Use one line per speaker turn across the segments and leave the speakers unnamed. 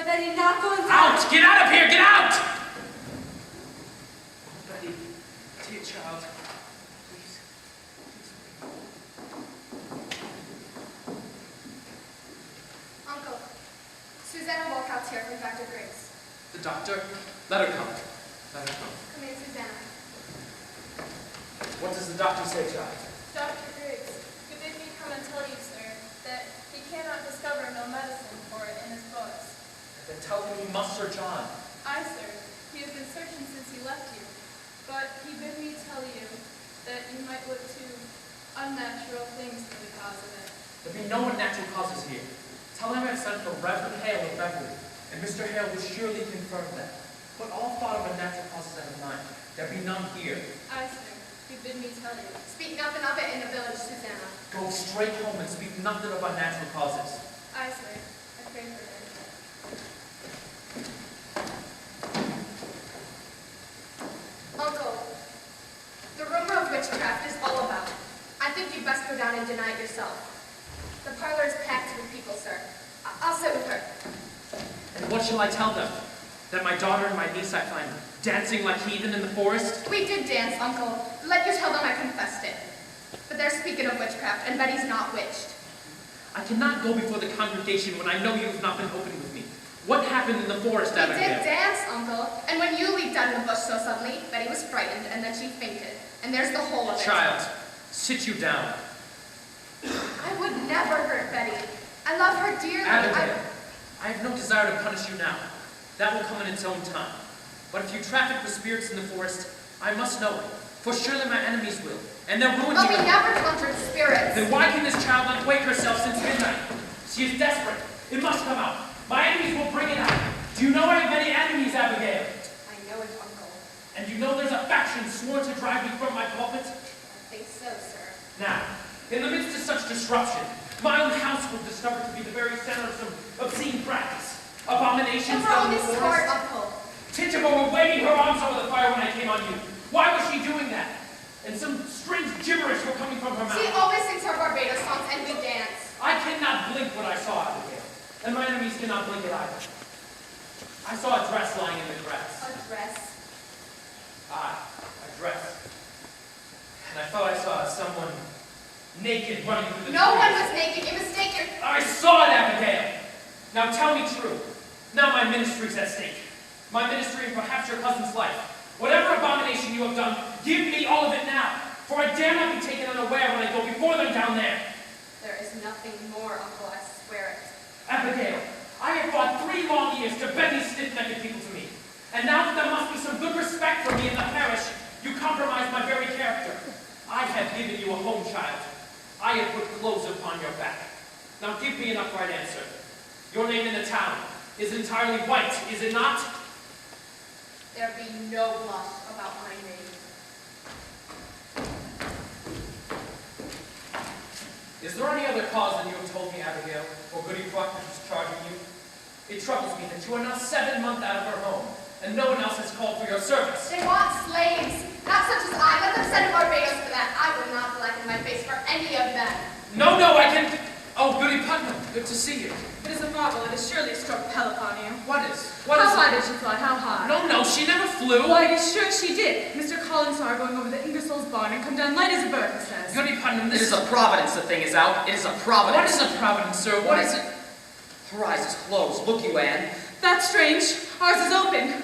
Master Betty, not going to...
Out! Get out of here! Get out! Betty, dear child, please.
Uncle, Susanna Walcott's here from Dr. Griggs.
The doctor? Let her come. Let her come.
Come in, Susanna.
What does the doctor say, child?
Dr. Griggs, he bid me come and tell you, sir, that he cannot discover no medicine for it in his books.
Then tell him you must search on.
Aye, sir. He has been searching since he left you. But he bid me tell you that you might look to unnatural things for the cause of it.
There be no unnatural causes here. Tell him I sent for Reverend Hale of Beverly, and Mr. Hale will surely confirm that. Put all thought of unnatural causes out of mind. There be none here.
Aye, sir. He bid me tell you.
Speak nothing of it in the village, Susanna.
Go straight home and speak nothing of unnatural causes.
Aye, sir. I pray for it.
Uncle, the rumor of witchcraft is all about. I think you'd best go down and deny it yourself. The parlor is packed with people, sir. I'll sit with her.
And what shall I tell them? That my daughter and my niece I find dancing like heathen in the forest?
We did dance, Uncle. Let you tell them I confessed it. But they're speaking of witchcraft, and Betty's not witched.
I cannot go before the congregation when I know you have not been open with me. What happened in the forest,
We
Abigail?
did dance, Uncle. And when you leaped out of the bush so suddenly, Betty was frightened, and then she fainted. And there's the whole of it.
Child, sit you down.
I would never hurt Betty. I love her dearly.
Abigail, I have no desire to punish you now. That will come in its own time. But if you traffic with spirits in the forest, I must know it. For surely my enemies will. And they'll ruin
But
you.
we never conjured spirits.
Then why can this child not wake herself since midnight? She is desperate. It must come out. My enemies will bring it out. Do you know I have many enemies, Abigail?
I know it, Uncle.
And you know there's a faction sworn to drive me from my pulpit?
I think so, sir.
Now, in the midst of such disruption, my own house was discovered to be the very center of some obscene practice. Abominations
And we're
done
on
in the
this
forest.
court, Uncle.
Tituba were waving her arms over the fire when I came on you. Why was she doing that? And some strange gibberish were coming from her mouth.
She always sings her Barbados songs, and we dance.
I cannot blink what I saw, Abigail. And my enemies cannot blink it either. I saw a dress lying in the grass.
A dress.
Aye, a dress. And I thought I saw someone naked running through the
No
streets.
one was naked. You mistake your...
I saw it, Abigail. Now tell me true. Now my ministry's at stake. My ministry and perhaps your cousin's life. Whatever abomination you have done, give me all of it now. For I dare not be taken unaware when I go before them down there.
There is nothing more, Uncle. I swear it.
Abigail, I have fought 3 long years to bend these stiff-necked people to me. And now that there must be some good respect for me in the parish, you compromise my very character. I have given you a home, child. I have put clothes upon your back. Now give me an upright answer. Your name in the town is entirely white, is it not?
There be no blush about my name.
Is there any other cause than you have told me, Abigail, or Goody Proctor is charging you? It troubles me that you are now 7 months out of her home, and no one else has called for your service.
They want slaves, not such as I. Let them send to Barbados for that. I would not blacken my face for any of them.
No, I can... Oh, Goody Putnam, good to see you.
It is a marvel. It has surely struck hell upon you.
What is
How
it?
high did she fly? How high?
No, she never flew.
Why, it is sure she did. Mr. Collins saw her going over the Ingersoll's barn and come down light as a bird, he says.
Goody Putnam,
It
this
is a providence the thing is out. It is a providence.
What is a providence, sir? What is it?
Her eyes is closed. Look you, Anne.
That's strange. Ours is open.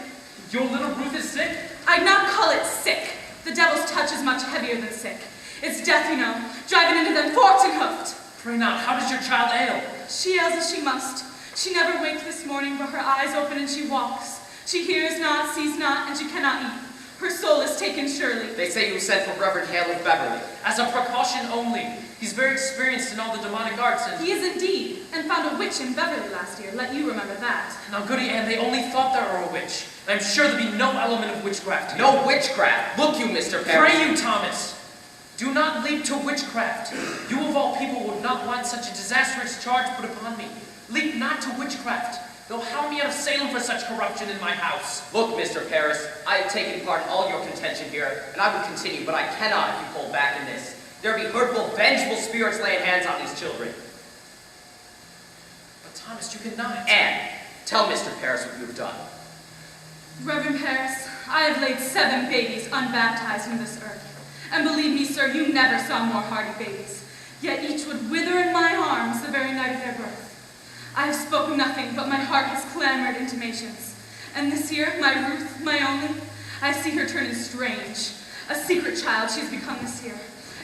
Your little Ruth is sick?
I'd not call it sick. The devil's touch is much heavier than sick. It's death, you know, driving into them forked and hoofed.
Pray not, how does your child ail?
She ails as she must. She never waked this morning, but her eyes open and she walks. She hears not, sees not, and she cannot eat. Her soul is taken surely.
They say you sent for Reverend Hale of Beverly.
As a precaution only. He's very experienced in all the demonic arts and...
He is indeed, and found a witch in Beverly last year. Let you remember that.
Now, Goody Ann, they only thought there were a witch. I'm sure there be no element of witchcraft here.
No witchcraft. Look you, Mr. Parris.
Pray you, Thomas. Do not leap to witchcraft. You of all people would not want such a disastrous charge put upon me. Leap not to witchcraft. They'll hound me out of Salem for such corruption in my house.
Look, Mr. Parris, I have taken part in all your contention here, and I will continue, but I cannot if you hold back in this. There be hurtful, vengeful spirits laying hands on these children.
But Thomas, you cannot.
Anne, Tell Mr. Paris what you have done.
Reverend Paris, I have laid 7 babies unbaptized in this earth. And believe me, sir, you never saw more hardy babies. Yet each would wither in my arms the very night of their birth. I have spoken nothing, but my heart has clamored intimations. And this year, my Ruth, my only, I see her turning strange. A secret child she's become this year.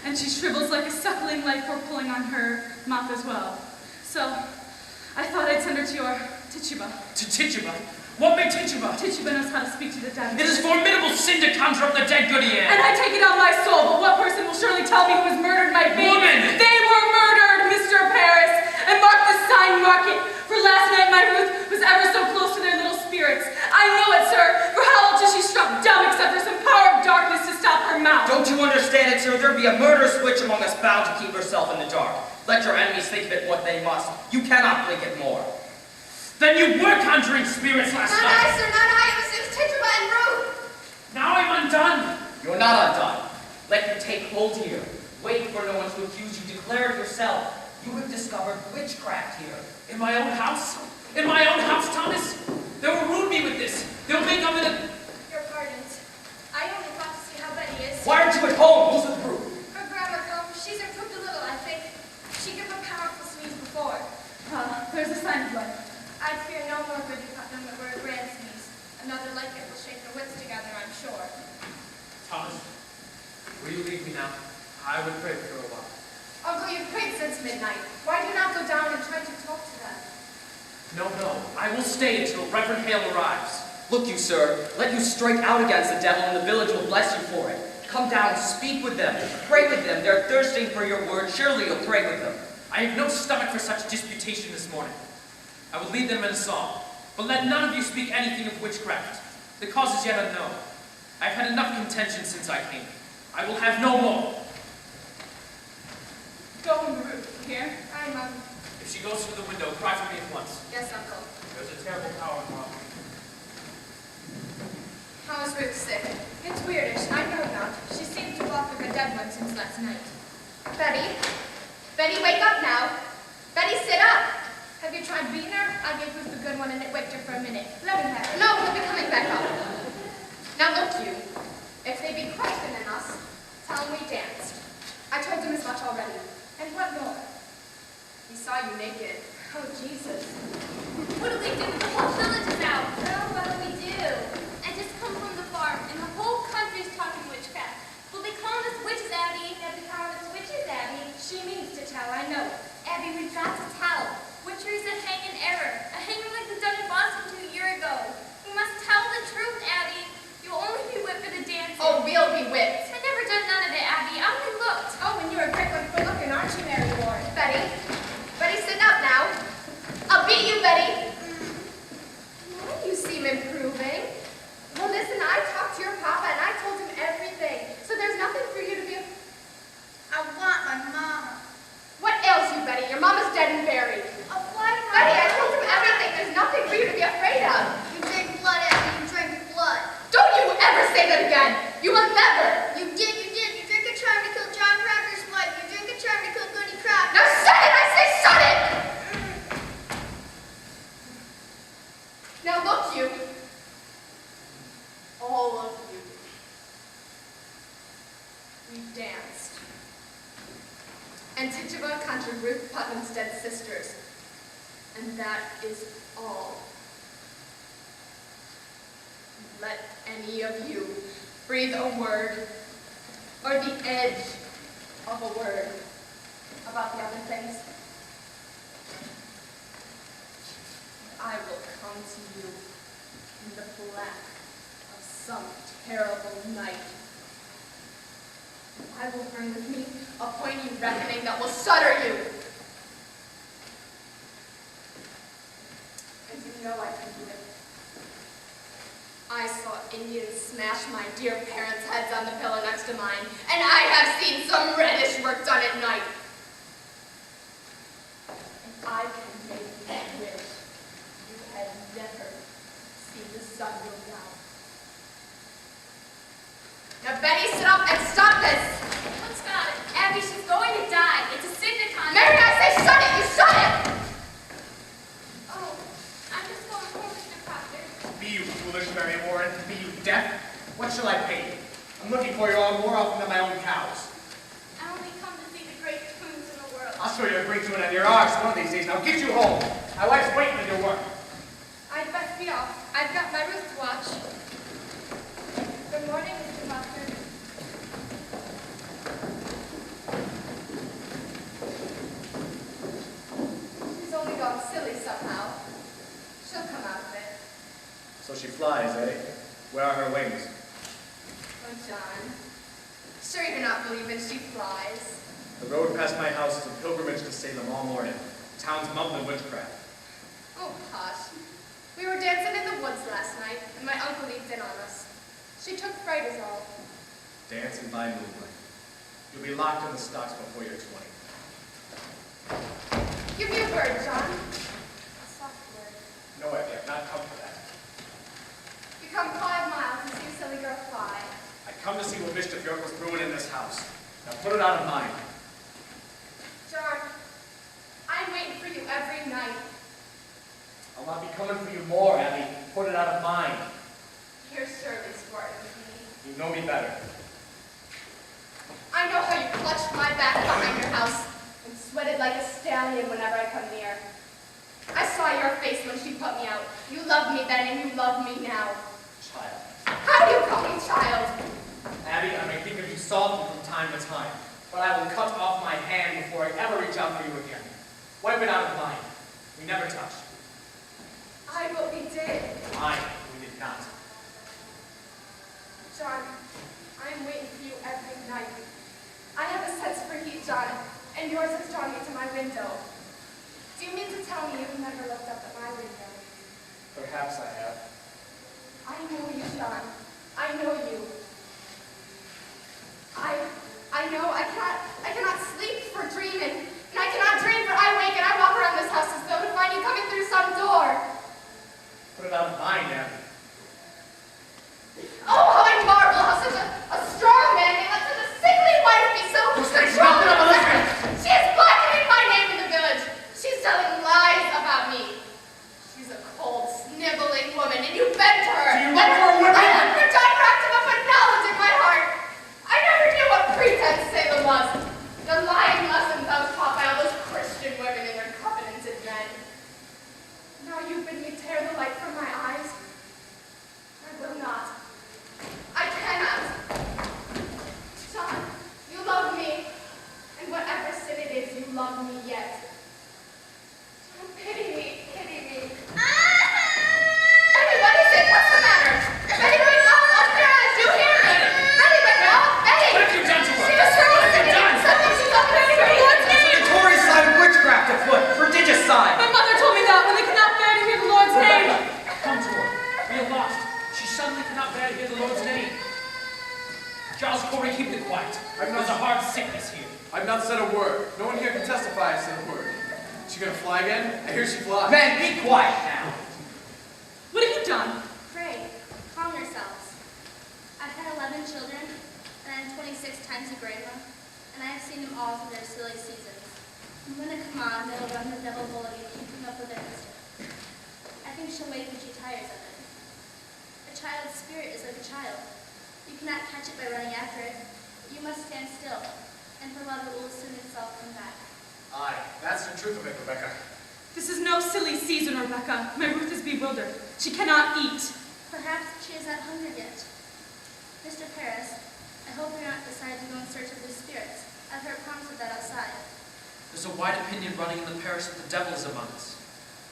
And she shrivels like a suckling life for pulling on her mouth as well. So, I thought I'd send her to your Tituba.
To Tituba? What made Tituba?
Tituba knows how to speak to the dead.
It is formidable sin to conjure up the dead, Goody Ann.
And I take it on my soul, but what person will surely tell me who has murdered my baby?
Woman!
They were murdered, Mr. Paris! And mark the sign, mark it! For last night my Ruth was ever so close to their little spirits. I know it, sir, for how else is she struck dumb except for some power of darkness to stop her mouth?
Don't you understand it, sir? There be a murderous witch among us bound to keep herself in the dark. Let your enemies think of it what they must. You cannot blink it more.
Then you were conjuring spirits last
Not
night.
I, sir, not I. It was Tituba and Ruth.
Now I'm undone.
You're not undone. Let you take hold here. Wait for no one to accuse you. Declare it yourself. You have discovered witchcraft here.
In my own house? In my own house, Thomas? They will ruin me with this. They'll make of it a...
Your pardon. I only thought to see how Betty is.
Why aren't you at home? Who's with Ruth?
Her grandma's home. She's improved a little, I think. She gave a powerful sneeze before.
There's a sign of blood.
I'd fear no more good Putnam that were a grand sneeze. Another like it will shake their wits together, I'm sure.
Thomas, will you leave me now? I would pray for a while.
Uncle, you've prayed since midnight. Why do you not go down and try to talk to them?
No, no. I will stay until Reverend Hale arrives.
Look you, sir. Let you strike out against the devil and the village will bless you for it. Come down, speak with them, pray with them. They're thirsting for your word. Surely you'll pray with them.
I have no stomach for such disputation this morning. I will lead them in a song, but let none of you speak anything of witchcraft. The cause is yet unknown. I have had enough contention since I came. I will have no more.
Go home to Ruth. Here?
I'm,
If she goes through the window, cry for me at once.
yes, Uncle.
There's a terrible power involved.
How is Ruth sick? It's weirdish, I know not. She seemed to walk like a dead one since last night. Betty? Betty, wake up now. Betty, sit up. Have you tried beating her? I gave Ruth the good one and it waked her for a minute. Let me have her. No, he'll be coming back up. Now look you. If they be Christian in us, tell them we danced. I told them as much already. And what more? He saw you naked. Oh, Jesus.
What do we do? The whole village is out. Well, what do we do? I just come from the farm, and the whole country's talking witchcraft. Will they call us witches, Abby? They'll be calling us witches, Abby.
She means to tell, I know.
Abby, we've got to tell. Witchery's a hanging error. A hanging like the done in Boston 2 years ago. We must tell the truth, Abby. You'll only be whipped for the dancing.
Oh, we'll be whipped.
I never done none of it, Abby. I only looked.
Oh, and you're a great one for looking, aren't you, Mary Ward? Betty? Betty, sit up now. I'll beat you, Betty. Well, you seem improving. Well, listen, I talked to your papa, and I told him everything. So there's nothing for you to be...
I want my mama.
What ails you, Betty? Your mama's dead and buried.
Oh, why, Mama?
Betty, I told him everything. There's nothing for you to be afraid of.
You drink blood, Abby. You drink blood.
Don't you ever say that again. You will never.
You did. You drink a charm to kill John Cracker's wife. You drink a charm to kill Goody Cracker.
Now shut it! I say shut it! Now look, you. All of you. We danced. And Tituba conjured Ruth Putnam's dead sisters. And that is all. Let any of you breathe a word, or the edge of a word, about the other things. I will come to you in the black of some terrible night. I will bring with me a poignant reckoning that will shudder you. And you know I can do it. I saw Indians smash my dear parents' heads on the pillow next to mine, and I have seen some reddish work done at night. And I can make you wish you had never seen the sun go down. Now, Betty, sit up and stop this!
What's got it? Abby, she's going to die. It's a signet contract.
Mary, I say shut it! You shut it!
Oh, I'm just going home.
What shall I pay you? I'm looking for you all more often than my own cows.
I only come to see the great tunes in the world.
I'll show you a great tune on your arse one of these days. Now get you home. My wife's waiting at your work.
I'd best be off. I've got my Ruth to watch. Good morning, Mr. Buckner. She's only gone silly somehow. She'll come out of it.
So she flies, eh? Where are her wings?
Oh, John. Sure you're not believing she flies?
The road past my house is a pilgrimage to Salem all morning. The town's mumbling witchcraft.
Oh, hush. We were dancing in the woods last night, and my uncle leaped in on us. She took fright is all.
Dancing by moonlight. You'll be locked in the stocks before you're 20.
Give me a word, John. A soft word.
No, I have not come for that.
You come 5 miles to see a silly girl fly.
I come to see what mischief your uncle's brewing in this house. Now put it out of mind.
John, I'm waiting for you every night.
I'll not be coming for you more, Abby. Put it out of mind.
You're surely squirting with me.
You know me better.
I know how you clutched my back behind your house and sweated like a stallion whenever I come near. I saw your face when she put me out. You loved me then and you love me now.
Child.
How do you call me child?
Abby, I may think of you softly from time to time, but I will cut off my hand before I ever reach out for you again. Wipe it out of mind. We never touched.
I what we did.
Mine, we did not.
John, I'm waiting for you every night. I have a sense for heat, John, and yours has drawn me to my window. Do you mean to tell me you've never looked up at my window?
Perhaps I have.
I know you, John. I know you. I know I cannot sleep for dreaming, and I cannot dream for I wake and I walk around this house as though to find you coming through some door.
Put it out of mind, Abby.
Oh, how I marvel how such a strong man may let such a sickly wife be so strong. She is blackening my name in the village. She's telling lies about me. She's a cold, sniveling woman, and you bend to her.
Do you love her, women?
I love her, John, wrapped him up with knowledge in my heart. I never knew what pretense Salem was. The lying lessons I was taught by all those Christian women and their covenanted men. Now you bid me tear the light from my eyes. I will not. I cannot. John, you love me, and whatever sin it is, you love me yet. John, pity me, pity me. Betty, what is it? What's the matter? Betty, wake up! Up there, do you hear me? Betty, wake up! Betty!
What have you done to her?
She just heard
What
us
have you
singing.
done?
Something she's up in the street.
There's a notorious sign of witchcraft afoot. Prodigious sign.
My mother told me that when they could not bear to hear the Lord's name.
Rebecca, come to her. We are lost. She suddenly cannot bear to hear the Lord's name. Charles Corey, keep it quiet. There's a hard sickness here.
I've not said a word. No one here can testify I said a word. She gonna fly again? I hear she flies.
Men, be quiet now.
What have you done?
Pray, calm yourselves. I've had 11 children, and I'm 26 times a grandma, and I have seen them all through their silly seasons. And when they come on, they will run the devil bully and keep him up with their mischief. I think she'll wait when she tires of it. A child's spirit is like a child. You cannot catch it by running after it. You must stand still, and for love it will soon itself come back.
Aye, that's the truth of it, Rebecca.
This is no silly season, Rebecca. My Ruth is bewildered. She cannot eat.
Perhaps she is not hungry yet. Mr. Paris, I hope you're not decided to go in search of these spirits. I've heard promise of that outside.
There's a wide opinion running in the parish that the devil is among us.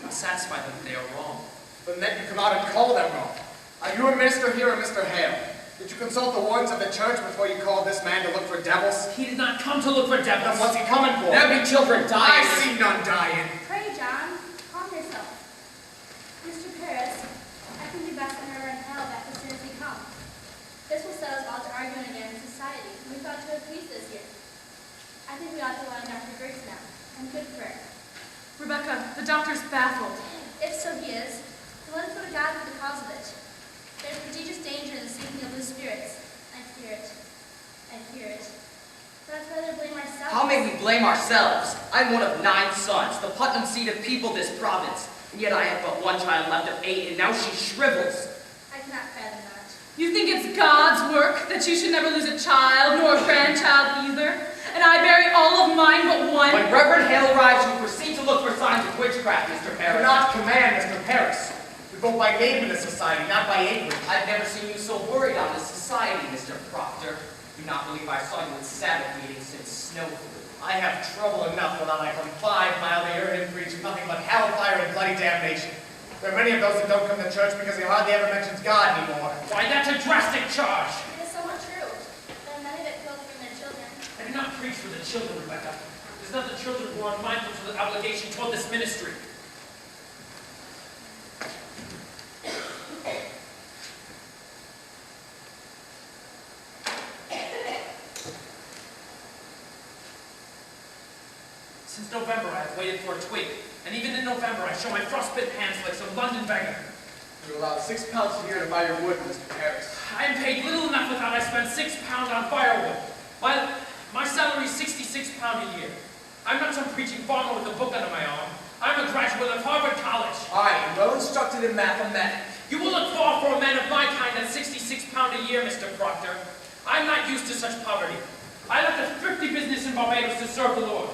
I'm satisfied that they are wrong.
But then you come out and call them wrong. Are you a minister here or Mr. Hale? Did you consult the wardens of the church before you called this man to look for devils?
He did not come to look for
Then
devils.
what's he coming for?
There be children dying.
I see none dying.
Pray, John, calm yourself. Mr. Paris, I think you best let her run hell back as soon as we come. This will set us all to arguing again in society. We thought to appease this year. I think we ought to line Dr. Griggs now. I'm good for it.
Rebecca, the doctor's baffled.
If so he is, then let us go to God for the cause of it. There's prodigious danger in the seeking of those spirits. I fear it. I fear it. But I'd rather blame ourselves.
How may we blame ourselves? I'm one of 9 sons, the Putnam seed of people this province. And yet I have but one child left of 8, and now she shrivels.
I cannot fathom that.
You think it's God's work that you should never lose a child, nor a grandchild either? And I bury all of mine but one?
When Reverend Hale arrives, you proceed to look for signs of witchcraft, Mr.
Do
Harris.
not command, Mr. Harris. We vote by name in this society, not by acreage.
I've never seen you so worried on this society, Mr. Proctor. Do not believe I saw you at Sabbath meetings since snow flew.
I have trouble enough without I from 5 miles a year and preach nothing but hellfire and bloody damnation. There are many of those that don't come to church because he hardly ever mentions God anymore.
Why, that's a drastic charge.
It is somewhat true. There are many that kill from their children.
I do not preach for the children, Rebecca. It is not the children who are mindful to the obligation toward this ministry. Since November, I have waited for a twig. And even in November, I show my frostbitten hands like some London beggar.
You're allowed 6 pounds a year to buy your wood, Mr. Harris.
I am paid little enough without I spend £6 on firewood. My salary is £66 a year. I'm not some preaching farmer with a book under my arm. I'm a graduate of Harvard College.
I am well instructed in mathematics.
You will look far for a man of my kind at £66 a year, Mr. Proctor. I'm not used to such poverty. I left a thrifty business in Barbados to serve the Lord.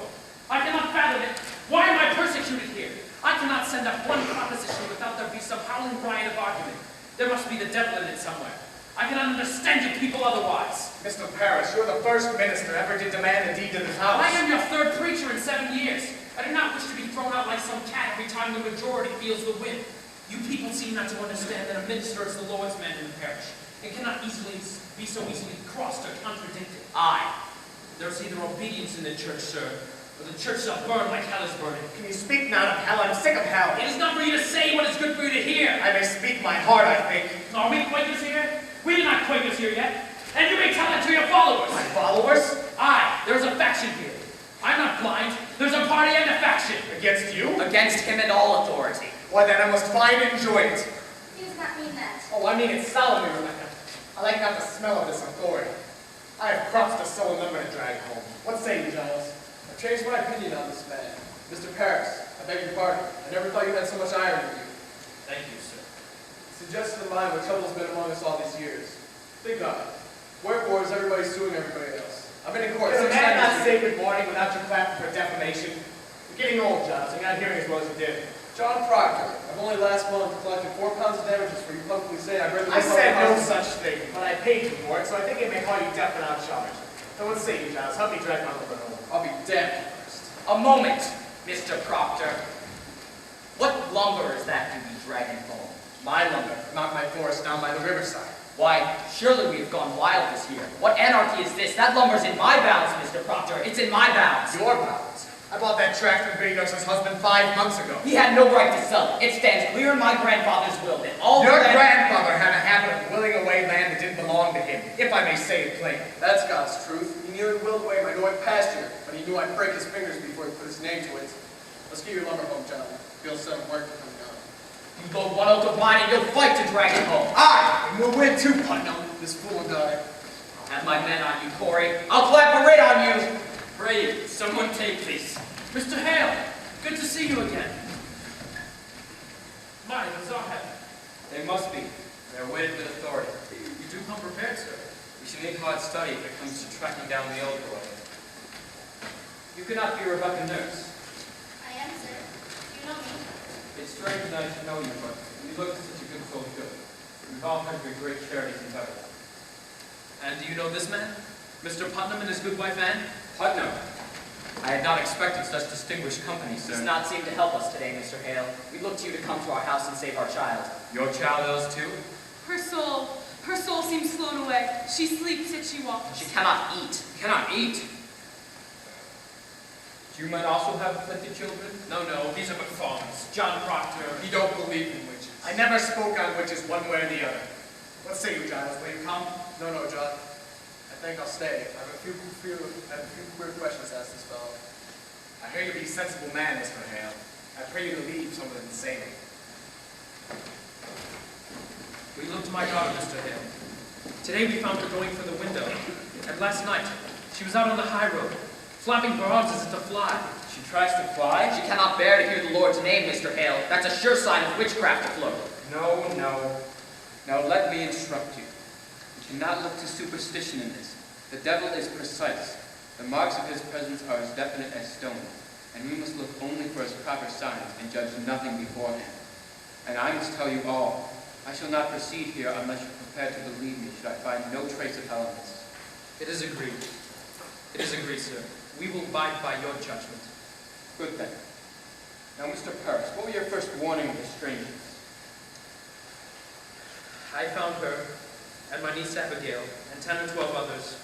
I cannot fathom it. Why am I persecuted here? I cannot send up one proposition without there be some howling riot of argument. There must be the devil in it somewhere. I cannot understand you people otherwise.
Mr. Parrish, you're the first minister ever to demand a deed to this house.
I am your third preacher in 7 years. I do not wish to be thrown out like some cat every time the majority feels the wind. You people seem not to understand that a minister is the Lord's man in the parish. It cannot be so easily crossed or contradicted. There's either obedience in the church, sir, or the church shall burn like hell is burning.
Can you speak not of hell? I'm sick of hell.
It is not for you to say what is good for you to hear.
I may speak my heart, I think.
Are we Quakers here? We are not Quakers here yet. And you may tell that to your followers.
My followers?
Aye, there's a faction here. I'm not blind. There's a party and a faction.
Against you?
Against him and all authority.
Why then I must find and enjoy it.
He does not mean that.
Oh, I mean it solemnly, Rebecca. I like not the smell of this authority. I have crops to sow and lumber to drag home. What say you, Giles?
I've changed my opinion on this man. Mr. Parris, I beg your pardon. I never thought you had so much iron in you.
Thank you, sir.
Suggested of mine what trouble's been among us all these years. Think on it. Wherefore is everybody suing everybody else? I've been in court
Can a
6
man
times
not
this
say
year.
good morning without you clapping for defamation? You're getting old, Giles. You're not hearing as well as you did.
John Proctor, I've only last month collected 4 pounds of damages for you publicly saying I've read the
I
book
said
on
no
the
such thing, but I paid you for it, so I think it may call you deaf without charge. So what say you, Giles? Help me drag my lumber home.
I'll be damned first.
A moment, Mr. Proctor. What lumber is that you be dragging home?
My lumber, not my forest down by the riverside.
Why, surely we have gone wild this year. What anarchy is this? That lumber's in my bounds, Mr. Proctor. It's in my bounds.
Your bounds. I bought that tract from Benito's husband 5 months ago.
He had no right to sell it. It stands clear in my grandfather's will that all
Your
land-
grandfather had a habit of willing away land that didn't belong to him, if I may say it plainly.
That's God's truth. He nearly willed away my North pasture, but he knew I'd break his fingers before he put his name to it. Let's get your lumber home, John. Bill's son work to come down.
You load one oak of mine and you'll fight to drag it home.
Aye, and we'll win too, Putnam.
This fool and I.
I'll have my men on you, Corey. I'll clap a writ on you.
Pray, someone take this. Mr. Hale, good to see you again. My, those are heavy.
They must be. They're weighted with authority.
You do come prepared, sir.
We should need hard study if it comes to tracking down the old boy. You cannot be Rebecca Nurse.
I am, sir. You know me.
It's strange that I should know you, but you look such a good soul too. We've all had your great charities in heaven.
And do you know this man? Mr. Putnam and his good wife Anne?
Putnam. I had not expected such distinguished company,
Does
sir.
not seem to help us today, Mr. Hale. We look to you to come to our house and save our child.
Your child is too?
Her soul seems flown away. She sleeps yet she walks.
She cannot eat.
Cannot eat. Do you men also have afflicted children?
No, these are but fawns. John Proctor.
You don't believe in witches.
I never spoke on which is one way or the other. What say you, Giles? Will you come?
No, John. I think I'll stay. I have a few queer questions to ask this fellow.
I hear you be a sensible man, Mr. Hale. I pray you to leave some of them insane.
We looked to my daughter, Mr. Hale. Today we found her going for the window. And last night, she was out on the high road, flapping her arms as if to fly.
She tries to fly?
She cannot bear to hear the Lord's name, Mr. Hale. That's a sure sign of witchcraft afloat.
No. Now let me instruct you. cannot look to superstition in this. The devil is precise. The marks of his presence are as definite as stone, and we must look only for his proper signs and judge nothing beforehand. And I must tell you all, I shall not proceed here unless you're prepared to believe me should I find no trace of elements.
It is agreed. It is agreed, sir. We will abide by your judgment.
Good then. Now, Mr. Paris, what were your first warning of the strangers?
I found her and my niece Abigail and 10 or 12 others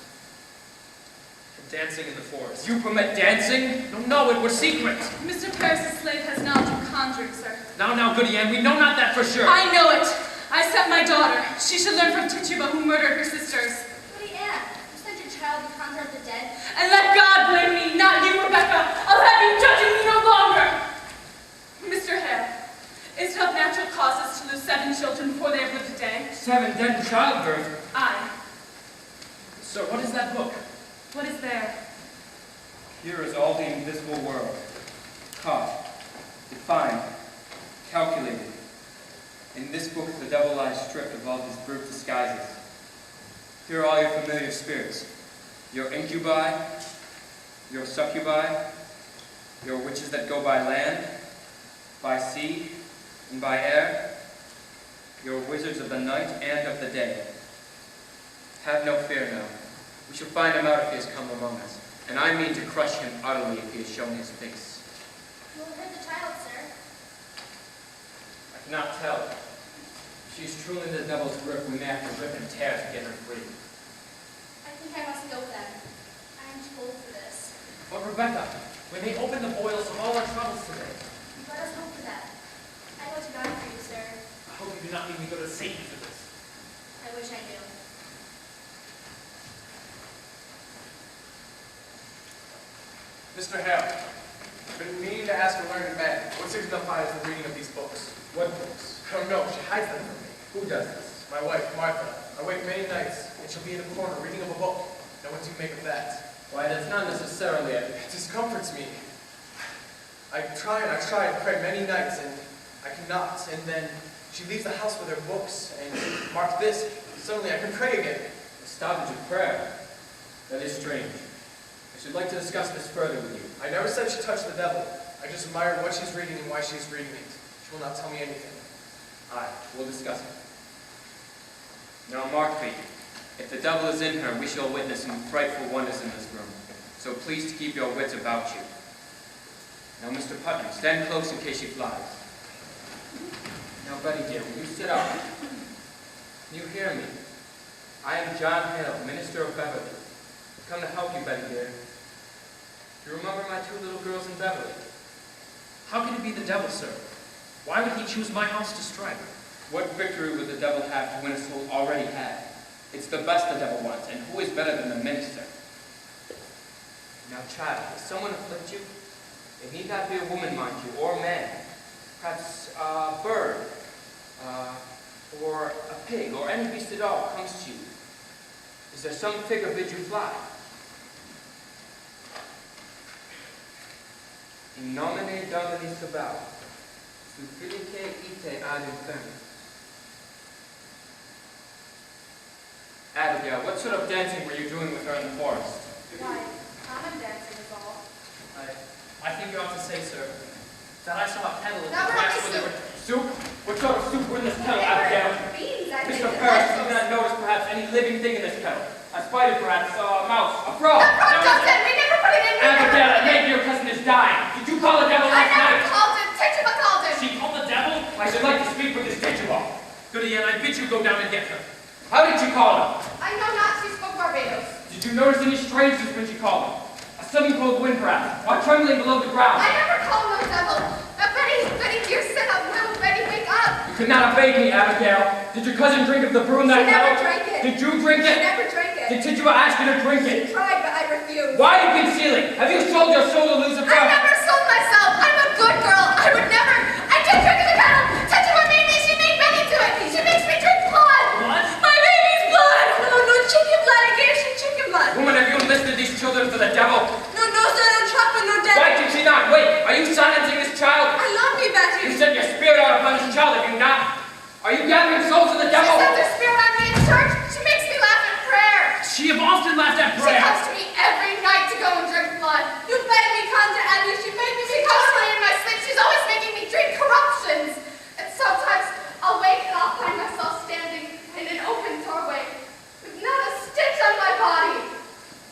dancing in the forest.
You permit dancing?
No, it was secret.
Mr. Paris's slave has knowledge of conjuring, sir.
Now, Goody Ann, we know not that for sure.
I know it. I sent my daughter. She should learn from Tituba, who murdered her sisters.
Goody Ann, you sent your child to conjure up the dead?
And let God blame me, not you, Rebecca. I'll have you judging me no longer. Mr. Hale, is it of natural causes to lose 7 children before they have lived a day?
7 dead in childbirth.
Aye.
Sir, what is that book?
What is there?
Here is all the invisible world. Caught, defined, calculated. In this book the devil lies stripped of all his brute disguises. Here are all your familiar spirits. Your incubi, your succubi, your witches that go by land, by sea, and by air, your wizards of the night and of the day. Have no fear now. We shall find him out if he has come among us, and I mean to crush him utterly if he has shown his face.
You will hurt the child, sir.
I cannot tell. If she is truly in the devil's grip, we may have to rip and tear to get her free.
I think I must go then. I am too old for this.
But Rebecca, we may open the boils of all our troubles today.
Let us hope for that. I go to God for you, sir.
I hope you do not need me to go to Satan for this.
I wish I knew.
Mr. Hale, I've been meaning to ask a learned man, what signifies the reading of these books?
What books?
I don't know, she hides them from me.
Who does this?
My wife, Martha. I wait many nights, and she'll be in a corner reading of a book. Now what do you make of that?
Why, that's not necessarily
It discomforts me. I try and pray many nights, and I cannot. And then she leaves the house with her books, and mark this, suddenly I can pray again.
a stoppage of prayer. That is strange. I should like to discuss this further with you.
I never said she touched the devil. I just admired what she's reading and why she's reading it. She will not tell me anything.
Aye, we'll discuss it. Now mark me. If the devil is in her, we shall witness some frightful wonders in this room. So please to keep your wits about you. Now, Mr. Putnam, stand close in case she flies. Now, Betty dear, will you sit up? Can you hear me? I am John Hale, minister of Beverly. I've come to help you, Betty dear. Do you remember my 2 little girls in Beverly?
How can it be the devil, sir? Why would he choose my house to strike?
What victory would the devil have to win a soul already had? It's the best the devil wants, and who is better than the minister? Now, child, does someone afflict you? It need not be a woman, mind you, or a man. Perhaps a bird, or a pig, or any beast at all comes to you. Is there some figure bid you fly? In nomine Domini Sabao, supplice ite ad infernum. Abigail, what sort of dancing were you doing with her in the forest?
Why, common dancing is all.
I think you ought to say, sir, that I saw a kettle in the
Now we're
grass
on
where they
the
were...
Soup? What sort of soup were in this kettle,
They were
Abigail?
beans, I
Mr.
think.
Parrish, do you not notice perhaps any living thing in this kettle? A spider, perhaps, a mouse, a frog.
Justin, we never put it in.
Abigail, maybe your cousin is dying. Did you call the devil
I
last
never
night?
called him. Tituba called him.
She called the devil?
I should like to speak with this Tituba.
Goody Ann, I bid you go down and get her.
How did you call him?
I know not. She spoke Barbados.
Did you notice any strangeness when you called him? A sudden cold wind, perhaps, or trembling below the ground?
I never called no devil. Now, Betty, dear, sit up. Will, Betty, wake up.
You could not evade me, Abigail. Did your cousin drink of the brew in that
She never
kettle?
drank it.
Did you drink
She
it?
never drank it.
Did Tituba ask you to drink it?
She tried, but I refused.
Why are you concealing? Have you sold your soul to Lucifer?
I never sold myself. I'm a good girl. I would never. I did drink in the kettle. Tituba made me. She made Betty do it. She makes me drink blood.
What?
My baby's blood. No, chicken blood. I gave she chicken blood.
Woman, have you enlisted these children for the devil?
No, sir, no chocolate, no death.
Why did she not wait? Are you silencing this child?
I love you, Betty.
You sent your spirit out upon this child, have you not? Are you gathering souls to the
She
devil?
sent her spirit on me in church. She makes me laugh
She have often laughed at
She
prayer.
comes to me every night to go and drink blood. You made me conjure Abby. She made me comes to me in my sleep. She's always making me drink corruptions. And sometimes I'll wake and I'll find myself standing in an open doorway with not a stitch on my body.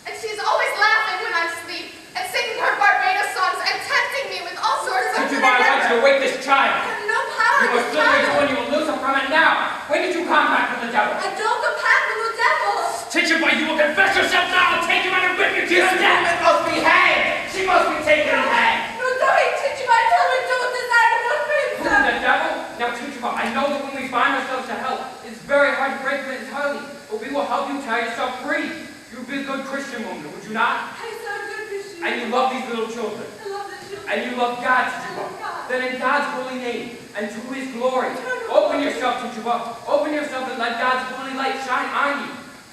And she's always laughing when I sleep and singing her Barbados songs and tempting me with all sorts of
Tituba, I want you to wake this child.
I have no power
You
to
must literally do and you will lose her from it now. When did you compact with the devil?
I don't compact with the devil.
Tituba, you will confess yourself now and take him and whip you to your death.
This woman must be hanged! She must be taken and hanged!
No, don't teach me. I tell her don't desire to work for
Who,
himself.
the devil? Now, Tituba, I know that when we bind ourselves to hell, it's very hard to break it entirely, but we will help you tie yourself free. You would be a good Christian woman, would you not?
I sound good, Christian.
And you love these little children.
I love the children.
And you love God, Tituba.
I love God.
Then in God's holy name, and to his glory, open yourself, Tituba. Open yourself and let God's holy light shine on you.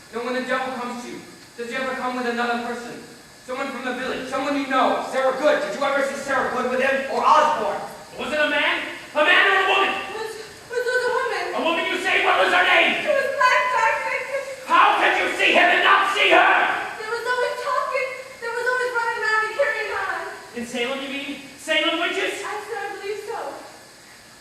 Then when the devil comes to you, does he ever come with another person? Someone from the village, someone you know.
Sarah Good, did you ever see Sarah Good with him? Or Osborne?
Was it a man? A man or a woman?
Was a woman.
A woman you say, what was her name?
She was black, dark, and
How could you see him and not see her?
there was always talking. There was always running around and carrying on.
In Salem, you mean? Salem witches?
I said I believe so.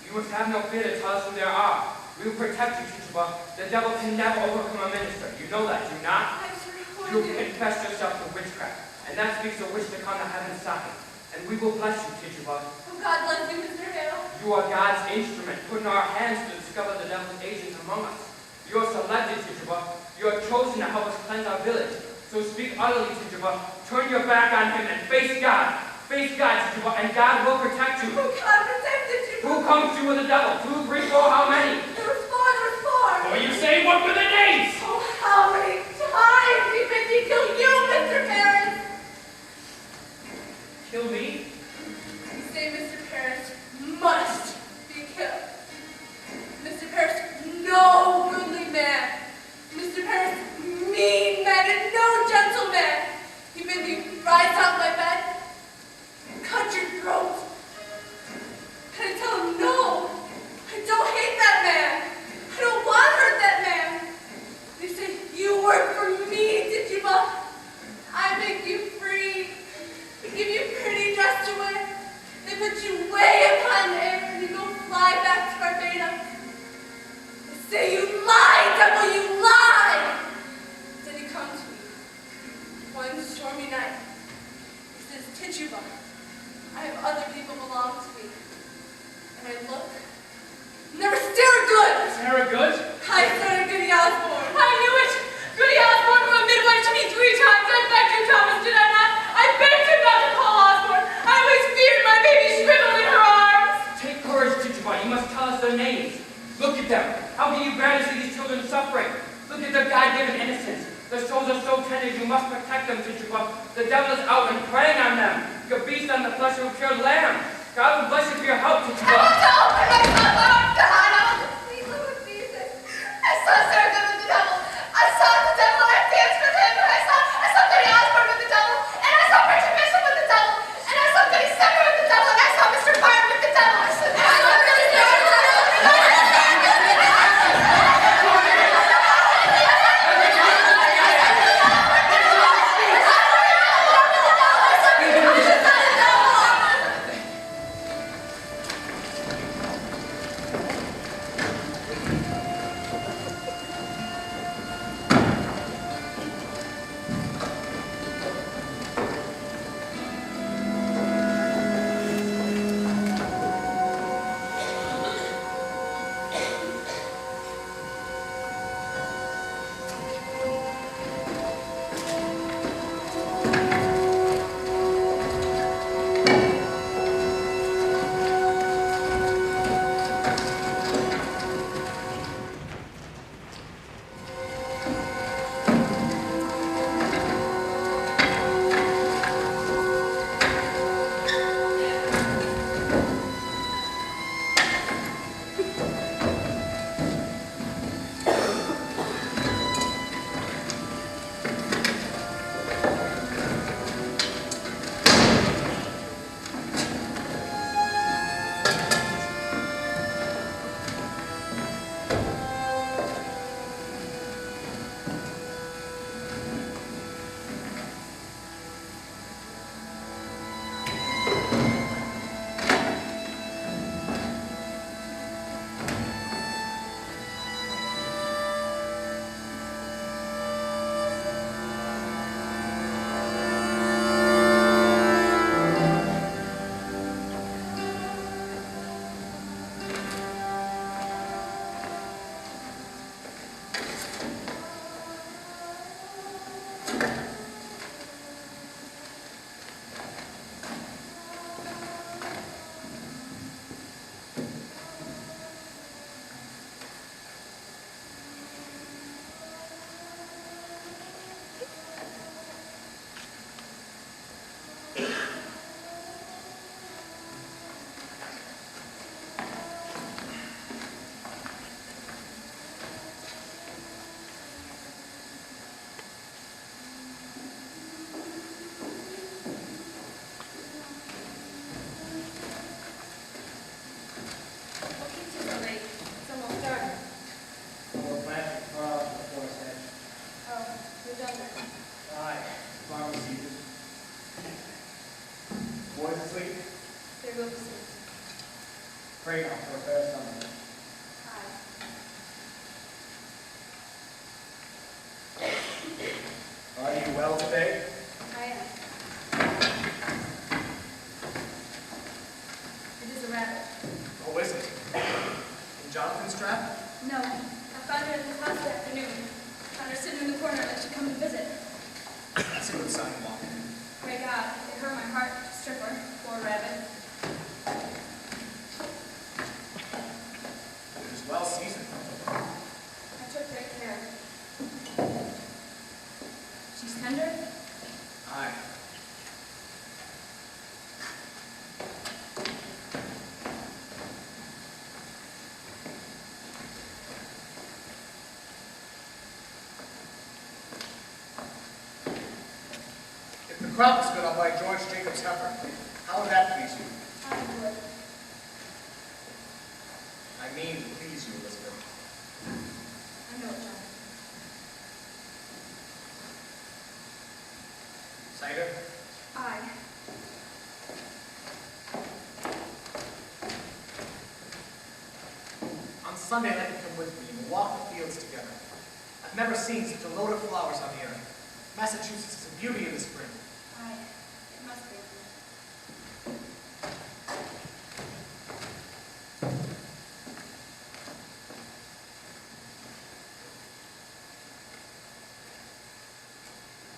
You must have no fear to tell us who there are. We will protect you, Tituba. The devil can never overcome a minister. You know that, do you not?
I sure
You
do.
confess yourself to witchcraft, and that speaks a wish to come to heaven's side. And we will bless you, Tituba.
Oh, God bless you, Mr. Hale.
You are God's instrument, put in our hands to discover the devil's agents among us. You are selected, Tituba. You are chosen to help us cleanse our village. So speak utterly, Tituba. Turn your back on him and face God. Face God, Tituba, and God will protect you.
Oh, God protected you.
Who comes to you with the devil? 2, 3, 4, how many?
There was four.
Or you say, what were the names?
Oh, how many times he made me kill you, Mr. Paris?
Kill me?
You say Mr. Paris must be killed. Mr. Paris, no goodly man. Mr. Paris, mean man and no gentleman. He made me rise out my bed, cut your throat. And I tell him, no, I don't hate that man. I don't want to hurt that man. They say, you work for me, did you, Mom? I make you free. They give you pretty dress to wear. They put you way up on the air and you go fly back to Barbados. They say, you lie, devil, you lie. Then he comes to me one stormy night. He says, Tituba, I have other people belong to me. And I look, never Sarah Good.
Sarah Good?
I started Goody Osborne.
I knew it! Goody Osborne from a midwife to me 3 times. I begged you, Thomas, did I not? I begged him not to call Osborne. I always feared my baby shriveled in her arms.
Take courage, Tituba. You must tell us their names. Look at them. How can you bear to see these children suffering? Look at their God-given innocence. Their souls are so tender, you must protect them, Tituba. The devil is out and preying on them. Your beast on the flesh of a pure lamb. God will bless you for your help,
I
Tituba.
want to open myself up, God. I want to see Lord Jesus. I saw Sarah Good with the devil. I saw the devil. I danced with him. And I saw Goody Osborne with the devil. And I saw Richard Bishop with the devil. And I saw Goody Simmer with the devil. And I saw Mr. Byrne with the devil. I saw Billy Stewart with the devil.
Aye. Farm season. Boys asleep?
They're going to sleep.
Pray now for a fair summer.
Hi.
Are you well today?
I am. It is a rabbit.
Oh, is it? In Jonathan's trap?
No, I found her in his house this afternoon. Found her sitting in the corner and let you come to visit.
That's a good sign, Mom.
Pray God, it hurt my heart to strip her, poor rabbit.
It was well seasoned.
I took great care. She's tender?
Aye. If the crop is good, I'll buy George Jacob's heifer. How would that please you?
I would.
I mean, please you, Elizabeth.
I know it, John.
Cider?
I.
On Sunday, let me come with me and we'll walk the fields together. I've never seen such a load of flowers on the earth. Massachusetts is a beauty in the spring.
I. It must be.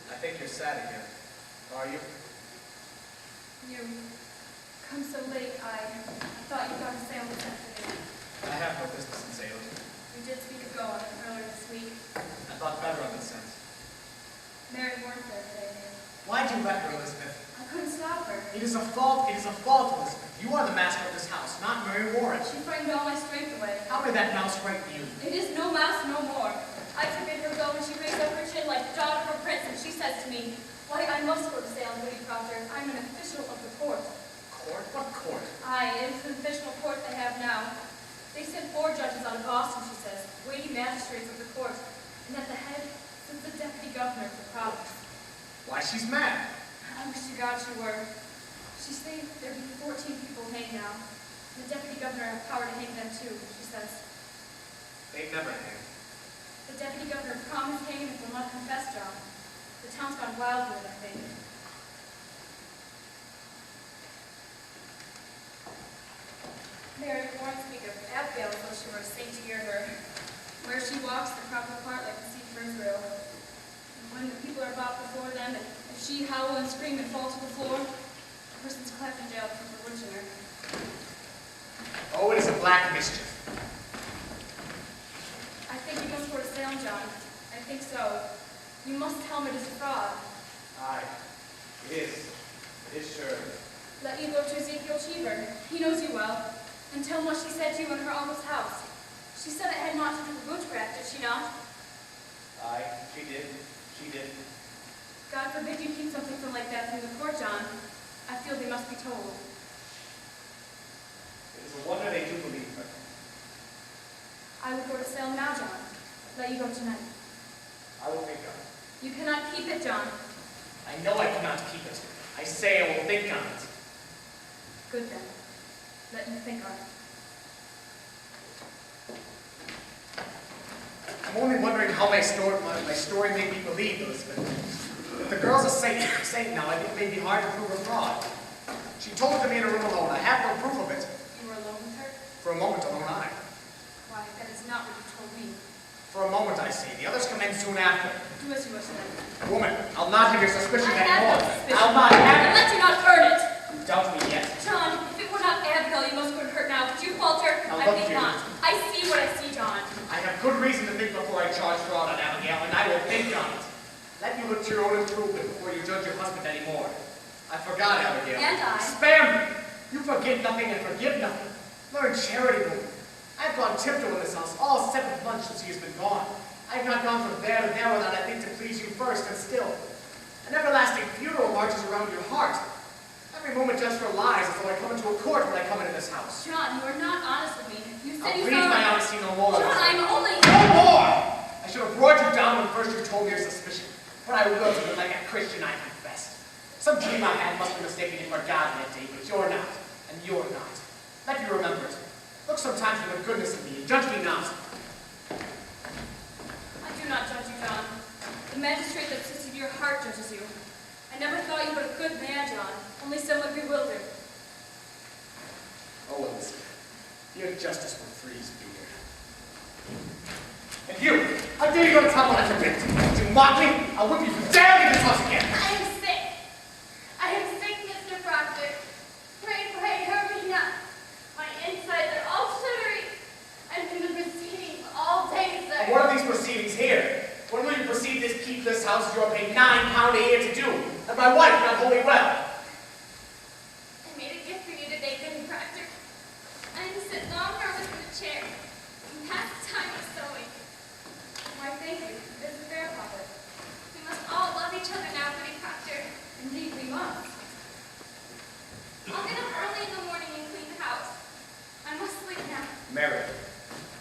I think you're sad again. Are you?
You come so late, I thought you got a sail this afternoon.
I have no business in Salem.
You did speak of going earlier this week.
I thought better of it since.
Mary weren't there today.
Why'd you let her, Elizabeth?
I couldn't stop her.
It is a fault, Elizabeth. You are the master of this house, not Mary Warren.
She frightened all my strength away.
How did that mouse frighten you?
It is no mouse no more. I forbid her go, and she raised up her chin like the daughter of a prince, and she says to me, "Why, I must go to Salem, Goody Proctor. I'm an official of the court."
Court? What court?
Aye, it is an official court they have now. They sent 4 judges out of Boston, she says, weighty magistrates of the court, and at the head sits the deputy governor of the province.
Why, she's mad.
I wish to God she were. She says there be 14 people hanged now. The deputy governor have power to hang them too, she says.
They never hang.
The deputy governor promised hanging if they'll not confess, John. The town's gone wild with it, I think. Mary Warren speak of Abigail as though she were a saint to hear her. Where she walks, the crowd will part like the sea for Israel. And when the people are brought before them, and if she howl and scream and fall to the floor, the person's clapped in jail for religion her.
Oh, it is a black mischief.
I think you must go to Salem, John. I think so. You must tell him it is a fraud.
Aye, it is. It is sure.
Let you go to Ezekiel Cheever. He knows you well. And tell him what she said to you in her uncle's house. She said it had not to do with witchcraft, did she not?
Aye, she did. She did.
God forbid you keep something from like that from the court, John. I feel they must be told.
It is a wonder they do believe her.
I would go to Salem now, John. Let you go tonight.
I will think on it.
You cannot keep it, John.
I know I cannot keep it. I say I will think on it.
Good then. Let you think on it.
I'm only wondering how my story may be believed, Elizabeth. If the girl's a saint now, I think it may be hard to prove her fraud. She told it to me in a room alone. I have no proof of it.
You were alone with her?
For a moment alone, I.
Why, that is not what you told me.
For a moment, I see. The others come in soon after.
Do as you wish then.
Woman, I'll not have your suspicions
I have
anymore.
no suspicion.
I'll not have
And
it.
let you not earn it.
You doubt me yet.
John, if it were not Abigail, you must go to her now. Would you falter?
Now
I
look
think
here.
not. I see what I see, John.
I have good reason to think before I charge fraud on Abigail, and I will think on it. Let me look to your own improvement before you judge your husband anymore. I forgot Abigail.
And I.
Spare me! You forget nothing and forgive nothing. Learn charity, woman. I've gone tiptoe in this house all 7 months since he has been gone. I've not gone from there to there without I think to please you first, and still. An everlasting funeral marches around your heart. Every moment just for lies, as though I come into a court when I come into this house.
John, you are not honest with me. You said
I'll
you
plead
saw
my
her.
honesty no more.
John, I'm only...
No more! I should have brought you down when first you told me your suspicion. but I will do it like a Christian, I confess. Some dream I had must be mistaken you for God that day, but you're not, and you're not. Let me remember it. Look sometimes for the goodness in me, and judge me not.
I do not judge you, John. The magistrate that sits in your heart judges you. I never thought you but a good man, John, only somewhat bewildered.
Oh, Elizabeth, your justice will freeze beer. And you, how dare you go to town when I forbid it? Do you mock me? I'll whip you from down to the toss again.
I am sick. I am sick, Mr. Proctor. Pray, hurry not. My insides are all shuddery. I've been in the proceedings all day, sir.
And what are these proceedings here? When will you proceed to keep this house you are paid £9 a year to do? And my wife not wholly well.
I made a gift for you today, good Proctor. I am to sit long hours in the chair and pass the time of sewing.
Why, thank you. This is fair, Papa.
We must all love each other now, good Proctor.
Indeed, we must.
I'll get up early in the morning and clean the house. I must sleep now.
Mary,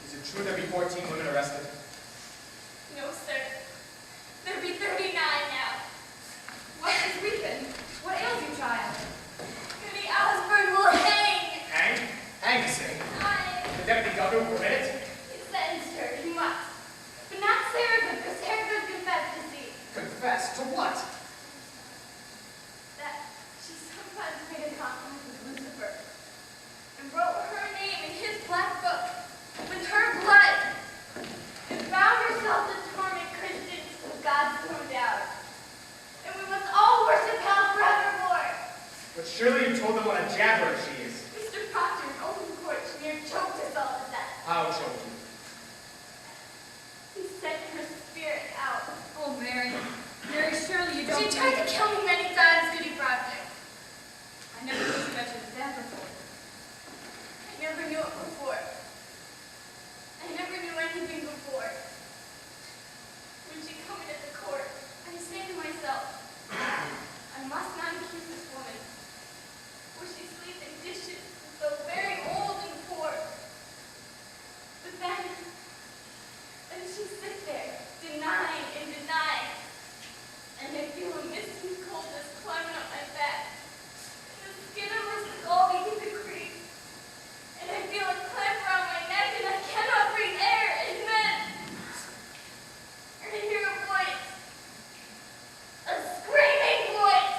is it true there be 14 women arrested?
No, sir. There be 39 now.
What is Whitman? What ails you, child?
Goody Osborne will hang.
Hang? Hang, you say?
I
The deputy governor will permit it?
He sentenced her, he must. But not Sarah Good, for Sarah Good confessed to see
Confess to what?
that she sometimes made a compromise with Lucifer and wrote her name in his black book with her blood and vowed herself to torment Christians till God threw down. And we must all worship hell forevermore.
But surely you told them what a jabber she is.
Mr. Proctor in open court near choked us all to death.
How choked you?
He sent her spirit out.
Oh, Mary. Mary, surely you don't...
She tried to kill me many times, Goody Proctor.
I never heard you mention that before.
I never knew it before. I never knew anything before. When she come into the court, I say to myself, I must not accuse this woman, for she sleeps in dishes so very old and poor. But then she sits there, denying and denying, and I feel a misty coldness climbing up my back, and the skin of my skull begins to creep, and I feel a clamp around my neck, and I cannot breathe air, and then I hear a voice, a screaming voice,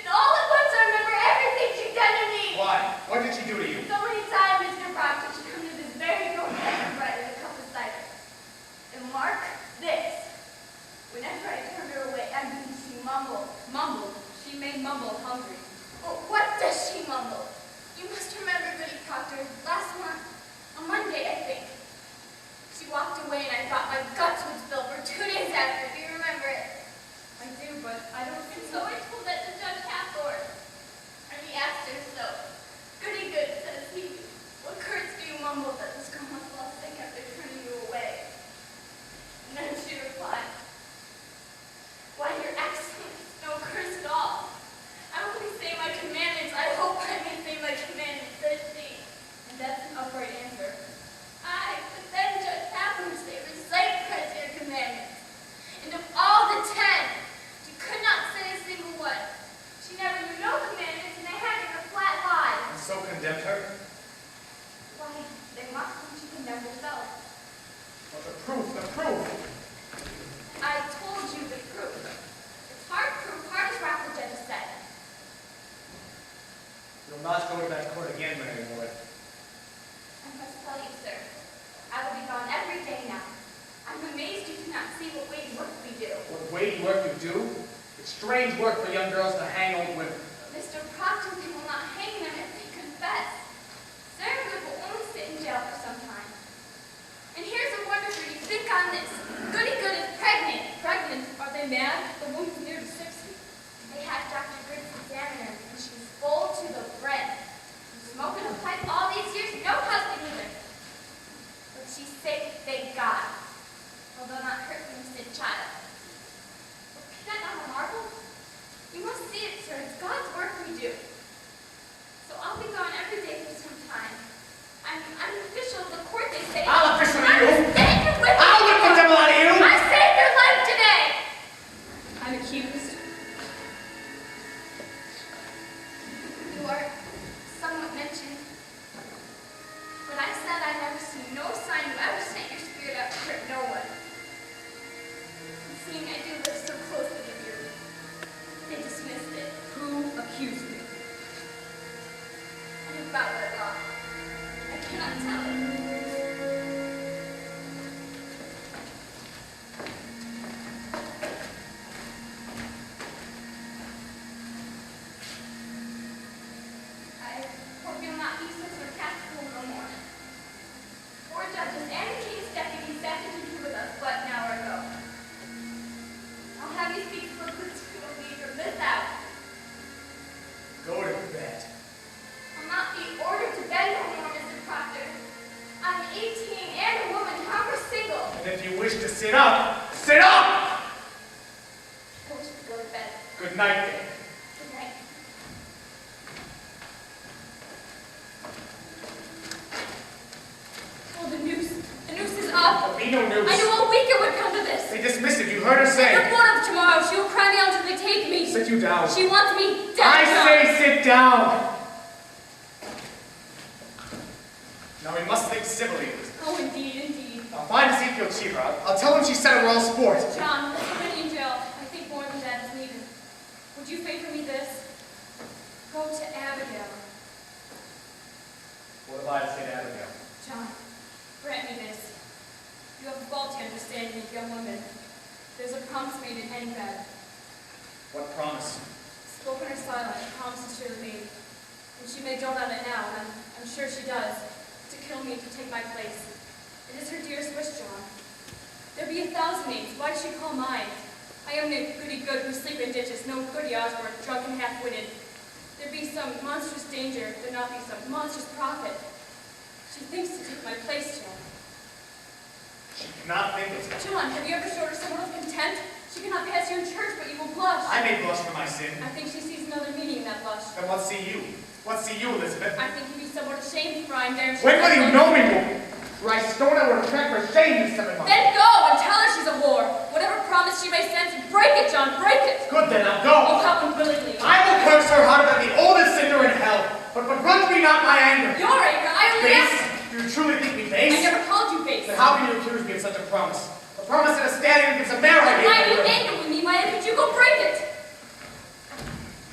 and all at once I remember everything she done to me.
Why? What did she do to you?
So many times, Mr. Proctor, she come to this very door and bread and a cup of cider. And mark this. Whenever I turned her away, I mean she mumbled.
Mumbled. She made mumble hungry.
Well, what does she mumble? You must remember, Goody Proctor, last month, on Monday, I think. She walked away and I thought my guts would spill for 2 days after. Do you remember it?
I do, but I don't
And
think
so I told that to Judge Hathorne. And he asked her so. Goody Good, says he, what curse do you mumble that this girl must fall sick after turning you away? And then she replied, why, your Excellency, no curse at all. I only say my commandments. I hope I may say my commandments, says she.
And that's an upright answer.
Aye, but then Judge Hathorne say, recite Christ your commandments. And of all the 10, she could not say a single one. She never knew no commandments, and they had her a flat lie.
And so condemned her?
Why, they must when she condemned herself.
Well, the proof, the proof!
I told you the proof. It's hard proof, hard as rock, the judge said.
You'll not go to that court again, Mary Ward.
I must tell you, sir, I will be gone every day now. I'm amazed you cannot see what weighty work we do.
What weighty work you do? It's strange work for young girls to hang old women.
Mr. Proctor, they will not hang them if they confess. Sarah Good will only sit in jail for some time. And here's a wonder for you. Think on this. Goody Good is pregnant.
Pregnant? Are they mad? The woman's near to 60.
They had Dr. Good's examiner, and she's full to the brim. Smoking a pipe all these years, no husband either. But she's sick, thank God. Although not hurt the innocent child. But is that not a marvel? You must see it, sir. It's God's work we do. So I'll be gone every day for some time. I'm an official of the court, they say.
I'll official
I'm
you!
a Savior with
I'll whip the devil out of you!
I saved your life today!
time you speak so good you will leave your miss out.
Go to bed.
I'll not be ordered to bed no more, Mr. Proctor. I'm 18 and a woman, however single.
And if you wish to sit up, sit up!
I wish to go to bed.
Good night, then.
Good night.
Oh, the noose. The noose is up.
There'll be no news.
I knew a week it would come to this.
They dismissed it, you heard her
The
say.
report of tomorrow, she will cry me out until they take me.
Sit you down.
She wants me dead.
I
John.
say sit down. Now we must think civilly.
Oh, indeed, indeed.
I'll find Ezekiel Cheever. I'll tell him she said it were all sport.
John, let's put in jail. I think more than that is needed. Would you favor me this? Go to Abigail.
What have I to say to Abigail?
John, grant me this. You have a faulty understanding of young women. There's a promise made in any bed.
What promise?
Spoken or silent, a promise is surely made. And she may dote on it now, and I'm sure she does, to kill me, to take my place. It is her dearest wish, John. There be 1,000 names. Why should she call mine? I am no goody good who sleep in ditches, no goody Osborne, drunk and half-witted. There be some monstrous danger, there not be some monstrous profit. She thinks to take my place, John.
She cannot think it.
John, have you ever showed her somewhat of contempt? She cannot pass you in church, but you will blush.
I may blush for my sin.
I think she sees another meaning in that blush.
Then what see you? What see you, Elizabeth?
I think you be somewhat ashamed for I'm there.
When will you know me, woman? For I scorn I would track for shame these 7 months.
Then go and tell her she's a whore. Whatever promise she may send, break it, John, break it.
Good then, I'll
Oh,
go.
how unwillingly.
I will curse her harder than the oldest sinner in hell. But begrudge me not my anger.
Your anger, I only
Base?
ask.
Do you truly think me
I
base?
never called you base.
Then how can you accuse me of such a promise? A promise in a standing against a mare I
Why do you
gave
anger with me? Why didn't you go break it?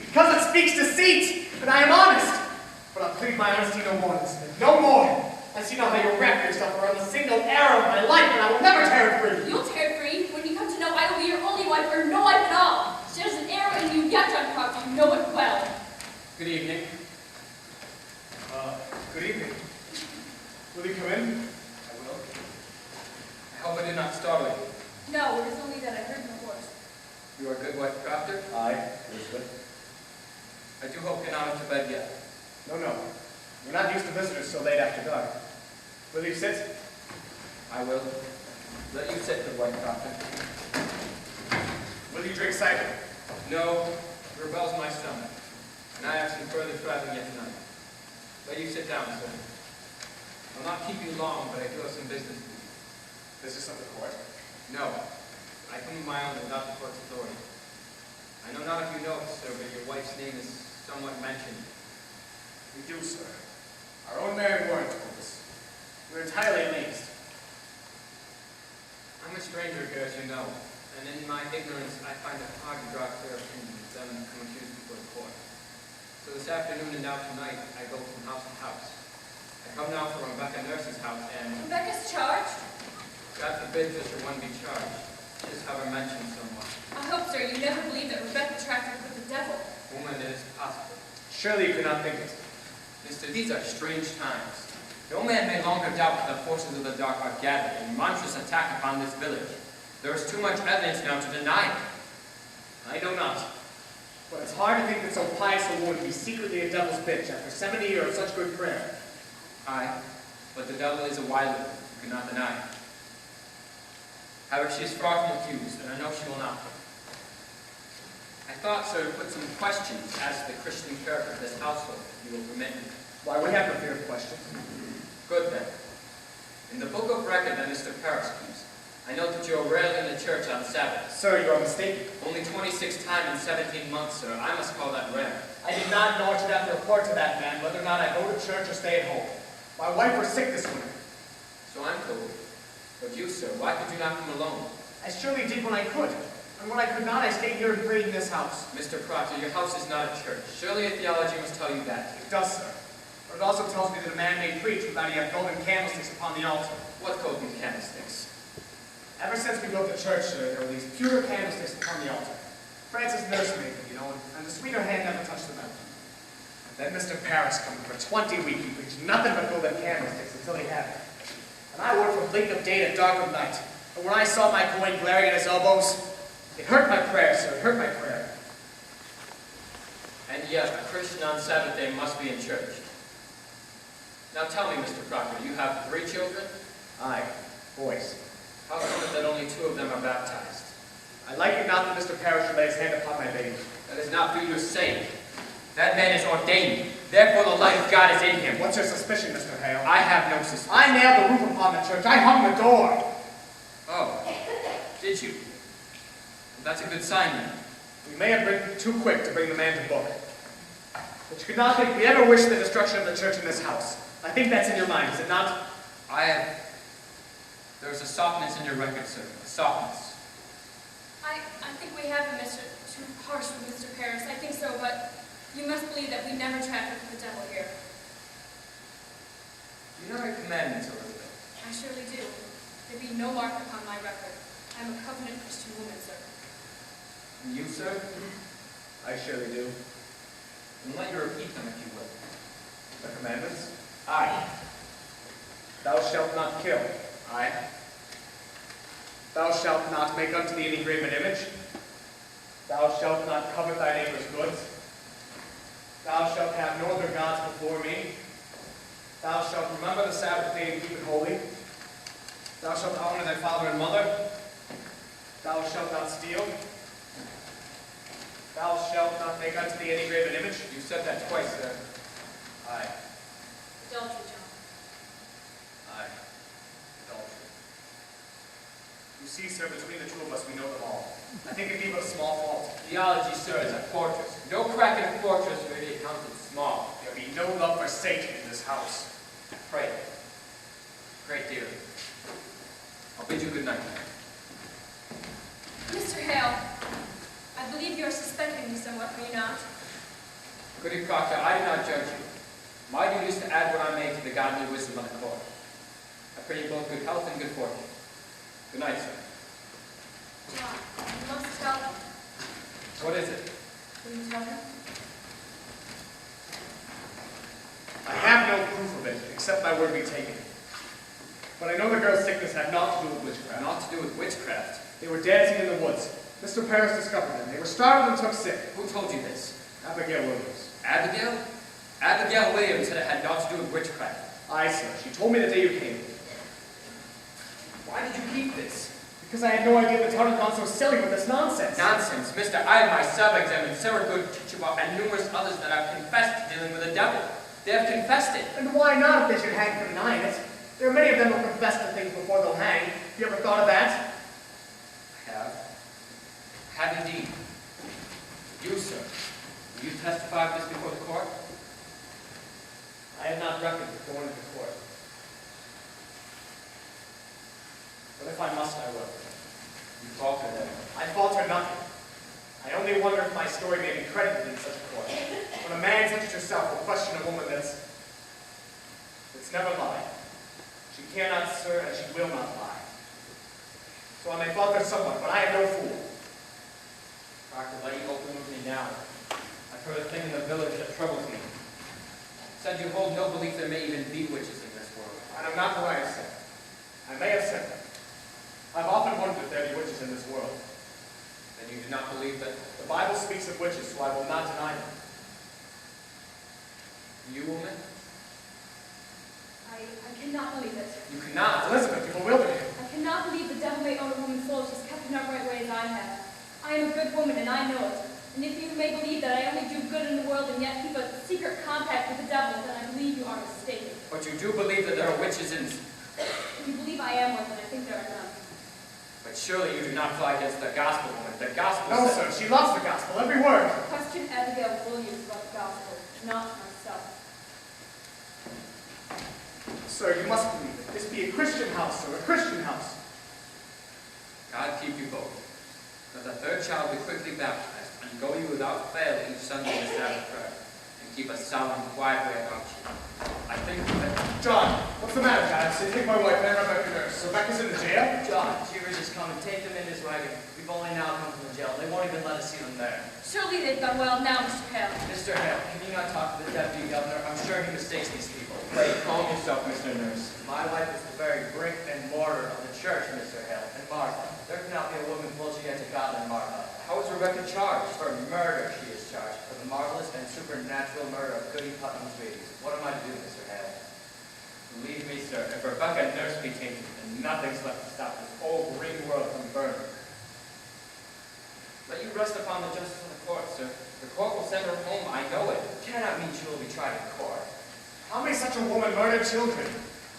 Because it speaks deceit, and I am honest. But I'll plead my honesty no more, Elizabeth. No more. I see now how you wrap yourself around the single arrow of my life, and I will never tear it free.
You'll tear it free when you come to know I will be your only wife or no wife at all. There's an arrow in you yet, John Proctor. You know it well.
Good evening.
Good evening. Will you come in?
I will. I hope I did not startle you.
No, it is only that I heard the horse.
You are a good wife, Proctor.
Aye, Elizabeth.
I do hope you're not up to bed yet.
No, no. We're not used to visitors so late after dark. Will you sit?
I will. Let you sit, good wife, Proctor.
Will you drink cider?
No, it rebels my stomach, and I have some further traveling yet tonight. Let you sit down, sir. I'll not keep you long, but I do have some business to do.
Business of the court.
No, I come of my own without the court's authority. I know not if you know it, sir, but your wife's name is somewhat mentioned.
We do, sir. Our own married warrant told us. We're entirely amazed.
I'm a stranger here, as you know, and in my ignorance, I find it hard to draw clear opinions, them come accused before the court. So this afternoon and now tonight, I go from house to house. I come now from Rebecca Nurse's house, and
Rebecca's charged?
God forbid Sister one be charged. Just have her mentioned somewhat.
I hope, sir, you never believed that Rebecca trafficked with the devil.
Woman, it is possible.
Surely you could not think it.
Mister, these are strange times. No man may longer doubt that the forces of the dark are gathered in monstrous attack upon this village. There is too much evidence now to deny it.
I know not. But it's hard to think that so pious a woman be secretly a devil's bitch after 70 years of such good prayer.
Aye, but the devil is a wily one, you cannot deny it. However, she is far from accused, and I know she will not be. I thought, sir, to put some questions as to the Christian character of this household, if you will permit me.
Why, we have no fear of questions.
Good then. In the book of record that Mr. Paris keeps, I note that you are rarely in the church on Sabbath.
Sir, you are mistaken.
Only 26 times in 17 months, sir. I must call that rare.
I did not know I should have to report to that man whether or not I go to church or stay at home. My wife was sick this winter.
So I'm told. But you, sir, why could you not come alone?
I surely did when I could. And when I could not, I stayed here and prayed in this house.
Mr. Proctor, your house is not a church. Surely a theology must tell you that.
It does, sir. But it also tells me that a man may preach without he have golden candlesticks upon the altar.
What golden candlesticks?
Ever since we built the church, sir, there were these pewter candlesticks upon the altar. Francis nursemaid them, you know, and the sweeter hand never touched the metal. Then Mr. Paris come for 20 weeks. He preached nothing but golden candlesticks until he had it. And I worked from blink of day to dark of night. And when I saw my coin glaring at his elbows, It hurt my prayer, sir. It hurt my prayer.
And yet, a Christian on Sabbath day must be in church. Now tell me, Mr. Proctor, you have 3 children?
Aye, boys.
How come it that only 2 of them are baptized?
I like it not that Mr. Parrish should lay his hand upon my baby.
That is not for you to say. That man is ordained. Therefore the light of God is in him.
What's your suspicion, Mr. Hale?
I have no suspicion.
I nailed the roof upon the church. I hung the door.
Oh, did you? That's a good sign then.
We may have been too quick to bring the man to book. But you could not think we ever wished the destruction of the church in this house. I think that's in your mind, is it not?
There's a softness in your record, sir. A softness.
I think we have been too harsh with Mr. Paris. I think so, but you must believe that we never traffic with the devil here.
You know your commandments, Elizabeth.
I surely do. There be no mark upon my record. I am a covenant Christian woman, sir.
And you, sir?
I surely do.
And let you repeat them, if you will.
The commandments? Aye. Thou shalt not kill. Aye. Thou shalt not make unto thee any graven image. Thou shalt not covet thy neighbor's goods. Thou shalt have no other gods before me. Thou shalt remember the Sabbath day and keep it holy. Thou shalt honor thy father and mother. Thou shalt not steal. Thou shalt not make unto thee any graven image.
You said that twice, sir.
Aye.
Adultery, John.
Aye. Adultery. You see, sir, between the 2 of us, we know them all. I think it be but a small fault.
Theology, sir, is a fortress. No crack in a fortress may be accounted small.
There be no love for Satan in this house.
Pray. Great dear. I'll bid you good night.
Mr. Hale, I believe you are suspecting me somewhat, are you not?
Goody Proctor, I do not judge you. My duty is to add what I may to the godly wisdom of the court. I pray you both good health and good fortune. Good night, sir.
John, you must tell him.
What is it?
Will you tell him?
I have no proof of it, except my word be taken. But I know the girl's sickness had naught to do with witchcraft.
Naught to do with witchcraft.
They were dancing in the woods. Mr. Paris discovered them. They were startled and took sick.
Who told you this?
Abigail Williams.
Abigail? Abigail Williams said it had naught to do with witchcraft.
Aye, sir. She told me the day you came.
Why did you keep this?
Because I had no idea the town had gone so silly with this nonsense.
Nonsense, mister. I myself examined Sarah Good, Chichibah, and numerous others that have confessed to dealing with the devil. They have confessed it.
And why not if they should hang for denying it? There are many of them who confess to things before they'll hang. Have you ever thought of that?
I have. Have indeed. You, sir, will you testify of this before the court?
I had not reckoned with going into court. But if I must, I will.
You falter then.
I falter nothing. I only wonder if my story may be credited in such a court. When a man such as yourself will question a woman that's never lied. She cannot, sir, and she will not lie. So I may falter somewhat, but I am no fool.
Doctor, let you open with me now. I've heard a thing in the village that troubles me. Said you hold no belief there may even be witches in this world.
And I'm not what I have said. I may have said that. I've often wondered if there be witches in this world.
Then you do not believe that
The Bible speaks of witches, so I will not deny them.
you, woman?
I cannot believe it.
You cannot.
Elizabeth, you bewilder me.
I cannot believe the devil may own a woman's soul she's kept in upright way as I have. I am a good woman, and I know it. And if you may believe that I only do good in the world and yet keep a secret compact with the devil, then I believe you are mistaken.
But you do believe that there are witches in...
If you believe I am one, then I think there are none.
But surely you do not fly against the gospel, woman. The gospel
No,
says...
sir, she loves the gospel, every word.
Question Abigail Williams about the gospel, not myself.
Sir, you must believe it. This be a Christian house, sir, a Christian house.
God keep you both. That the third child be quickly baptized, and go you without fail each Sunday in the Sabbath prayer, and keep a solemn, quiet way about you. I think that...
John, what's the matter, Dad? Say, take my wife and Rebecca nurse. So Rebecca's in the jail?
John, Cheever just come and take them in his wagon. We've only now come from the jail jail. They won't even let us see them there.
Surely they've done well now, Mr. Hale.
Mr. Hale, can you not talk to the deputy governor? I'm sure he mistakes these people.
Wait, calm yourself, Mr. Nurse.
My wife is the very brick and mortar of the church, Mr. Hale, and Martha. There cannot be a woman closer yet to God than Martha.
How is Rebecca charged?
For murder, she is charged. For the marvelous and supernatural murder of Goody Putnam's babies. What am I to do, Mr. Hale?
Believe me, sir, if Rebecca Nurse be tainted, then nothing's left to stop this whole green world from burning. Let you rest upon the justice of the court, sir. The court will send her home, I know it.
Cannot mean she will be tried in court.
How may such a woman murder children?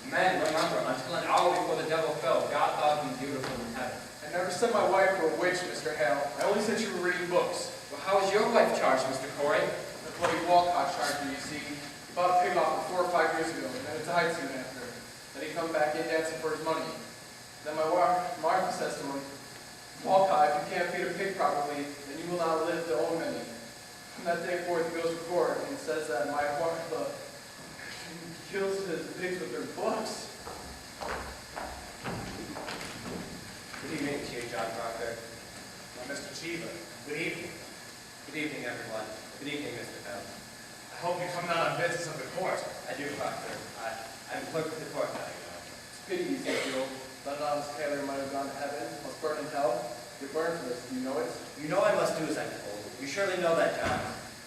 Men, remember, until an hour before the devil fell, God thought them beautiful in heaven.
I never sent my wife for a witch, Mr. Hale. I only said you were reading books.
Well, how is your wife charged, Mr. Corey?
The bloody Walcott charged me, you see. He bought a pig off him 4 or 5 years ago, and then it died soon after. Then he come back in dancing for his money. Then my wife, Martha, says to him, Walcott, if you can't feed a pig properly, then you will not live to own many. From that day forth, he goes to court and says that my wife kills his pigs with their books.
Good evening to you, John Proctor.
Mr. Cheever, good evening.
Good evening, everyone. Good evening, Mr. Bell.
I hope you come down on business of the court.
I do, Proctor. I'm clerk of the court now, you know.
It's a pity, Ezekiel. That honest Taylor might have gone to heaven, must burn in hell. You're burned for this, do you know it?
You know I must do as I'm told. You surely know that, John.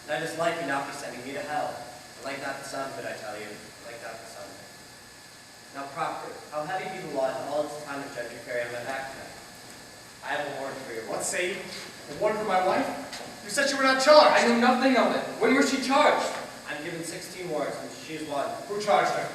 And I dislike you not be sending me to hell. I like not the sound of it, I tell you. I like not the sound of it. Now, Proctor, how heavy be the law and all its time of judge you carry on my back tonight? I have a warrant for your
What
wife.
say you? A warrant for my wife? You said you were not charged.
I know nothing of it. When was she charged?
I'm given 16 warrants, and she is one.
Who charged her?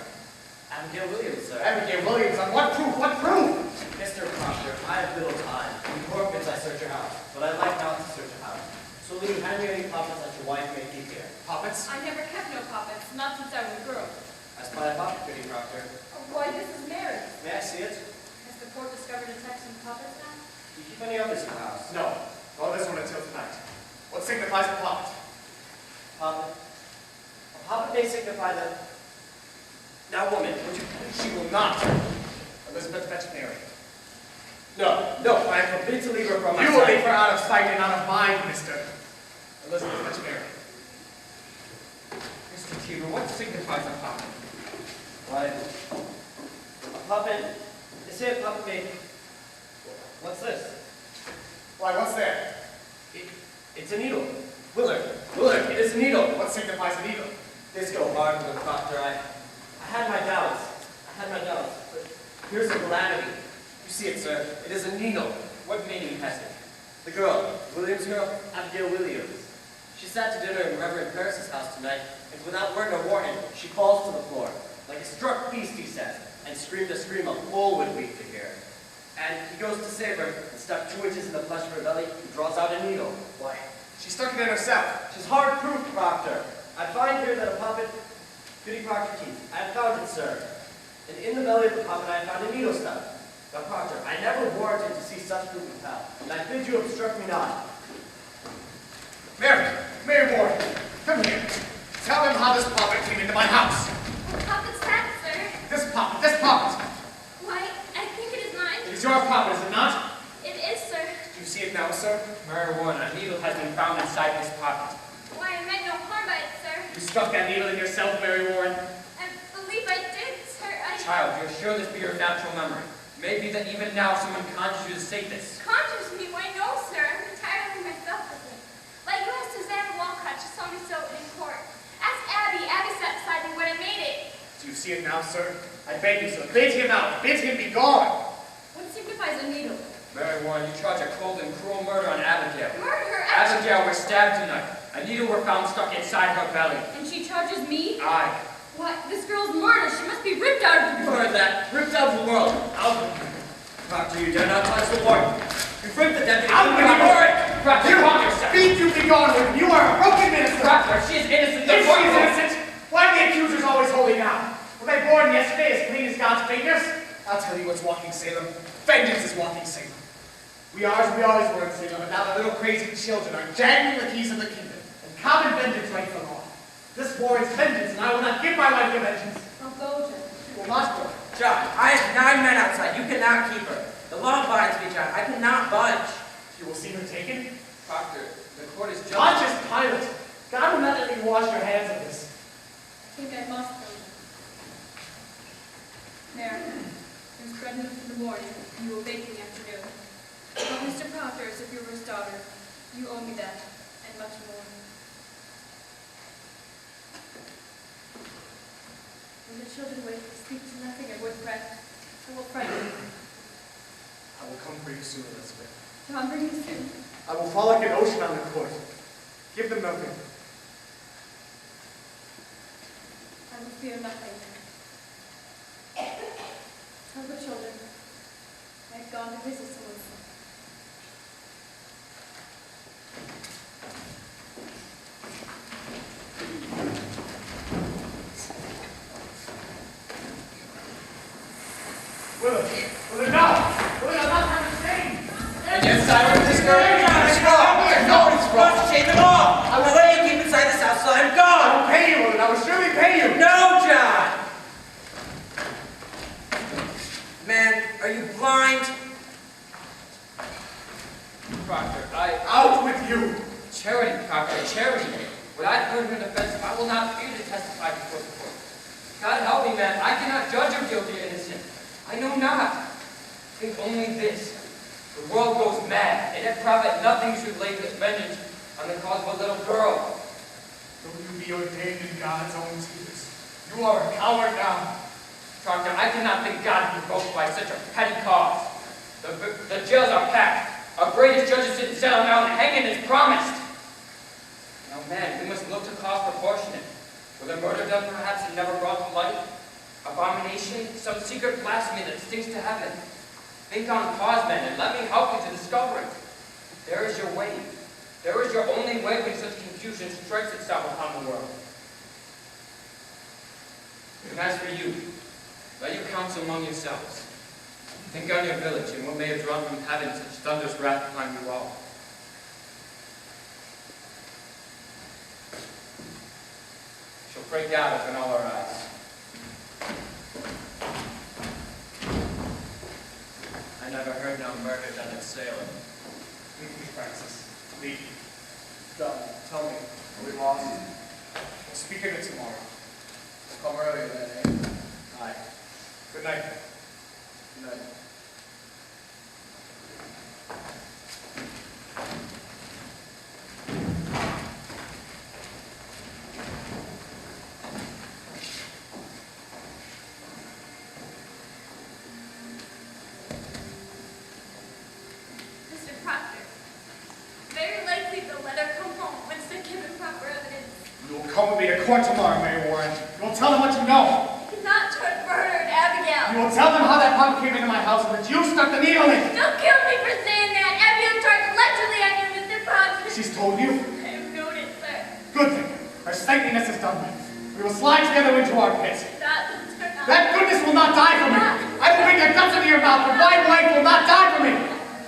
Abigail Williams, sir.
Abigail Williams. On what proof? What proof?
Mr. Proctor, I have little time. In court bids I search your house, but I like not to search a house. So will you hand me any puppets that your wife may keep here?
Puppets?
I never kept no puppets, not since I was a girl.
I spy a puppet, Goody Proctor.
Why, this is Mary.
May I see it?
Has the court discovered a text in puppets now?
Do you keep any others in the house?
No. No, this one until tonight. What signifies a puppet?
Puppet? A puppet may signify that... Now, woman, would you...
She will not. Elizabeth, fetch Mary.
No, no, I am forbidden to leave her from my
You
sight.
will leave her out of sight and out of mind, mister. Elizabeth, fetch Mary.
Mr. Cheever, what signifies a puppet?
Why, a puppet... They say a puppet may... What's this?
Why, what's there?
It's a needle. Willard, it is a needle.
What signifies a needle?
This go hard with the Proctor. I had my doubts. But here's a calamity. You see it, sir. It is a needle. What meaning has it? The girl, Williams' girl, Abigail Williams. She sat to dinner in Reverend Paris's house tonight, and without word or warning, she falls to the floor, like a struck beast, he says, and screamed a scream a bull would weep to hear. And he goes to save her, and stuck 2 inches in the flesh of her belly, and draws out a needle.
Why, she stuck it in herself.
She's hard proof, Proctor. I find here that a puppet, Goody Proctor teeth. I have found it, sir. And in the belly of the puppet I have found a needle stuck. Now, Proctor, I never warranted to see such proof of hell, and I bid you obstruct me not.
Mary Ward, come here. Tell them how this puppet came into my house.
What puppet's that, sir?
This puppet.
Why, I think it is mine.
It is your puppet, is it not?
It is, sir.
Do you see it now, sir?
Mary Warren, a needle has been found inside this pocket.
Why, I meant no harm by it, sir.
You stuck that needle in yourself, Mary Warren.
I believe I did, sir.
Child, you're sure this be your natural memory. Maybe that even now someone conjures you to say this.
Conjures me? Why, no, sir. I'm entirely myself with it. Like you asked Susanna Walcott, she saw me sew it in court. Ask Abby. Abby sat beside me when I made it.
Do you see it now, sir? I beg you, sir. Bid him out. Bid him be gone.
What signifies a needle?
Mary Warren, you charge a cold and cruel murder on Abigail.
Murder?
Abigail was stabbed tonight. A needle were found stuck inside her belly.
And she charges me?
Aye.
What? This girl's murder. She must be ripped out of the
You heard that. Ripped out of the world. Out of the... Proctor, you dare not touch the warden. You've ripped the deputy.
Out with you, Warren!
Proctor,
You
calm yourself.
speak, you be gone with him. You are a broken minister.
Proctor, she is innocent.
If she is innocent, why are the accusers always holding out? Were they born yesterday as clean as God's fingers? I'll tell you what's walking Salem. Vengeance is walking Salem. We are as we always were in Salem, and now the little crazy children are jangling the keys of the kingdom, and common vengeance reigns for all. This warrants vengeance, and I will not give my life to vengeance.
I'll go, John.
You will not go.
John, I have 9 men outside. You cannot keep her. The law binds me, John. I cannot budge.
You will see her taken?
Proctor, the court is just...
Pontius Pilate! God will not let you wash your hands of this.
I think I must go. There. There's bread enough for the morning, and you will bake in the afternoon. Tell Mr. Proctor as if you were his daughter. You owe me that, and much more. When the children wake, speak to nothing of woodcraft. I will frighten you.
I will come for you soon, Elizabeth.
John, bring me soon.
I will fall like an ocean on the court. Give them nothing.
I will fear nothing. Tell the children I have gone to visit someone.
Will it not? Will it not have the same?
Yes, I will discourage you. It's wrong. No, it's wrong. Shame them all. I will let you keep inside this house till I'm
I
gone.
will pay you, Will it? I will surely pay you.
No, John. Man, are you blind?
Proctor,
Out with you.
Charity, Proctor, charity. What I've heard in her defense, I will not fear to testify before the court. God help me, man. I cannot judge her guilty or innocent. I know not. Think only this. The world goes mad, and it profit nothing should lay this vengeance on the cause of a little girl.
Though you be ordained in God's own tears, you are a coward now.
Proctor, I cannot think God provoked by such a petty cause. The jails are packed. Our greatest judges sit in cell now, and hanging is promised. Now, man, we must look to cause proportionate. Was a murder done perhaps and never brought to light? Abomination? Some secret blasphemy that stinks to heaven? Think on cause, men, and let me help you to discover it. There is your way. There is your only way when such confusion strikes itself upon the world. And as for you, let you counsel among yourselves. Think on your village and what may have drawn from heaven such thunderous wrath upon you all. Shall break out upon all our eyes. I never heard no murder done at Salem.
Lead me, Francis. Lead me. Come, tell me, are we lost? We'll speak of it tomorrow.
We'll come earlier then, eh?
Aye. Good night.
Good night.
Mr. Proctor, very likely the letter come home once they give it proper evidence.
You will come with me to court tomorrow, Mary Warren. You will tell them what you know.
Not toward murdered Abigail.
You will tell them how that pump came into my house and that you stuck the needle in.
Don't kill me for saying that. Abigail tried allegedly on you, Mr. Proctor.
She's told you?
I have noted, sir.
Good thing. Her sightliness is done with. We will slide together into our pit.
That will turn out.
That goodness will not die for me. I will bring your guts into your mouth, but my wife will not die for me.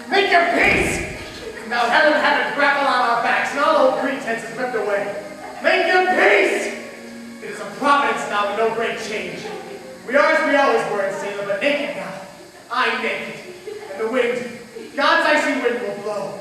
Make your peace. Now hell and heaven grapple on our backs, and all old pretense is ripped away. Make your peace. It is a providence now, and no great change. We are as we always were in Salem, but naked now. I naked. And the wind, God's icy wind will blow.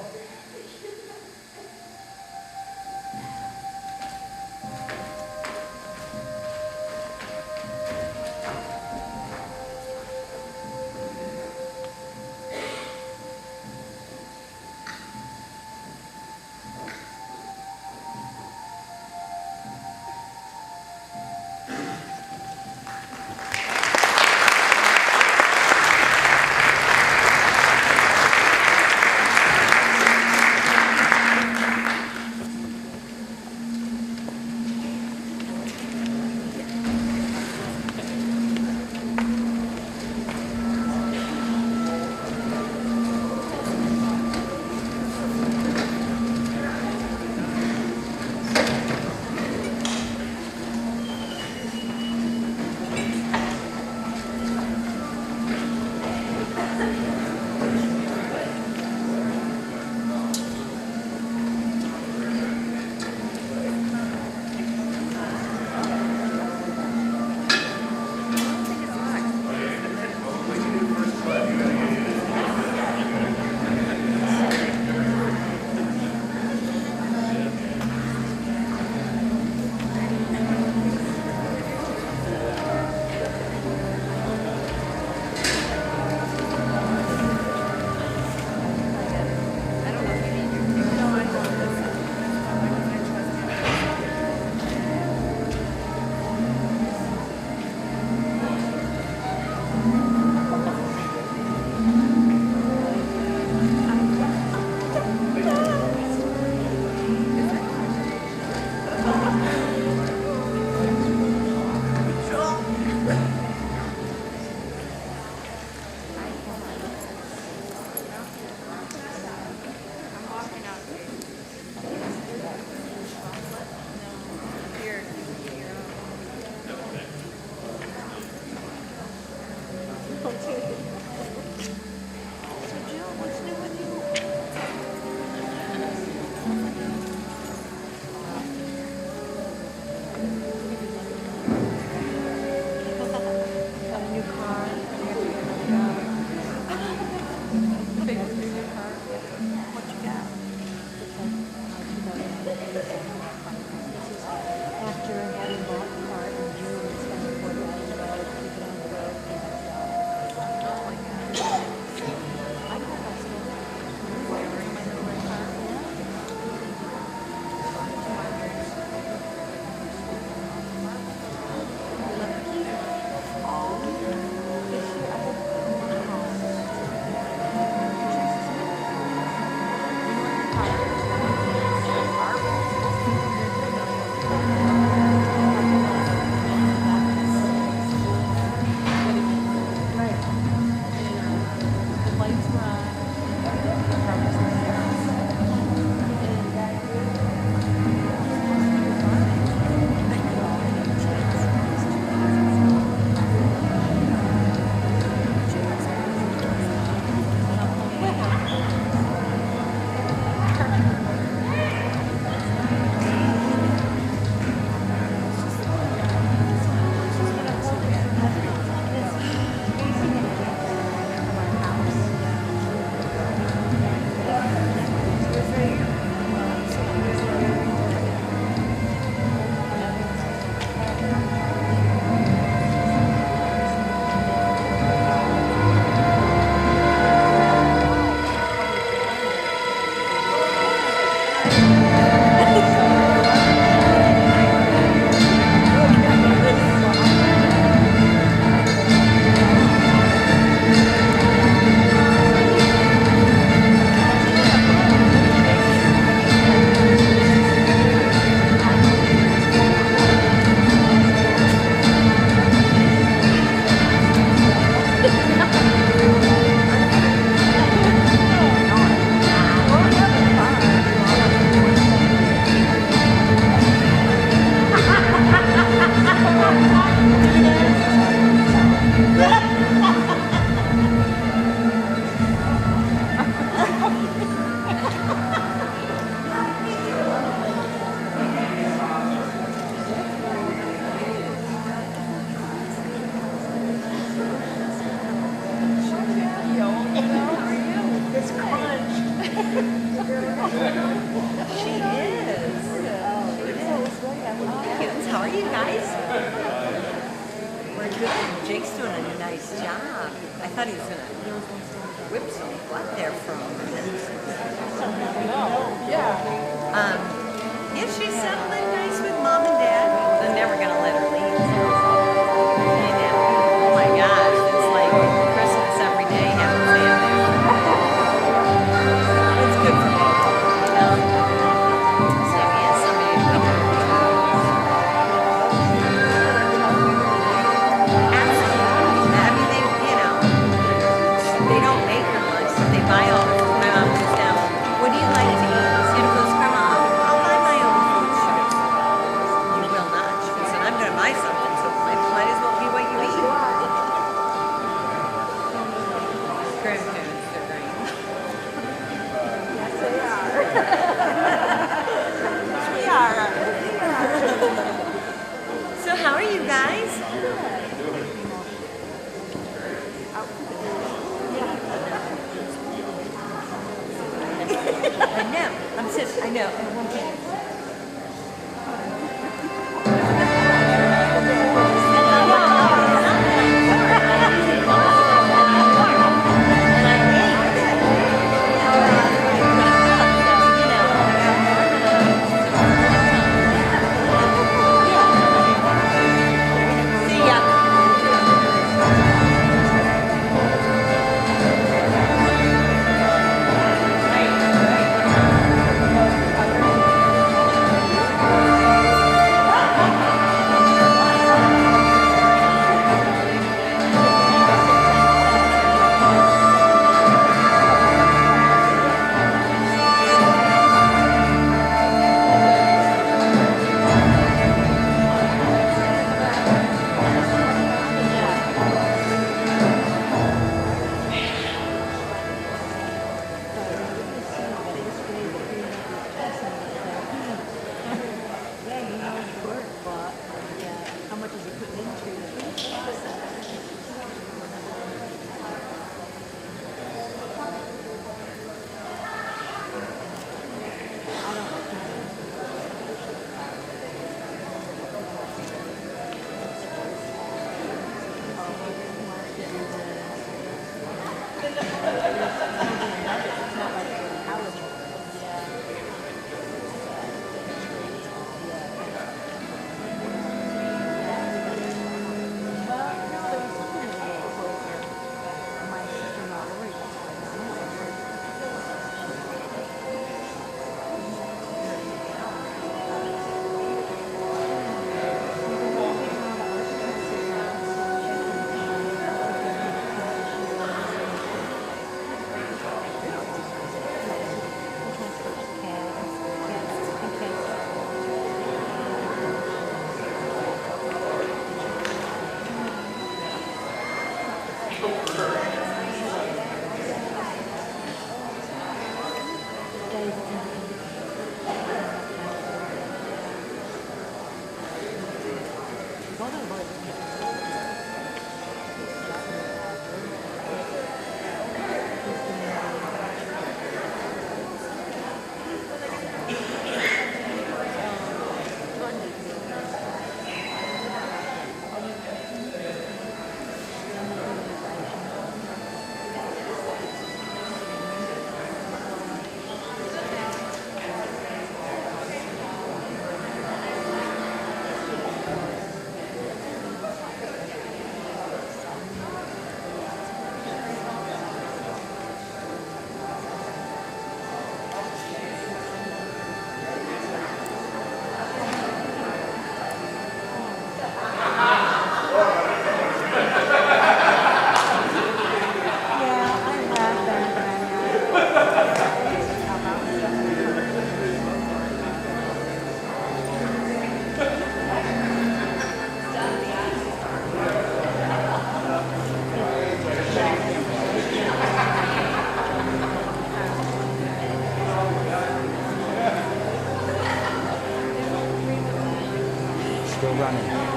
running.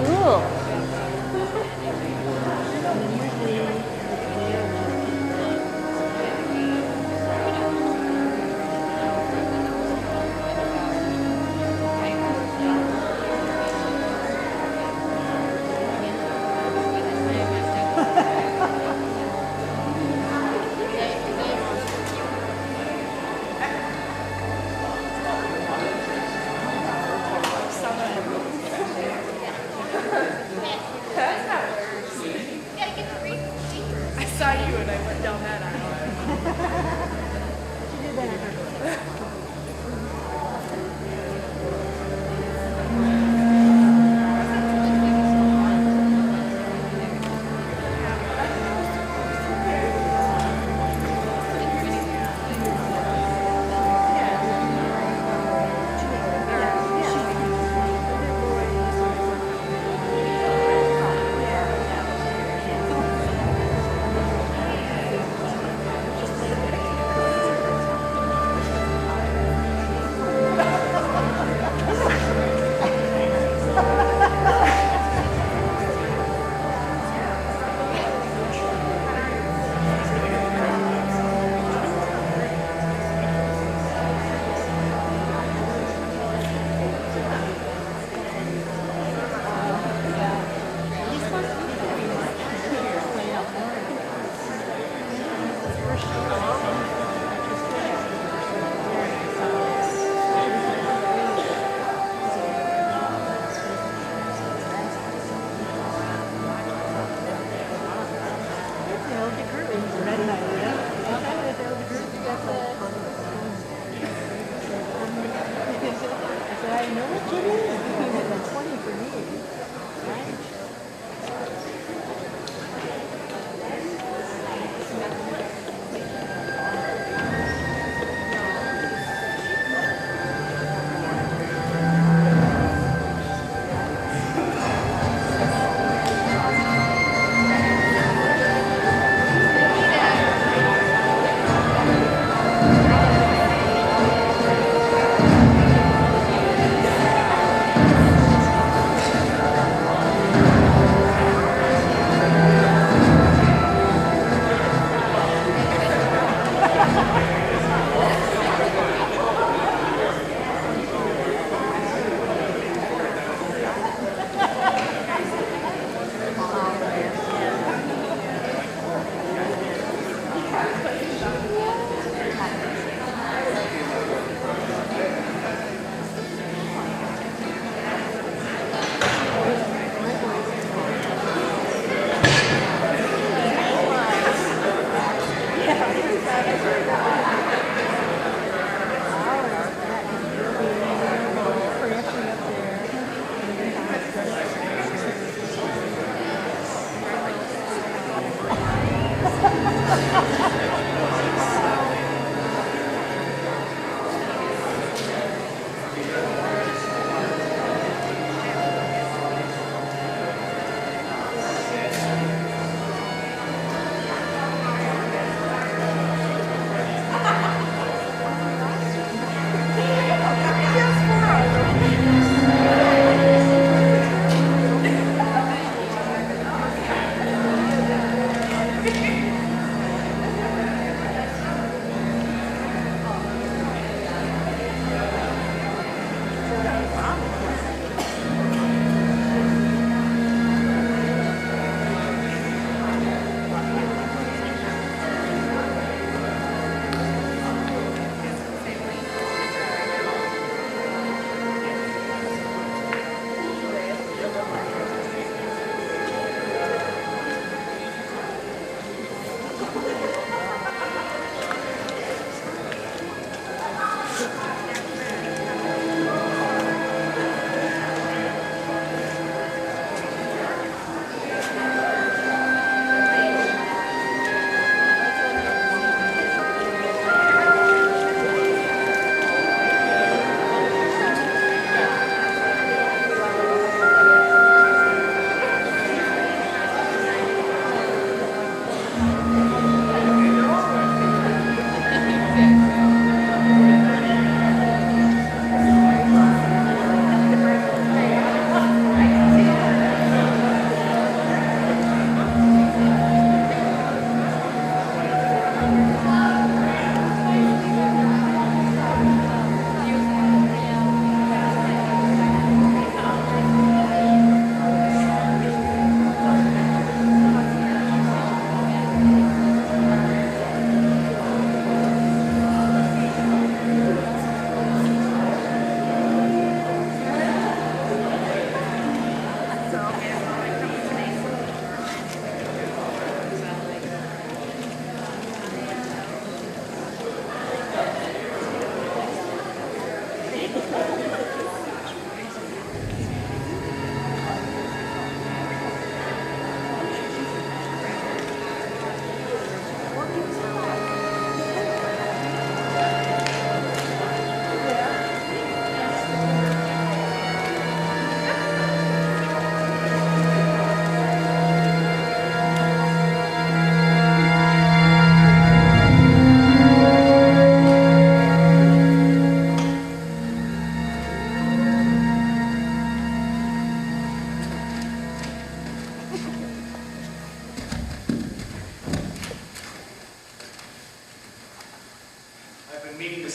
Cool.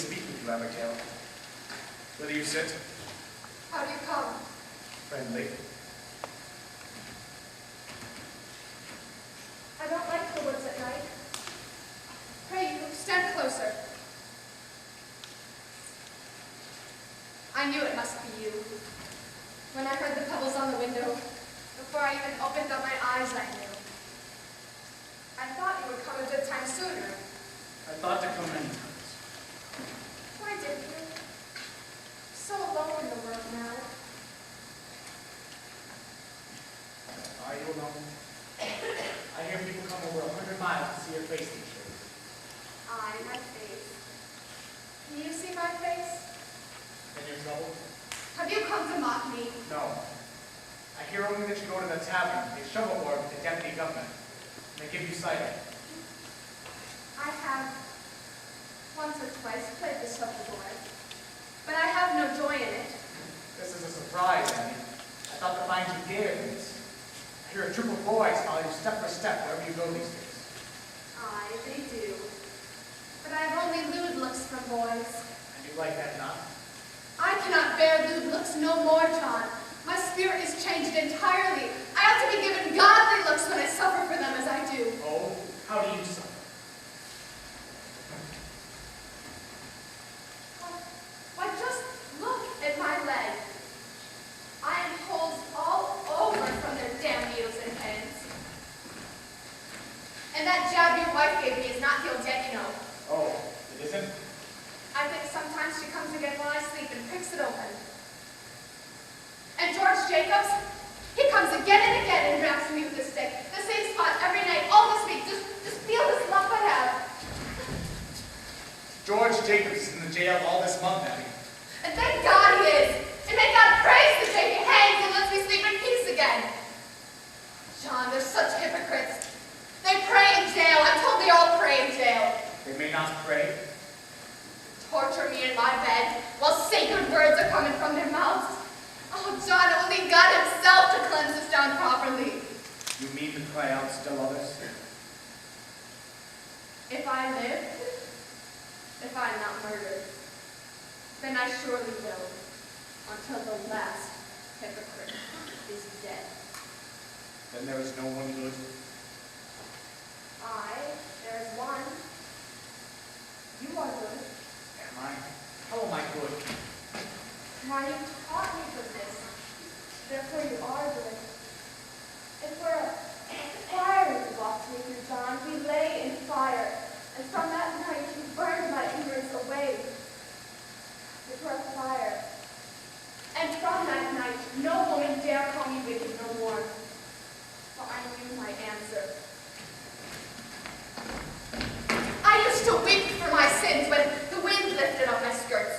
speak with you, Abigail. Will you sit?
How do you come?
Friendly.
I don't like the woods at night. Pray you, stand closer. I knew it must be you. When I heard the pebbles on the window, before I even opened up my eyes, I knew. I thought you would come a good time sooner.
I thought to come many times.
Why didn't you? So alone in the world now.
Are you alone? I hear people come over 100 miles to see your face these days.
My face. Do you see my face?
In your trouble?
Have you come to mock me?
No. I hear only that you go to the tavern, a shovelboard with the deputy governor. They give you cider.
I have once or twice played the shovelboard, but I have no joy in it.
This is a surprise, Abby. I thought to find you gayer than this. I hear a troop of boys follow you step by step wherever you go these days.
Aye, they do. But I have only lewd looks from boys.
And you like that not?
I cannot bear lewd looks no more, John. My spirit is changed entirely. I ought to be given godly looks when I suffer for them as I do.
Oh, how do you suffer?
Why, just look at my leg. I am holes all over from their damn needles and pins. And that jab your wife gave me is not healed yet, you know.
Oh, it isn't?
I think sometimes she comes again while I sleep and pricks it open. And George Jacobs, he comes again and again and raps me with a stick. The same spot every night, all this week. Just feel this lump I have.
George Jacobs is in the jail all this month, Abby.
And thank God he is. And may God praise the day he hangs and lets me sleep in peace again. John, they're such hypocrites. They pray in jail. I'm told they all pray in jail.
They may not pray.
Torture me in my bed while sacred words are coming from their mouths. Oh, John, only God himself to cleanse us down properly.
You mean to cry out still others?
If I live, if I'm not murdered, then I surely will, until the last hypocrite is dead.
Then there is no one good.
There is one. You are good.
Am I? How am I good?
Why, you taught me for this. Therefore you are good. It were a fire you walked me through, John. We lay in fire, and from that night you burned my ignorance away. It were a fire. And from that night no woman dare call me wicked no more, for I knew my answer. I used to weep for my sins when the wind lifted up my skirts.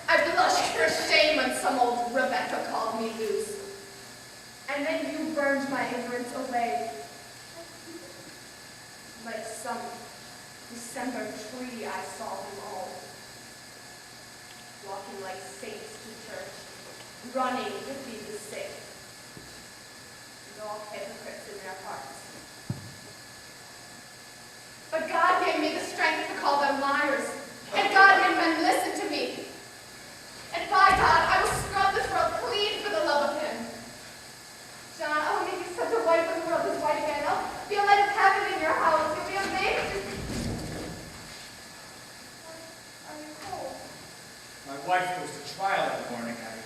I blushed for shame when some old Rebecca called me loose. And then you burned my ignorance away. Like some December tree I saw them all. Walking like saints to church, running to feed the sick. And all hypocrites in their hearts. But God gave me the strength to call them liars. And God made men listen to me. And by God, I will scrub this world clean for the love of him. John, I will make you such a wife when the world is white again. I'll be a light of heaven in your house. You'll be amazed. Are you cold?
My wife goes to trial in the morning, Abby.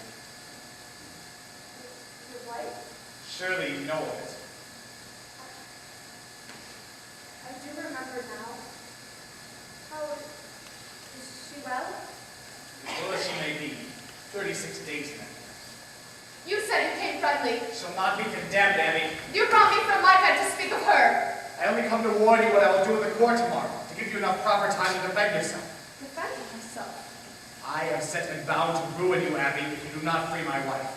Your wife?
Surely you know of it.
I do remember now. How is she well?
As well as she may be, 36 days now.
You said you came friendly.
Shall not be condemned, Abby.
You brought me from my bed to speak of her.
I only come to warn you what I will do in the court tomorrow, to give you enough proper time to defend yourself.
Defend myself.
I am set and bound to ruin you, Abby, if you do not free my wife.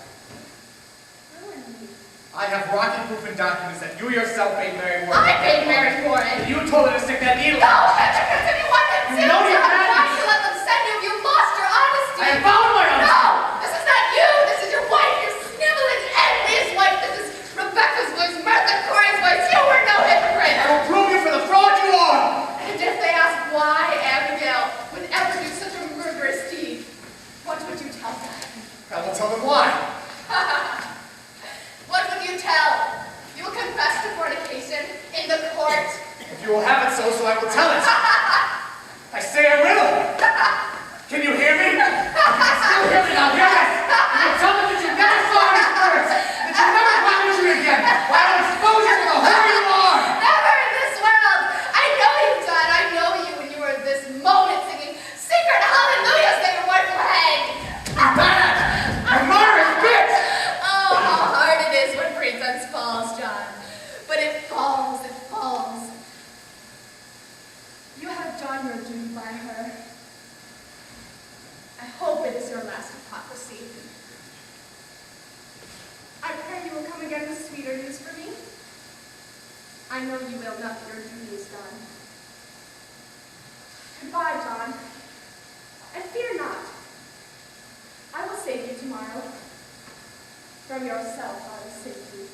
Ruin me.
I have rocket-proofing documents that you yourself made Mary Warren.
I paid Mary for it.
You told her to stick that needle.
No, hypocrites, if you want them
You know you're
why
mad.
did you let them send you? You lost your honesty.
I have found my honesty.
No, this is not you. This is your wife, your sniveling, envious wife. This is Rebecca's voice, Martha Corey's voice. You were no hypocrite.
I will prove you for the fraud you are.
And if they ask why Abigail would ever do such a hope it is your last hypocrisy. I pray you will come again with sweeter news for me. I know you will now that your duty is done. Goodbye, John. And fear not. I will save you tomorrow. From yourself I will save you.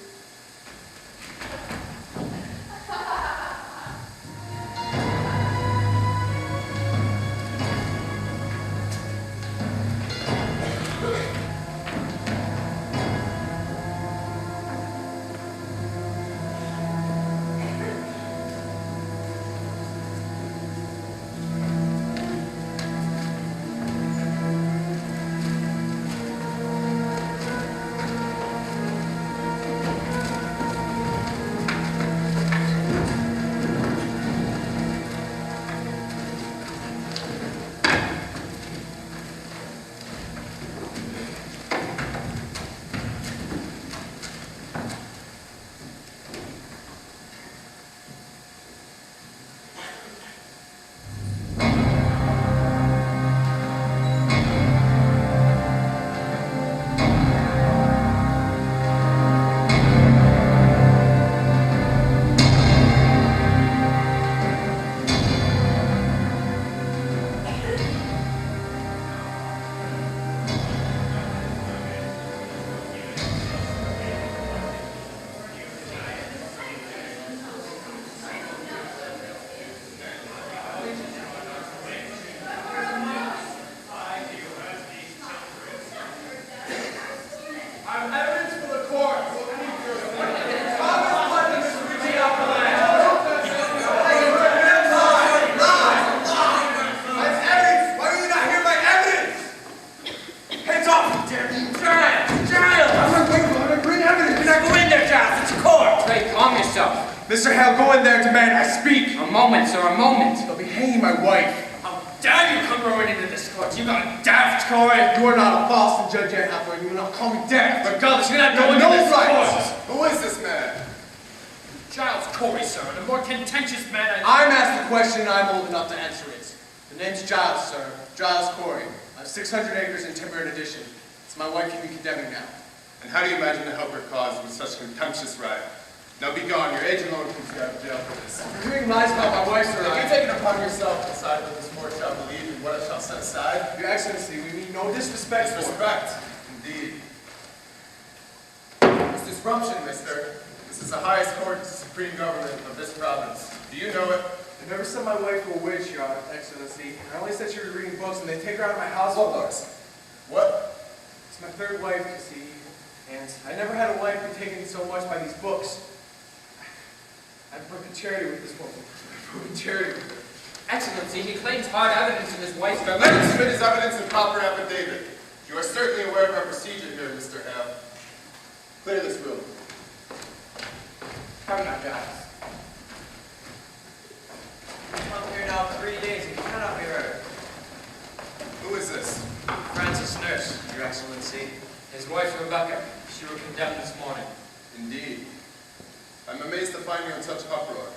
Mr. Hale, go in there and demand I speak.
A moment, sir, a moment.
They'll be hanging my wife.
How dare you come roaring into this court? You got a daft Corey.
You are not a Boston judge, Ann Hathaway. You will not call me daft.
Regardless, you're not
You have
going
no
into this
rights.
court.
Who is this man?
Giles Corey, sir, and a more contentious man
I'm asked the question and I'm old enough to answer it. The name's Giles, sir. Giles Corey. I have 600 acres in timber in addition. It's my wife you'll be condemning now.
And how do you imagine to help her cause with such contemptuous riot? Now be gone, your age alone puts you out of jail for this.
You're hearing lies about my wife, sir.
Have you taken upon yourself to decide what this court shall believe and what it shall set aside?
Your Excellency, we mean no disrespect for
Disrespect, indeed. It's disruption, mister. This is the highest court, supreme government of this province. Do you know it?
I never sent my wife to a witch, Your Excellency. I only said she was reading books and they take her out of my house.
What books? What?
It's my third wife, you see. And I never had a wife be taken so much by these books. I'm broken charity with this woman.
Proving charity with her.
Excellency, he claims hard evidence in his wife's
Let him submit his evidence in proper affidavit. You are certainly aware of our procedure here, Mr. Hale. Clear this room.
Come now, Giles. I've come here now 3 days and cannot be heard.
Who is this?
Francis Nurse, Your Excellency.
His wife, Rebecca. She was condemned this morning.
Indeed. I'm amazed to find you in such uproar.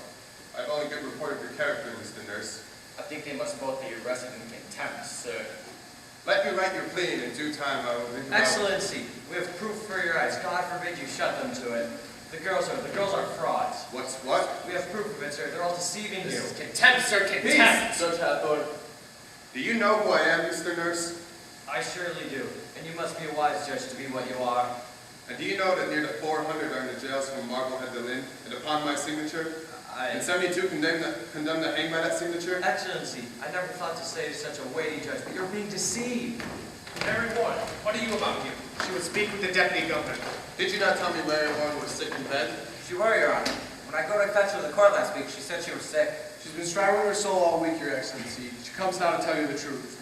I've only good report of your character, Mr. Nurse.
I think they must both be arrested in contempt, sir.
Let me write your plea, and in due time I will think about...
Excellency, we have proof for your eyes. God forbid you shut them to it. The girls are frauds.
What's what?
We have proof of it, sir. They're all deceiving you.
This is contempt, sir,
Peace,
contempt.
Judge Hathaway. Do you know who I am, Mr. Nurse?
I surely do. And you must be a wise judge to be what you are.
And do you know that near to 400 are in the jails from Marblehead to Lynn, and upon my signature? And 72 condemned to hang by that signature?
Excellency, I never thought to say to such a weighty judge, but you're being deceived.
Mary Ward, what are you about here?
She would speak with the deputy governor.
Did you not tell me Mary Warren was sick in bed?
She were, Your Honor. When I go to fetch her to the court last week, she said she was sick.
She's been strangling her soul all week, Your Excellency. She comes now to tell you the truth.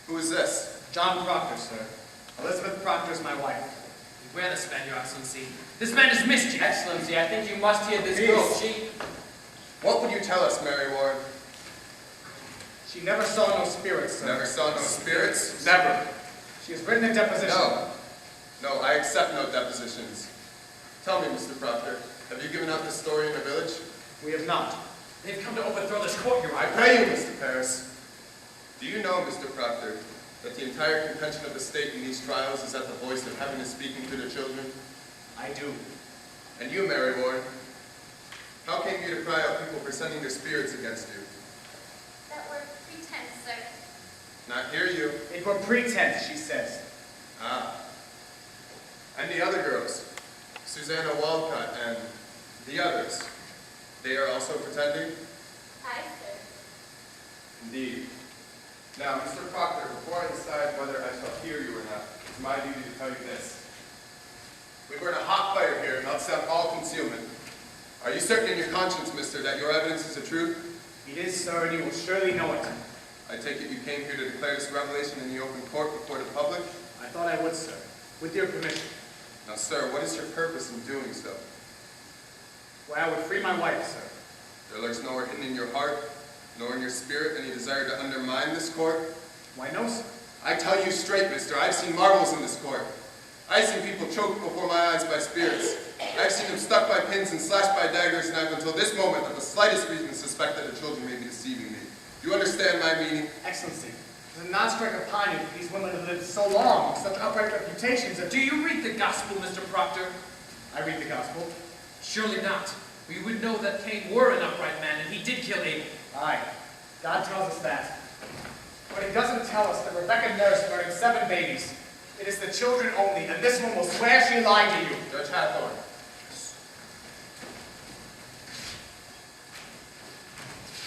Who is this?
John Proctor, sir. Elizabeth Proctor is my wife.
Beware this man, Your Excellency. This man is mischief.
Excellency, I think you must hear this girl. She...
What would you tell us, Mary Warren?
She never saw no spirits, sir.
Never saw no spirits?
Never. She has written a deposition.
No, I accept no depositions. Tell me, Mr. Proctor, have you given out this story in the village?
We have not.
They've come to overthrow this court, Your Honor.
I pray you, Mr. Paris. Do you know, Mr. Proctor, that the entire contention of the state in these trials is that the voice of heaven is speaking through the children?
I do.
And you, Mary Ward, how came you to cry out people for sending their spirits against you?
That were pretense, sir.
Not hear you.
It were pretense, she says.
Ah. And the other girls, Susanna Walcott and the others, they are also pretending?
Aye, sir.
Indeed. Now, Mr. Proctor, before I decide whether I shall hear you or not, it's my duty to tell you this. We burn a hot fire here, and outside all concealment. Are you certain in your conscience, mister, that your evidence is the truth?
It is, sir, and you will surely know it.
I take it you came here to declare this revelation in the open court before the public?
I thought I would, sir, with your permission.
Now, sir, what is your purpose in doing so?
Why, I would free my wife, sir.
There lurks nowhere hidden in your heart, nor in your spirit, any desire to undermine this court?
Why, no, sir.
I tell you straight, mister, I've seen marvels in this court. I've seen people choked before my eyes by spirits. I've seen them stuck by pins and slashed by daggers, and I've until this moment not the slightest reason to suspect that the children may be deceiving me. Do you understand my meaning?
Excellency, it is a non-strike upon you that these women have lived so long, with such upright reputations that...
Do you read the gospel, Mr. Proctor?
I read the gospel.
Surely not. We would know that Cain were an upright man, and he did kill Abel.
Aye, God tells us that. But he doesn't tell us that Rebecca nursed murdered 7 babies. It is the children only, and this one will swear she lied to you.
Judge Hathorne.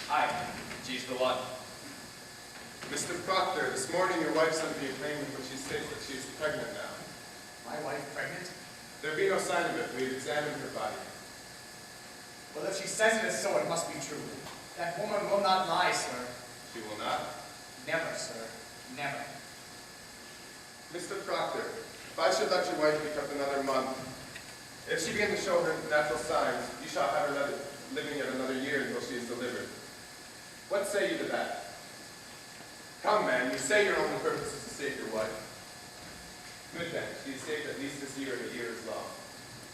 Aye, she's the one.
Mr. Proctor, this morning your wife sent me a claim in which she states that she is pregnant now.
My wife pregnant?
There be no sign of it. We've examined her body.
Well, if she says it is so, it must be true. That woman will not lie, sir.
She will not.
Never, sir. Never.
Mr. Proctor, if I should let your wife be kept another month, if she begin to show her natural signs, you shall have her living yet another year until she is delivered. What say you to that? Come, man, you say your only purpose is to save your wife. Good then, she is saved at least this year and a year is long.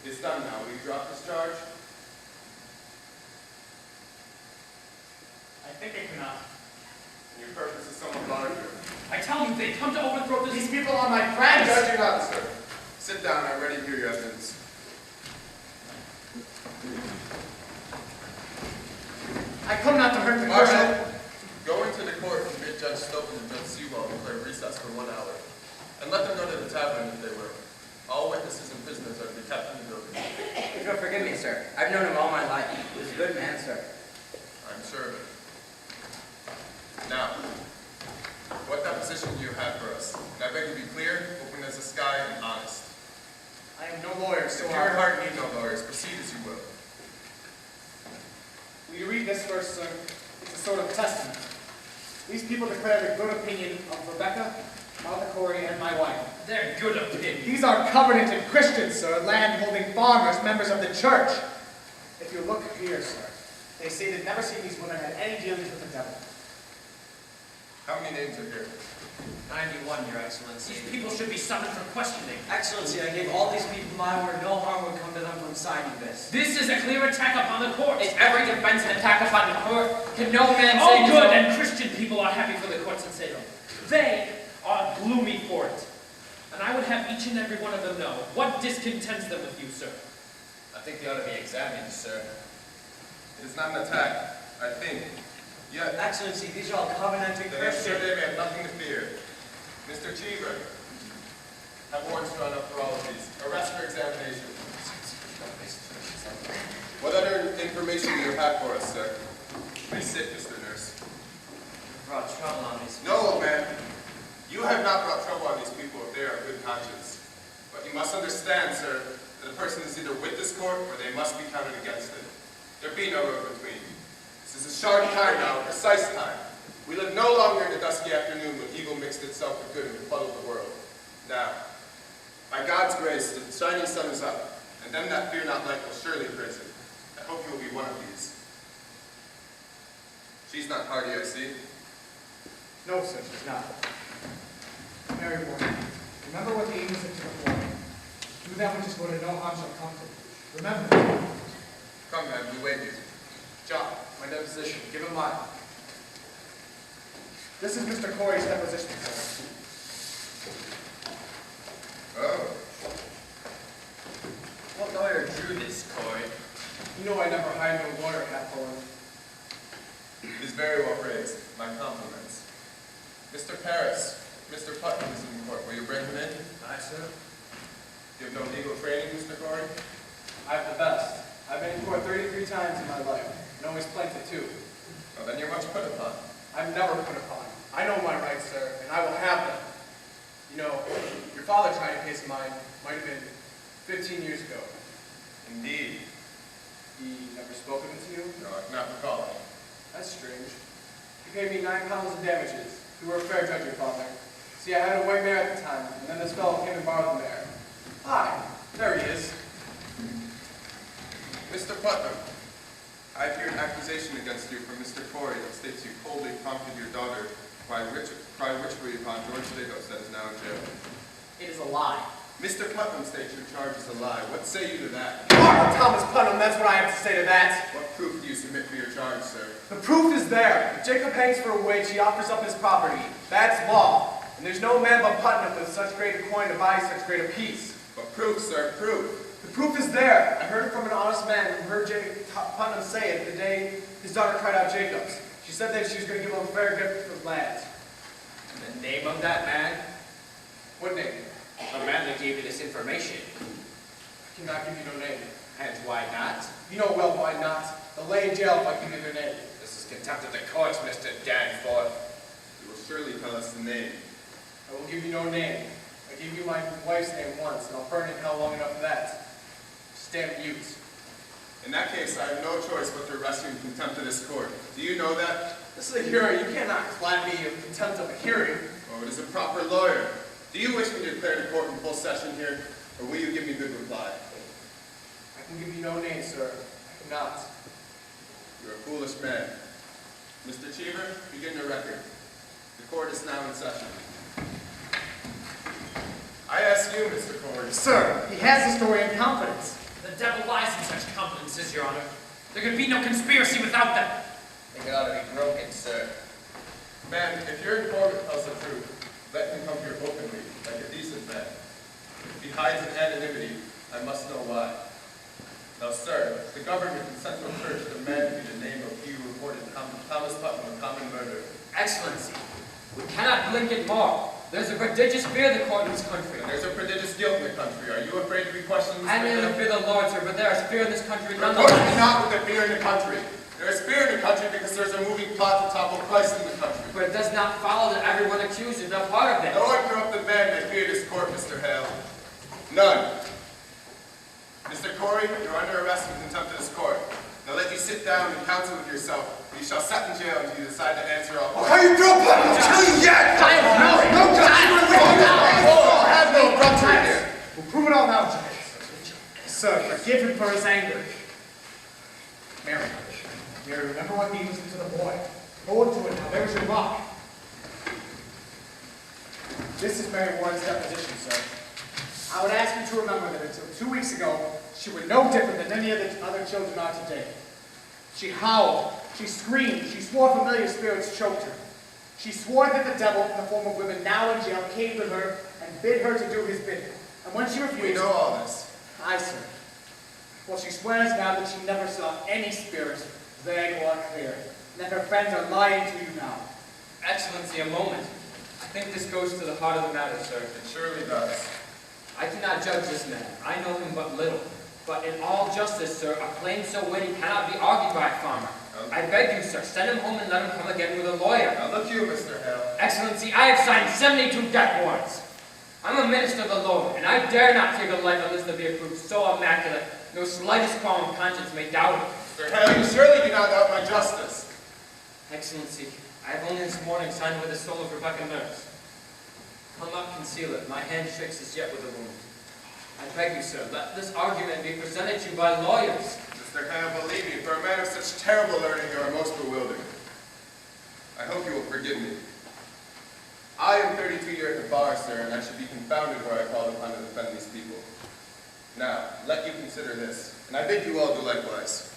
It's done now. Will you drop this charge?
I think I cannot.
And your purpose is somewhat larger.
I tell you, they come to overthrow this...
These people are my friends!
Judging officer, sit down. I'm ready to hear your evidence.
I come not to hurt the
Marshal,
girl.
go into the court and bid Judge Stoughton and Judge Sewell declare recess for 1 hour. And let them go to the tavern if they will. All witnesses and prisoners are to be kept in the building.
You don't forgive me, sir. I've known him all my life. He was a good man, sir.
I'm sure of it. Now, what deposition do you have for us? And I beg to be clear, open as the sky, and honest.
I am no lawyer, so
If your heart need no lawyers, proceed as you will.
Will you read this first, sir? It's a sort of testament. These people declare their good opinion of Rebecca, Martha Corey, and my wife.
Their good opinion.
These are covenanted Christians, sir, land-holding farmers, members of the church. If you look here, sir, they say they've never seen these women had any dealings with the devil.
How many names are here?
91, Your Excellency.
These people should be summoned for questioning.
Excellency, I gave all these people my word no harm would come to them from signing this.
This is a clear attack upon the court.
Is every defense an attack upon the court? Can no man say
All
his
good
own?
and Christian people are happy for the courts in Salem. They are gloomy for it. And I would have each and every one of them know what discontents them with you, sir.
I think they ought to be examined, sir.
It is not an attack, I think. Yet,
Excellency, these are all covenanted
then I'm sure
Christians.
they may have nothing to fear. Mr. Cheever, have warrants drawn up for all of these. Arrest for examination. What other information do you have for us, sir? Please sit, Mr. Nurse.
Brought trouble on these.
No, old man. You have not brought trouble on these people if they are of good conscience. But you must understand, sir, that a person is either with this court or they must be counted against it. There be no road between. This is a sharp time now, a precise time. We live no longer in the dusky afternoon when evil mixed itself with good and befuddled the world. Now, by God's grace, the shining sun is up, and them that fear not light will surely praise it. I hope you will be one of these. She's not hardy, I see.
No, sir, she's not. Mary Ward, remember what the angel said to the boy. Do that which is good, and no harm shall come to you. Remember.
Come, man, we wait you.
John, my deposition. Give him mine. This is Mr. Corey's deposition, sir.
no legal training, Mr. Corey?
I have the best. I've been in court 33 times in my life, and always plaintiff too.
Well, then you're much put upon.
I'm never put upon. I know my rights, sir, and I will have them. You know, your father tried a case of mine, might have been 15 years ago.
Indeed.
He never spoke of it to you?
No, I cannot recall it.
That's strange. He paid me £9 in damages. You were a fair judge, your father. See, I had a white mare at the time, and then this fellow came and borrowed the mare. Hi, there he is.
Mr. Putnam, I hear an accusation against you from Mr. Corey that states you coldly prompted your daughter to cry witchery upon George Jacobs that is now in jail.
It is a lie.
Mr. Putnam states your charge is a lie. What say you to that?
Oh, Thomas Putnam, that's what I have to say to that.
What proof do you submit for your charge, sir?
The proof is there. If Jacob hangs for a witch, he offers up his property. That's law. And there's no man but Putnam with such great a coin to buy such great a piece.
But proof, sir, proof.
The proof is there. I heard it from an honest man who heard Putnam say it the day his daughter cried out Jacobs. She said that she was going to give him a fair gift of land.
And the name of that man?
What name?
The man that gave you this information.
I cannot give you no name.
And why not?
You know well why not. They'll lay in jail if I give you their name.
This is contempt of the courts, Mr. Danforth.
You will surely tell us the name.
I will give you no name. I gave you my wife's name once, and I'll burn in hell long enough for that. Stand mute.
In that case, I have no choice but to arrest you in contempt of this court. Do you know that?
This is a hearing. You cannot clap me in contempt of a hearing.
Oh, it is a proper lawyer. Do you wish me to declare the court in full session here, or will you give me good reply?
I can give you no name, sir. I cannot.
You're a foolish man. Mr. Cheever, begin your record. The court is now in session. I ask you, Mr. Corey.
Sir, he has the story in confidence.
The devil lies in such confidences, Your Honor. There could be no conspiracy without them.
I think it ought to be broken, sir.
Man, if your informant tells the truth, let him come here openly, like a decent man. If he hides in anonymity, I must know why. Now, sir, the government in Central Church demand me the name of he who reported Thomas Putnam a common murder.
Excellency, we cannot blink it more. There's a prodigious fear of the court in this country.
And there's a prodigious guilt in the country. Are you afraid to be questioned?
I neither fear the Lord, sir, but there is fear in this country
Report
nonetheless.
me not with the fear in the country. There is fear in the country because there's a moving plot to topple Christ in the country.
But it does not follow that everyone accused is not part of it.
No uncorrupted man may fear this court, Mr. Hale. None. Mr. Corey, you're under arrest in contempt of this court. Now let you sit down and counsel with yourself. You shall sit in jail until you decide to answer all questions.
How you do, Putnam? I'll kill you yet! No
I'll have no
effrontery
effrontery
here.
We'll prove it all now, Judge. Sir, forgive him for his anger. Mary, remember what he was to the boy. Hold to it now. There's your rock. This is Mary Warren's deposition, sir. I would ask you to remember that until 2 weeks ago, she was no different than any of the other children are today. She howled, she screamed, she swore familiar spirits choked her. She swore that the devil, in the form of women now in jail, came to her and bid her to do his bidding. And when she refused...
We know all this.
Aye, sir. Well, she swears now that she never saw any spirit, vague or clear, and that her friends are lying to you now.
Excellency, a moment. I think this goes to the heart of the matter, sir.
It surely does.
I cannot judge this man. I know him but little. But in all justice, sir, a claim so weighty cannot be argued by a farmer. I beg you, sir, send him home and let him come again with a lawyer.
Now look you, Mr. Hale.
Excellency, I have signed 72 death warrants. I'm a minister of the Lord, and I dare not take a life unless there be a proof so immaculate, no slightest qualm of conscience may doubt it.
Mr. Hale, you surely do not doubt my justice.
Excellency, I have only this morning signed with the soul of Rebecca Nurse. I'll not conceal it. My hand shakes as yet with a wound. I beg you, sir, let this argument be presented to you by lawyers.
Mr. Hale, believe me, for a man of such terrible learning, you are most bewildering. I hope you will forgive me. I am 32 years at the bar, sir, and I should be confounded were I called upon to defend these people. Now, let you consider this, and I bid you all do likewise.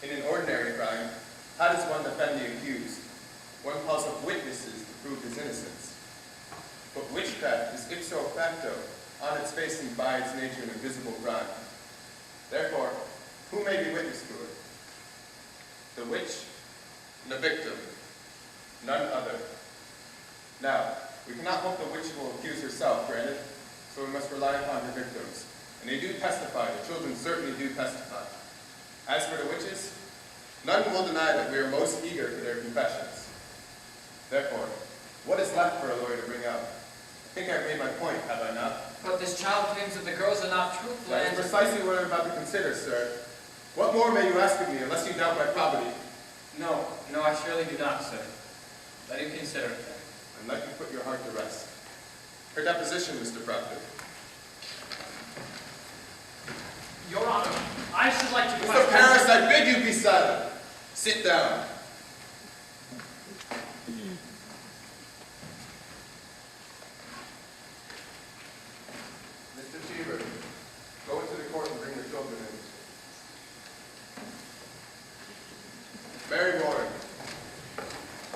In an ordinary crime, how does one defend the accused? One calls up witnesses to prove his innocence. But witchcraft is ipso facto, on its face and by its nature, an invisible crime. Therefore, who may be witness to it? The witch and the victim, none other. Now, we cannot hope the witch will accuse herself, granted. so we must rely upon her victims. And they do testify, the children certainly do testify. As for the witches, none will deny that we are most eager for their confessions. Therefore, what is left for a lawyer to bring out? I think I've made my point, have I not?
But this child claims that the girls are not truthful
That is precisely what I'm about to consider, sir. What more may you ask of me, unless you doubt my probity?
No, I surely do not, sir. Let him consider it.
And let you put your heart to rest. Her deposition, Mr. Proctor.
Your Honor, I should like to
Mr. Paris, I bid you be silent. Sit down. Mr. Cheever, go into the court and bring the children in. Mary Warren,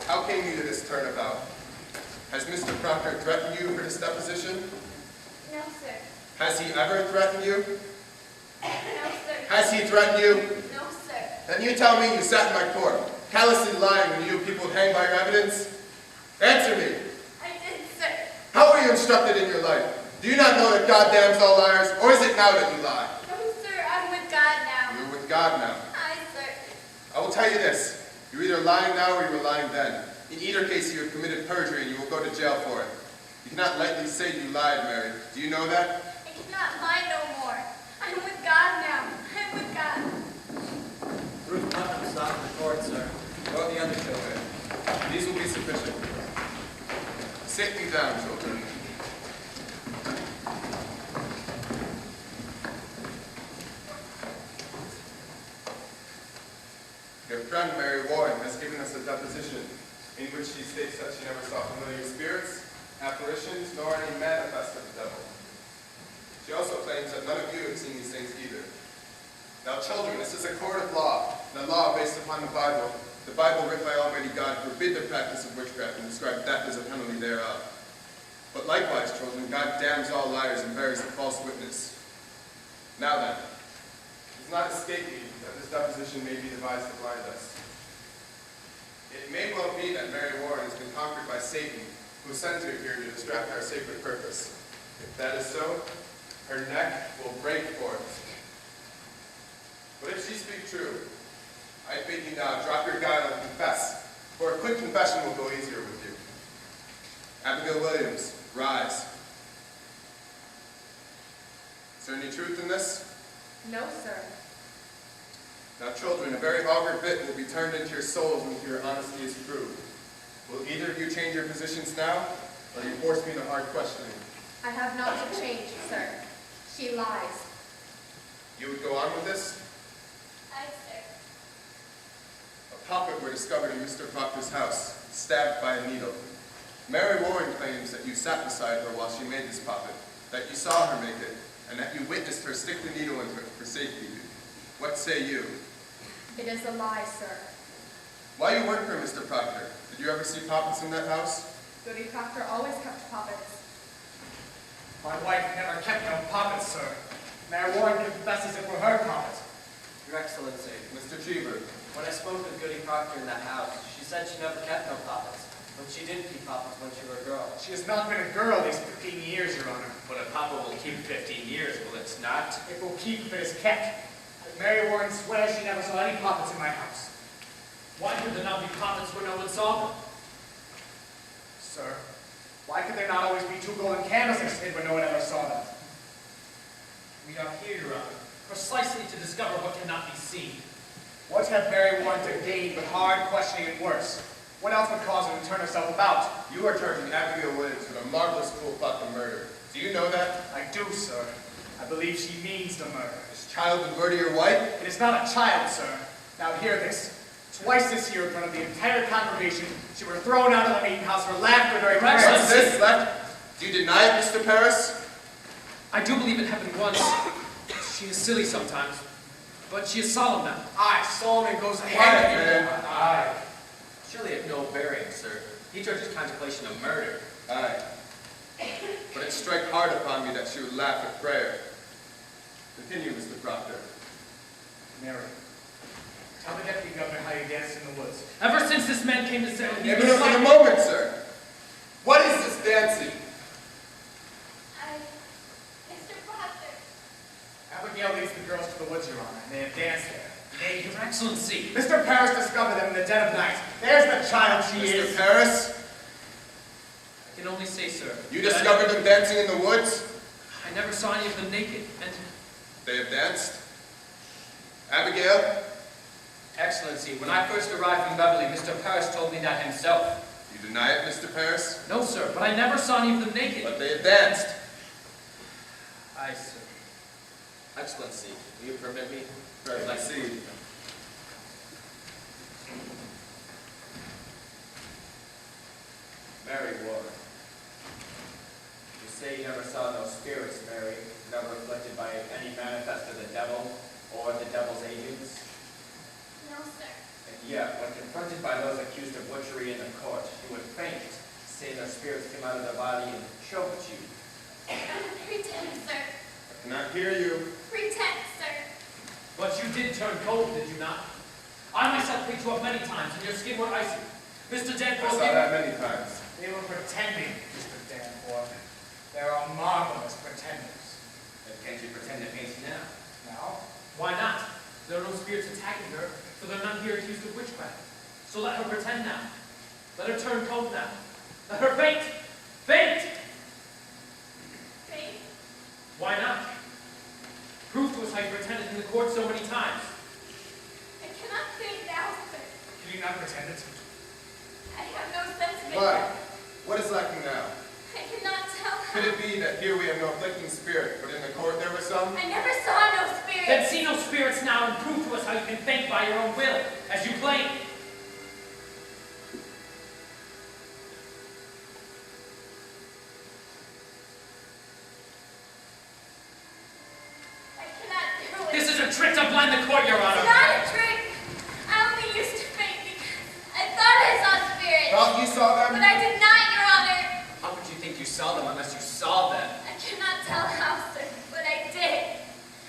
how came you to this turnabout? Has Mr. Proctor threatened you for this deposition?
No, sir.
Has he ever threatened you?
No, sir.
Has he threatened you?
No, sir.
Then you tell me you sat in my court, callously lying when you people would hang by your evidence? Answer me.
I did, sir.
How were you instructed in your life? Do you not know that God damns all liars, or is it now that you lie?
No, sir. I'm with God now.
You're with God now.
Aye, sir.
I will tell you this. You're either lying now or you were lying then. In either case, you have committed perjury and you will go to jail for it. You cannot lightly say you lied, Mary. Do you know that?
I cannot lie no more. I'm with God now. I'm with God.
Ruth Putnam stopped the court, sir. Go the other children.
These will be sufficient. Sit you down, children. Your friend Mary Warren has given us a deposition in which she states that she never saw familiar spirits, apparitions, nor any manifest of the devil. She also claims that none of you have seen these things either. Now children, this is a court of law, and a law based upon the Bible written by Almighty God, forbid the practice of witchcraft and describe death as a penalty thereof. But likewise, children, God damns all liars and bears the false witness. Now then, it does not escape me that this deposition may be devised to blind us. It may well be that Mary Warren has been conquered by Satan, who sends her here to distract our sacred purpose. If that is so, her neck will break for it. But if she speak true, I bid you now drop your guile and confess, for a quick confession will go easier with you. Abigail Williams, rise. Is there any truth in this?
No, sir.
Now children, a very augur bit will be turned into your souls when your honesty is proved. Will either of you change your positions now, or do you force me to hard questioning?
I have not to change, sir. She lies.
You would go on with this?
Aye, sir.
A poppet were discovered in Mr. Proctor's house, stabbed by a needle. Mary Warren claims that you sat beside her while she made this poppet, that you saw her make it, and that you witnessed her stick the needle into it for safekeeping. What say you?
It is a lie, sir.
While you worked for Mr. Proctor, did you ever see poppets in that house?
Goody Proctor always kept poppets.
My wife never kept no poppets, sir. Mary Warren confesses it were her poppets.
Your Excellency,
Mr. Cheever,
when I spoke with Goody Proctor in that house, she said she never kept no poppets. But she did keep poppets when she was a girl.
She has not been a girl these 15 years, Your Honor.
But a papa will keep 15 years, will it not?
It will keep if it is kept. But Mary Warren swears she never saw any poppets in my house.
Why could there not be poppets where no one saw them?
Sir, why could there not always be two golden candlesticks hid where no one ever saw them?
We are here, Your Honor, precisely to discover what cannot be seen.
What have Mary Warren to gain but hard questioning and worse? What else would cause her to turn herself about?
you are charging Abigail Williams with a marvelous cool plot to murder. Do you know that?
I do, sir. I believe she means the murder.
This child would murder your wife?
It is not a child, sir. Now hear this. Twice this year, in front of the entire congregation, she were thrown out of the meeting house for laughter during
Correct,
prayer.
What's this left? Do you deny it, Mr. Paris?
I do believe it happened once. She is silly sometimes, but she is solemn now.
Aye, Solomon goes
Quiet,
ahead.
man.
Aye.
Surely of no bearing, sir. He judges contemplation of murder.
Aye. But it strike hard upon me that she would laugh at prayer. Continue, Mr. Proctor.
Mary, tell the deputy governor how you danced in the woods.
Ever since this man came to settle, he
In
was
a moment, sir. What is this dancing?
Excellency.
Mr. Paris discovered them in the dead of night. There's the child she is.
Mr. Paris,
I can only say, sir.
you
that
discovered them dancing in the woods?
I never saw any of them naked, and
They have danced? Abigail,
Excellency, when I first arrived from Beverly, Mr. Paris told me that himself.
you deny it, Mr. Paris?
No, sir, but I never saw any of them naked.
But they have danced.
Aye, sir.
Excellency, will you permit me?
Proceed.
Mary Ward. You say you never saw no spirits, Mary, never afflicted by any manifest of the devil or the devil's agents?
No, sir.
And yet, when confronted by those accused of butchery in the court, you would faint, say their spirits came out of their body and choked you.
Pretend, sir.
I cannot hear you.
Pretend, sir.
But you did turn cold, did you not? I myself picked you up many times, and your skin were icy. Mr.
I
Danforth,
saw that many times.
They were pretending, Mr. Danforth. There are marvelous pretenders.
Then can't you pretend to faint now?
Now,
why not? There are no spirits attacking her, so there are none here accused of witchcraft. So let her pretend now. Let her turn cold now. Let her faint. Faint!
Faint?
Why not? Prove to us how you pretended in the court so many times.
I cannot faint now, sir.
can you not pretend it?
I have no sense of it.
Why? What is lacking now?
I cannot tell how.
Could it be that here we have no afflicting spirit, but in the court there was some?
I never saw no spirit.
Then see no spirits now and prove to us how you can faint by your own will, as you claim.
I cannot do it.
This is a trick to blind the court, Your Honor.
It's not a trick. I only used to faint because I thought I saw spirits.
Thought you saw them?
But I did not, Your Honor.
How could you think you saw them unless you saw them?
I cannot tell how, sir, but I did.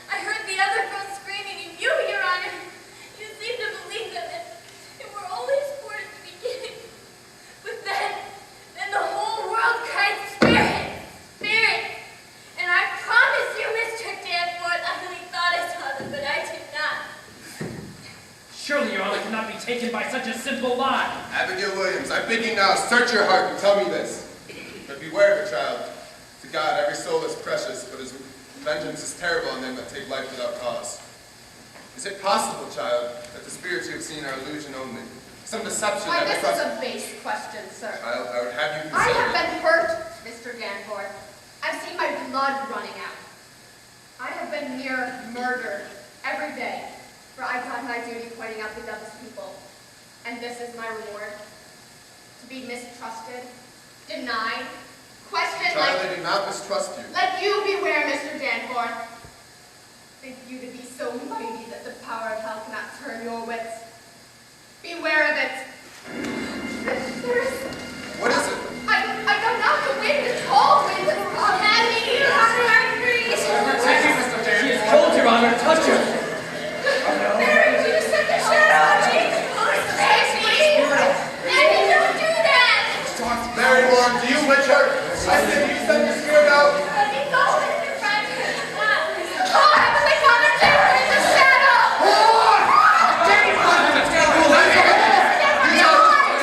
I heard the other girls screaming, and you, Your Honor, you seemed to believe them, and were only sport at the beginning. But then the whole world cried, Spirit! Spirit! And I promise you, Mr. Danforth, I really thought I saw them, but I did not.
Surely Your Honor cannot be taken by such a simple lie.
Abigail Williams, I bid you now, search your heart and tell me this. But beware of it, child. To God, every soul is precious, but his vengeance is terrible on them that take life without cause. Is it possible, child, that the spirits you have seen are illusion only? Some deception
Why,
that
this is a base question, sir.
Child, I would have you
I
consider
have
it.
been hurt, Mr. Danforth. I've seen my blood running out. I have been near murdered every day, for I've done my duty pointing out the devil's people. And this is my reward. To be mistrusted, denied, questioned
Child,
like...
I do not mistrust you.
Let you beware, Mr. Danforth. Think you to be so mighty that the power of hell cannot turn your wits. Beware of it. There's...
What is it?
I don't know. The wind is cold. Wind is cold. Heavy. I'm freezing.
She is cold, Your Honor. Touch her.
Mary, you sent the shadow on me. Save me. Daddy, don't do that.
Mary Warren, do you witch her? I said, do you send your spirit out?
Let me go, Mr. Franklin. Oh, Heavenly Father, take her in the shadow.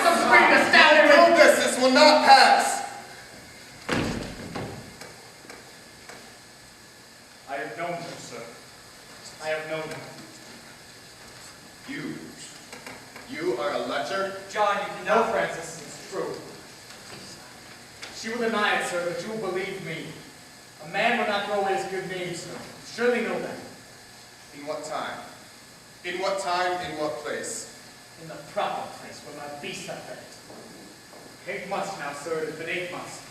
Prove this, this will not pass.
I have known them, sir. I have known them.
You are a lecher?
John, you can know, Francis, it's true. She will deny it, sir, but you will believe me. A man will not throw away his good name, sir. Surely know that.
In what time? In what time, in what place?
In the proper place where my beasts are fed. 8 months now, sir. It has been 8 months.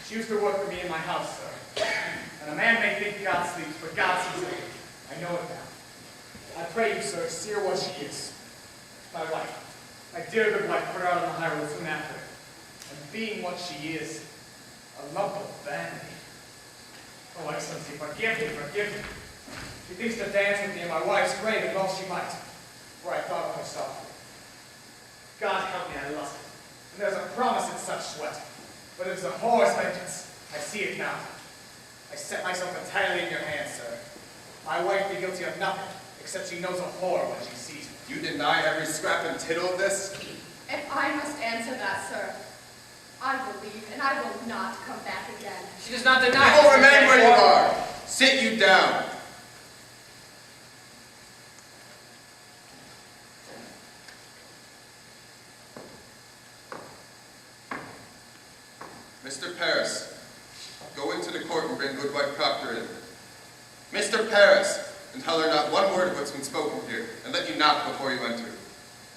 She used to work for me in my house, sir. And a man may think God sleeps, but God sees it. I know it now. I pray you, sir, see her what she is. My wife, my dear good wife, put her out on the highroad soon after. And being what she is, a lump of vanity. Oh, Excellency, forgive me, forgive me. She thinks to dance with me in my wife's grave as well she might. For I thought of her softly. God help me, I lust it. And there's a promise in such sweat. But it's a whore's vengeance. I see it now. I set myself entirely in your hands, sir. My wife be guilty of nothing, except she knows a whore when she sees her.
You deny every scrap and tittle of this?
If I must answer that, sir, I will leave, and I will not come back again.
She does not deny.
You will remain where you are. Sit you down. Mr. Paris, go into the court and bring Goodwife Proctor in. Mr. Paris, and tell her not one word of what's been spoken here, and let you knock before you enter.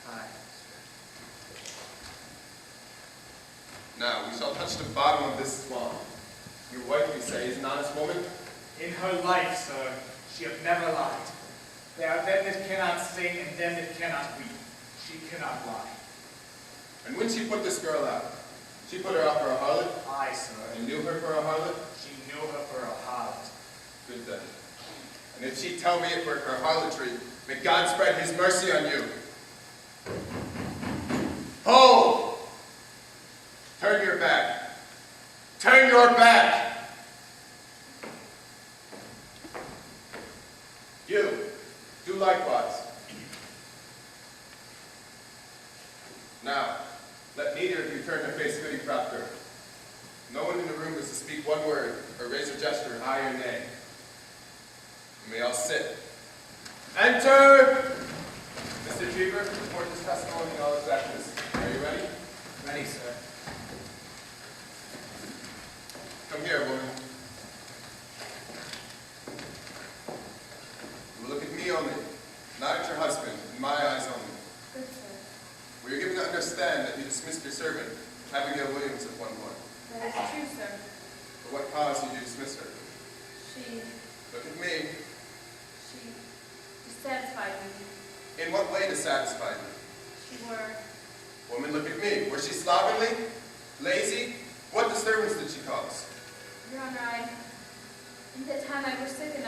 Aye.
Now, we shall touch the bottom of this swan. Your wife, you say, is an honest woman?
In her life, sir, she hath never lied. There are them that cannot sing and them that cannot weep. She cannot lie.
And when she put this girl out, she put her out for a harlot?
Aye, sir.
And knew her for a harlot?
She knew her for a harlot.
Good then. And if she tell me it were her harlotry, may God spread his mercy on you. Hold! Turn your back. Turn your back! You, do likewise. Now, let neither of you turn to face Goody Proctor. No one in the room is to speak one word or raise a gesture, aye or nay. You may all sit. Enter! Mr. Cheever, report this testimony in all exactness. Are you ready?
Ready, sir.
Come here, woman. You will look at me only, not at your husband, in my eyes only.
Good, sir.
We are given to understand that you dismissed your servant, Abigail Williams, at one point.
That is true, sir.
For what cause did you dismiss her?
She
Look at me.
dissatisfied me.
In what way to satisfy you?
She were,
Woman, look at me. Was she slovenly? Lazy? What disturbance did she cause?
Your Honor, in that time I was sick and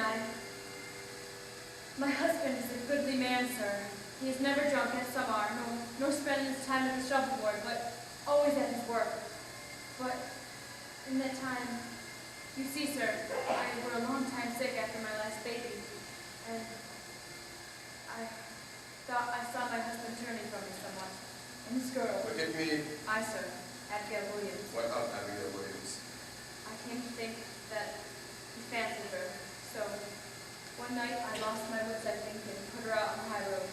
my husband is a goodly man, sir. He is never drunk as some are, nor spending his time at the shuffleboard, but always at his work. But in that time, you see, sir, I were a long time sick after my last baby, and I thought I saw my husband turning from me somewhat. And this girl,
Look at me.
I, sir, Abigail Williams.
What of Abigail Williams?
I came to think that he fancied her, so one night I lost my wits, I think, and put her out on the high road.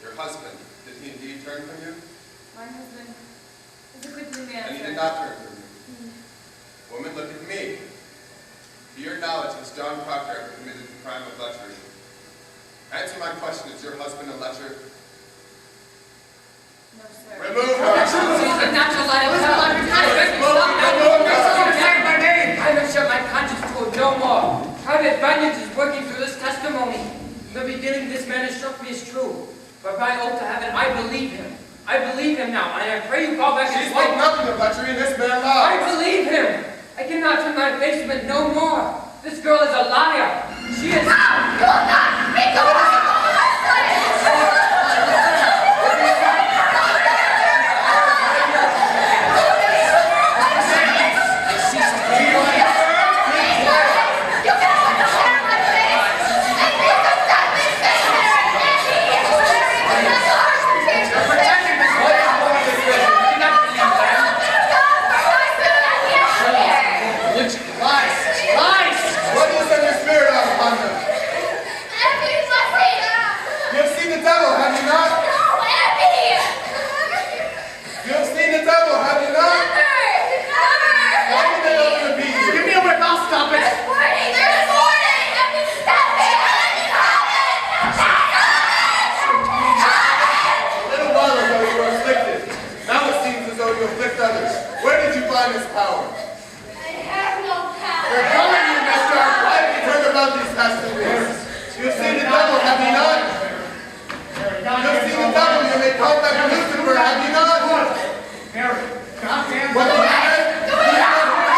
Your husband, did he indeed turn from you?
My husband is a goodly man,
And he
sir.
did not turn from you. Woman, look at me. To your knowledge, has John Proctor ever committed the crime of lechery? Answer my question, is your husband a lecher?
No, sir.
Remove her!
Not to let him tell. I will shut my conscience to it no more. Private vengeance is working through this testimony. In the beginning, this man has struck me as true. But by oath to heaven, I believe him. I believe him now, and I pray you call back
She
his
spoke
wife.
nothing of lechery, and this man
I
lies.
believe him. I cannot turn my face from it no more. This girl is a liar. She is...
What do you send your spirit out upon them? You have seen the devil, have you not? You have seen the devil, have you not? Why did they open the beat you?
Give me a whip, I'll stop it.
A little while ago you were afflicted. Now it seems as though you afflict others. Where did you find this power? They're calling you, mister. Why have you heard about these testimonies? You've seen the devil, have you not? You've seen the devil, you may call back Lucifer, have you not?
Mary, goddamn.
What you said?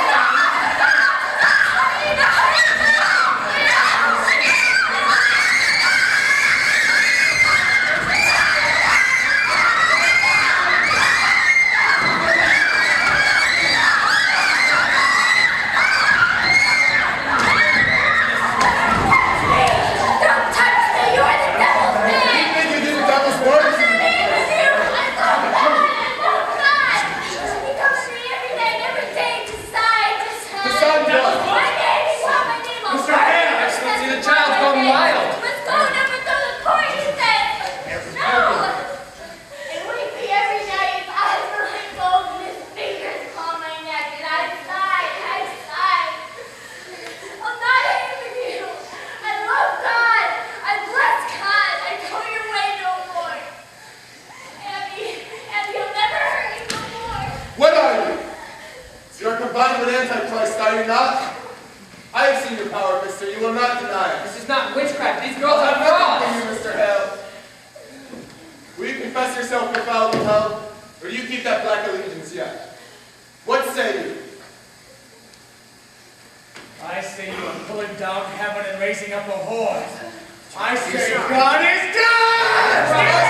wild.
Let's go never throw the coin, he said. No. And wake me every night. His eyes were like gold and his fingers claw my neck. And I sighed. I'm not angry with you. I love God. I bless God. I go your way no more. Abby, you'll never hurt me no more.
What are you? You are combined with Antichrist, are you not? I have seen your power, mister. You will not deny it.
This is not witchcraft. These girls
I'll
are
have
frauds.
nothing from you, Mr. Hale. Will you confess yourself befouled with hell, or do you keep that black allegiance yet? What say you?
I say you are pulling down heaven and raising up a horde. I say God is dead!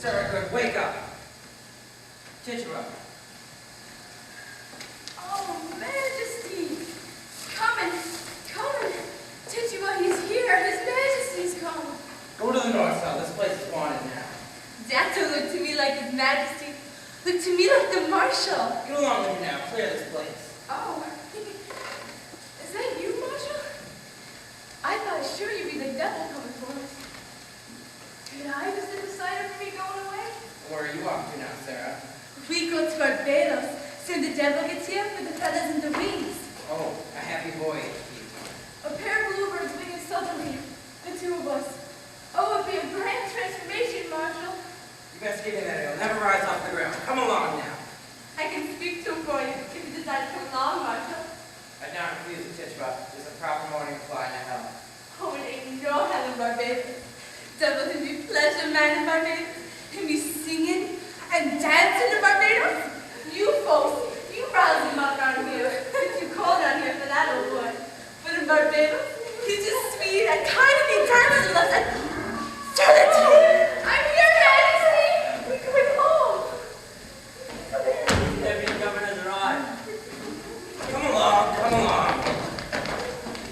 Sarah, good, wake up. Tituba.
Oh, Majesty! Come. Tituba, he's here. His Majesty's come.
Go to the north side. This place is wanted now.
That don't look to me like His Majesty. Look to me like the Marshal.
Get along with you now. Clear this place.
Oh. Is that you, Marshal? I thought sure you'd be the devil coming for us. Did I just decide for me going away?
Where are you off to now, Sarah?
We go to Barbados. Soon the devil gets here with the feathers and the wings.
Oh, a happy voyage.
A pair of bluebirds winging southerly. The two of us. Oh, it'd be a grand transformation, Marshal.
You best get in there. He'll never rise off the ground. Come along now.
I can speak to him for you if you decide to come along, Marshal.
I now refuse to Tituba. There's a proper morning fly to hell.
Oh, it ain't no hell in Barbados. Devil can be pleasure man in Barbados. Can be singing and dancing in Barbados. You folks, you rouse him up down here. It's too cold down here for that old boy. But in Barbados, he's just sweet and kind and he dances and loves and tell it to me. I'm here, Majesty. We're going home.
Deputy Governor's arrived. Come along.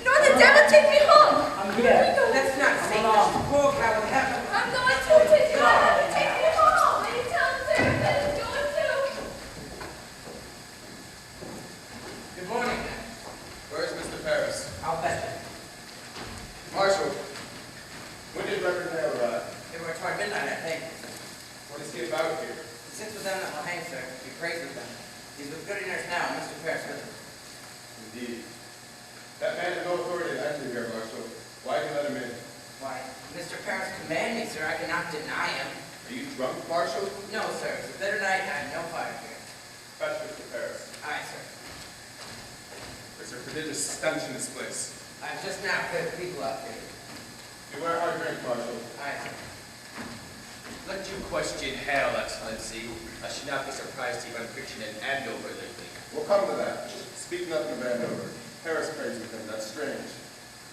No, the devil take me home.
I'm here. That's not safe. Poor cow will have him.
I'm going to take you home. Take me home. And you tell him Sarah said he's going too.
Good morning.
Where's Mr. Paris?
I'll fetch him.
Marshal, when did Reverend Hale arrive?
It were toward midnight, I think.
What is he about here?
He sits with them that will hang, sir. He prays with them. He's with good nurse now, and Mr. Paris with him.
Indeed. That man had no authority to enter here, Marshal. Why did you let him in?
Why, Mr. Paris command me, sir. I cannot deny him.
Are you drunk, Marshal?
No, sir. It's a bitter night, and I have no fire here.
Fetch Mr. Paris.
Aye, sir.
There's a prodigious stench in this place.
I've just now cleared the people out here.
Beware hard drink, Marshal.
Aye, sir.
Let you question Hale, Excellency. I should not be surprised to find fiction in Andover lately.
We'll come to that. Speak nothing of Andover. Paris prays with him. That's strange.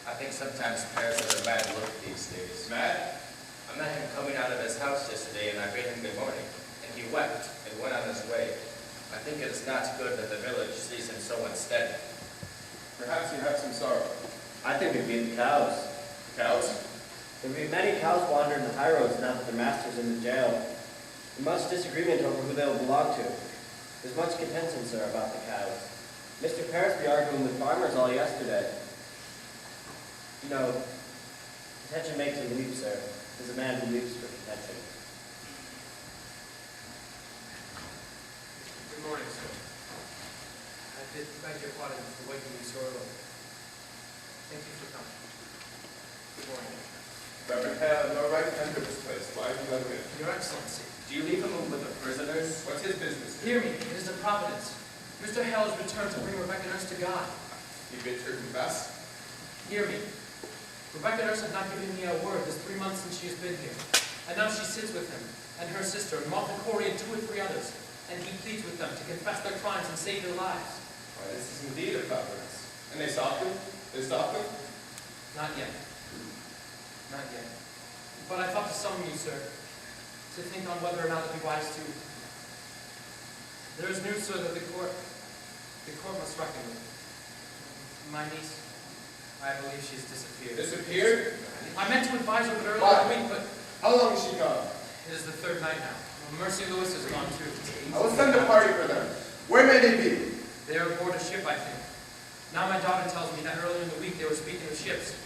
I think sometimes Paris has a bad look these days.
Mad?
I met him coming out of his house yesterday, and I bade him good morning, and he wept and went on his way. I think it is not good that the village sees him so unsteady.
Perhaps you have some sorrow.
I think it'd be the cows.
Cows?
There'd be many cows wandering the high roads now that their master's in the jail. There's much disagreement over who they'll belong to. There's much contention, sir, about the cows. Mr. Paris be arguing with farmers all yesterday. You know, contention makes him weep, sir. There's a man who weeps for contention.
Good morning, sir. I did beg your pardon for waking you so early. Thank you for coming. Good morning.
Reverend Hale had no right to enter this place. Why did you let him in?
Your Excellency.
Do you leave him with the prisoners?
What's his business?
Hear me, it is a providence. Mr. Hale has returned to bring Rebecca Nurse to God.
He bids her confess?
Hear me. Rebecca Nurse had not given me a word this 3 months since she has been here. And now she sits with him, and her sister, and Martha Corey, and 2 or 3 others. And he pleads with them to confess their crimes and save their lives.
Why, this is indeed a providence. And they stopped him? They stopped him?
Not yet. Not yet. But I thought to summon you, sir, to think on whether or not it would be wise to. There is news, sir, that the court must reckon with. My niece, I believe she's disappeared.
Disappeared?
I meant to advise her earlier
Why?
in the week, but
How long is she gone?
it is the 3rd night now. Mercy Lewis is gone too.
I will send a party for them. Where may they be?
They are aboard a ship, I think. Now my daughter tells me that earlier in the week they were speaking of ships.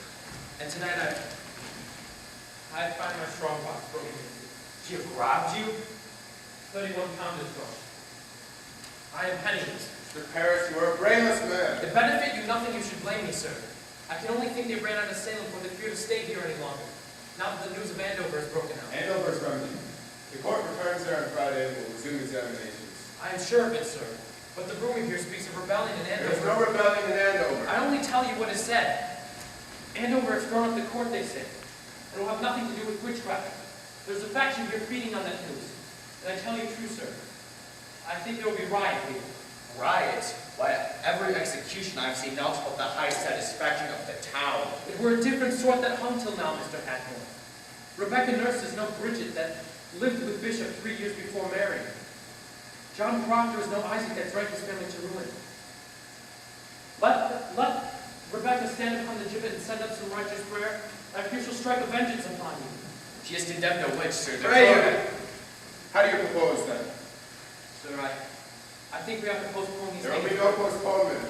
And tonight I find my strong box broken into.
She have robbed you?
31 pounders gone. I am penniless.
Mr. Paris, you are a brainless man.
To benefit you nothing, you should blame me, sir. I can only think they ran out of Salem for they fear to stay here any longer. Now that the news of Andover has broken out.
Andover's remedy. The court returns there on Friday and will resume examinations.
I am sure of it, sir. But the rumor here speaks of rebellion in
There is
Andover.
no rebellion in Andover.
I only tell you what is said. Andover has thrown up the court, they say. It will have nothing to do with witchcraft. There's a faction here feeding on that news. And I tell you true, sir. I think there will be riot here.
Riot? Why, every execution I've seen now to the high satisfaction of the town.
It were a different sort that hung till now, Mr. Hackmore. Rebecca Nurse is no Bridget that lived with Bishop 3 years before Mary. John Proctor is no Isaac that dragged his family to ruin. Let Rebecca stand upon the gibbet and send up some righteous prayer. I fear she'll strike a vengeance upon you.
She has condemned a witch, sir.
Pray you. How do you propose then?
Sir, I think we have to postpone these
There will be
things.
no postponement.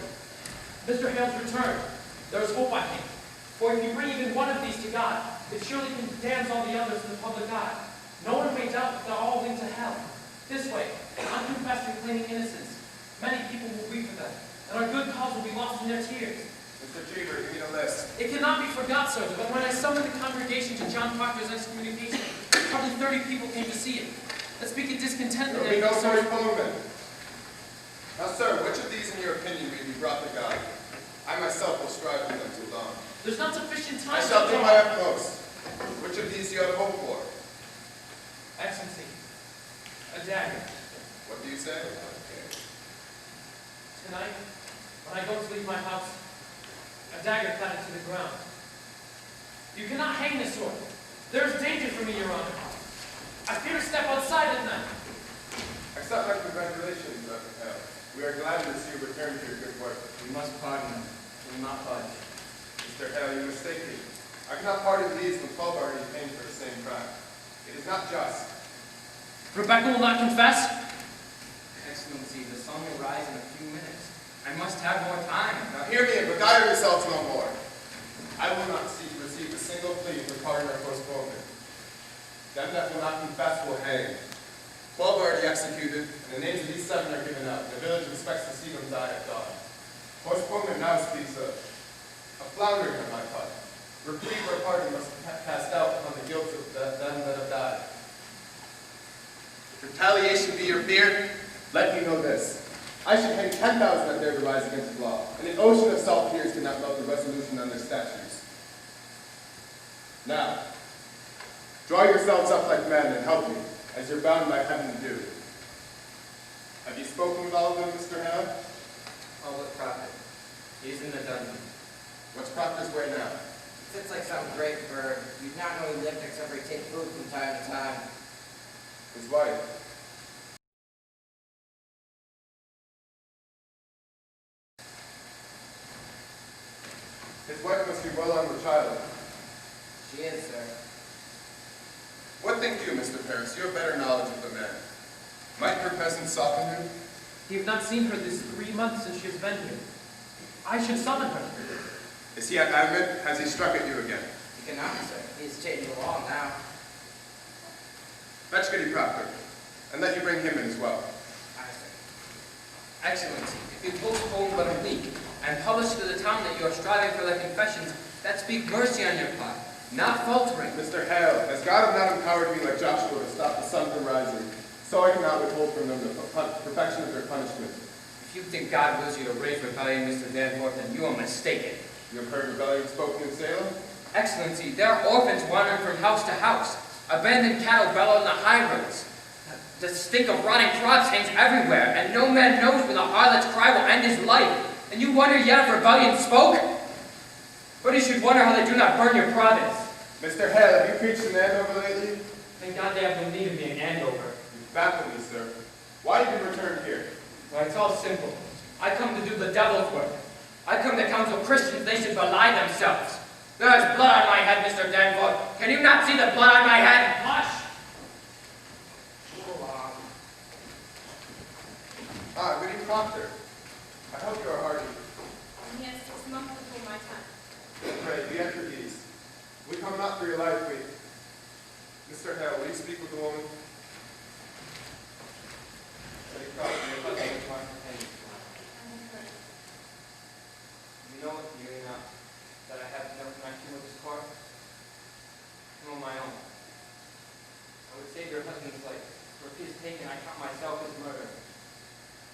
Mr. Hale's return. There is hope, I think. For if you bring even one of these to God, it surely condemns all the others in the public eye. No one may doubt that they're all linked to hell. This way, unconfessed and claiming innocence, many people will weep for them, and our good cause will be lost in their tears.
Mr. Cheever, give me the list.
It cannot be forgot, sir, that when I summoned the congregation to John Proctor's excommunication, probably 30 people came to see it. That speak of discontent
There will be no postponement. Now, sir, which of these, in your opinion, may be brought to God? I myself will strive with them till dawn.
There's not sufficient time
I shall
to
do my utmost. Which of these do you have hope for?
Excellency, a dagger.
What do you say?
Tonight, when I go to leave my house, a dagger planted to the ground. You cannot hang this sword. There is danger for me, Your Honor. I fear to step outside at night.
Accept my congratulations, Reverend Hale. We are glad to see you return to your good work.
We must pardon them. We will not budge.
Mr. Hale, you mistake me. I cannot pardon these when 12 are already paying for the same crime. It is not just.
Rebecca will not confess?
Excellency, the sun will rise in a few minutes. I must have more time.
Now hear me and beguile yourselves no more. I will not receive a single plea for pardon or postponement. Them that will not confess will hang. 12 are already executed, and the names of these 7 are given out. The village expects to see them die at dawn. Postponement now speaks of a floundering on my part. Reprieve or pardon must cast doubt upon the guilt of them that have died. If retaliation be your fear, let me know this. I should hang 10,000 that dare to rise against the law, and an ocean of salt tears cannot melt the resolution on their statues. Now, draw yourselves up like men and help me, as you're bound by heaven to do. Have you spoken with all of them, Mr. Hale?
Public prophet. He's in the dungeon.
What's Proctor's way now?
Sits like some
a great bird. You'd not know he lived except for he'd take food from time to time.
His wife. His wife must be well on with child.
She is, sir.
What think you, Mr. Paris? You have better knowledge of the man. Might her presence soften him?
You have not seen her this 3 months since she has been here. I should summon her.
Is he at adamant? Has he struck at you again?
He cannot, sir. He's changed the law now.
Fetch Goody Proctor, and let you bring him in as well.
Aye, sir.
Excellency, if you postpone but a week, and publish to the town that you are striving for their confessions, that speak mercy on your part, not faltering.
Mr. Hale, as God have not empowered me like Joshua to stop the sun from rising, so I cannot withhold from them the perfection of their punishment.
If you think God wills you to raise rebellion, Mr. Danforth, then you are mistaken.
You have heard rebellion spoken in Salem?
Excellency, there are orphans wandering from house to house. Abandoned cattle bellow on the high roads. The stink of rotting crops hangs everywhere, and no man knows when the harlot's cry will end his life. And you wonder yet if rebellion spoke? But you should wonder how they do not burn your province.
Mr. Hale, have you preached in Andover lately?
Thank God they have no need of me in Andover.
You baffle me, sir. Why did you return here?
Why, it's all simple. I come to do the devil's work. I come to counsel Christians they should belie themselves. There is blood on my head, Mr. Danforth. Can you not see the blood on my head?
Hush!
Ah, Goody Proctor. I hope you are hearty.
And he has 6 months before my time.
Pray, be at your ease. We come not for your life, we... Mr. Hale, will you speak with the woman?
Goody Proctor, you're about to make my companion. You know it, you know that I have no connection with this court. I'm on my own. I would save your husband's life, for if he is taken, I count myself as murder.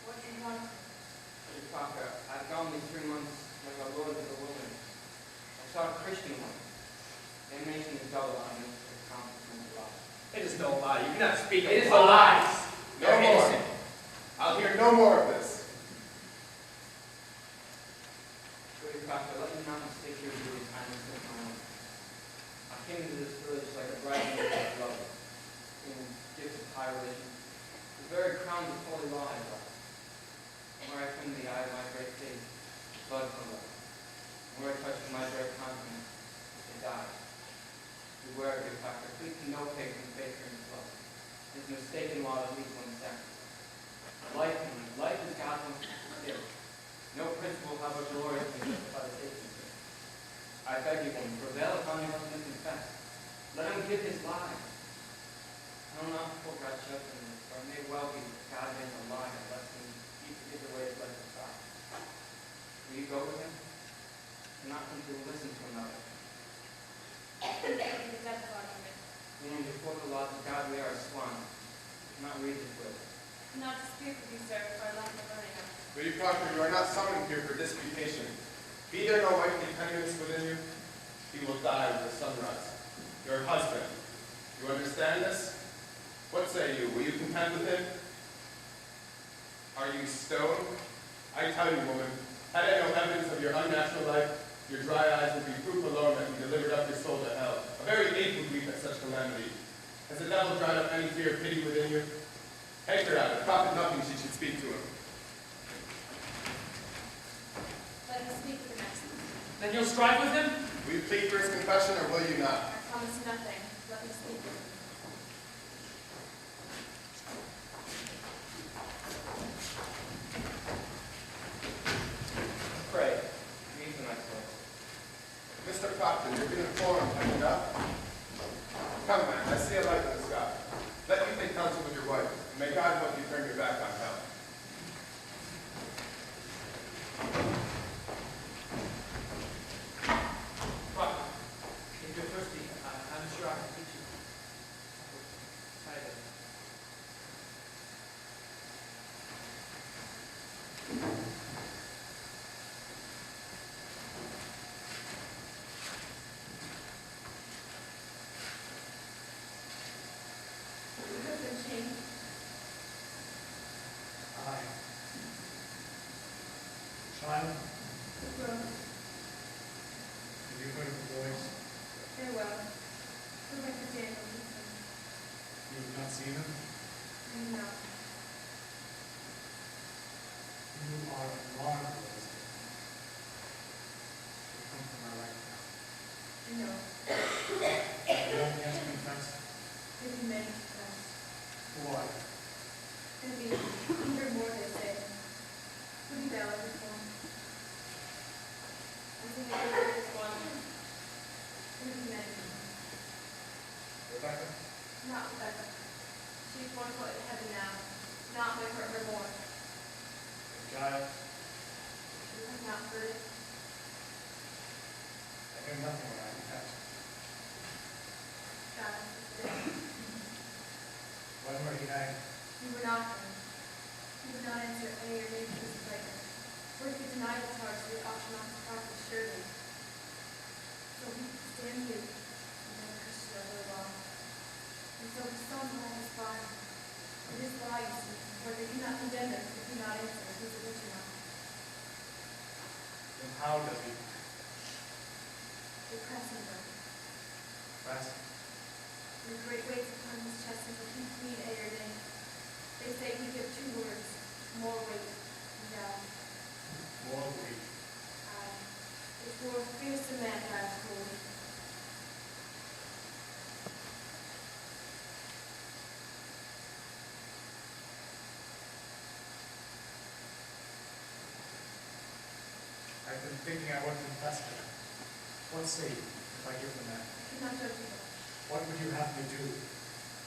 What do you want?
Goody Proctor, I've gone these 3 months like a lord of the wilderness. I saw a Christian woman. Damnation is double on me for the accomplishment of life.
It is no lie. You cannot speak of
It is a
lies.
lie.
No
You're
more.
innocent.
I'll hear no more of this.
Goody Proctor, let me not mistake your beauty kindness with my own. I came into this village like a bride of love, in gifts of high religion. The very crown of holy law I brought. And where I come to the eye of my great faith, blood for love. And where I touch my great confidence, they die. Beware of your Proctor, please can no pig from faith in his love. It is a mistaken law that leads one to sacrifice. Life is God's own gift. No principle, however glorious, can justify the taking of it. I beg you, woman, prevail upon your husband and confess. Let him give his life. I will not put God's judgment in this, for it may well be that God being a liar, lest he forgive the way his life is God. Will you go with him? Do not think you will listen to another.
The devil's argument.
Woman, before the laws of God, we are a swan. Do not read his will.
Not to speak with you, sir, for I lack the learning of.
Goody Proctor, you are not summoned here for disputation. Be there no mighty tenderness within you, he will die with the sunrise. Your husband. You understand this? What say you? Will you contend with him? Are you stoned? I tell you, woman, had I no evidence of your unnatural life, your dry eyes would be proof alone that you delivered up your soul to hell. A very ape would weep at such calamity. Has the devil dried up any fear of pity within you? Take her out. It profit nothing she should speak to him.
Let me speak with him next.
Then you'll strive with him?
Will you plead for his confession or will you not?
I promise nothing. Let me speak with him.
Pray. Reason, I suppose.
Mr. Proctor, you're being informed, have you not? Come, man, I see a light in the sky. Let me take counsel with your wife, and may God help you turn your back on hell.
Proctor, if you're thirsty, I'm sure I can teach you. Cider.
I know.
You don't against me, friends?
There'll be many friends.
Who are you?
There'll be 100 more, they say. Wouldn't thou ever one? I think it is one. There'll be many.
Rebecca?
Not Rebecca. She's one foot in heaven now. Not with her born.
Giles?
You have not heard it.
I knew nothing when I confessed.
God is dead.
When were he hanged?
You were not him. You would not answer any of your name to this appointment. For if you denied the charge, you would auction off his property surely. So we stand you, and then Christian over the law. And so we saw him all his body. It is law, you see, for they cannot condemn us if we not answer his original.
Then how does he
They press him though.
press?
With great weights upon his chest and the heat clean air day. They say we give 2 words, more weight and down.
More weak.
Aye, it were fearsome man God's holy.
I've been thinking I wouldn't confess to him. What say you if I give the man?
I cannot judge you.
What would you have me do?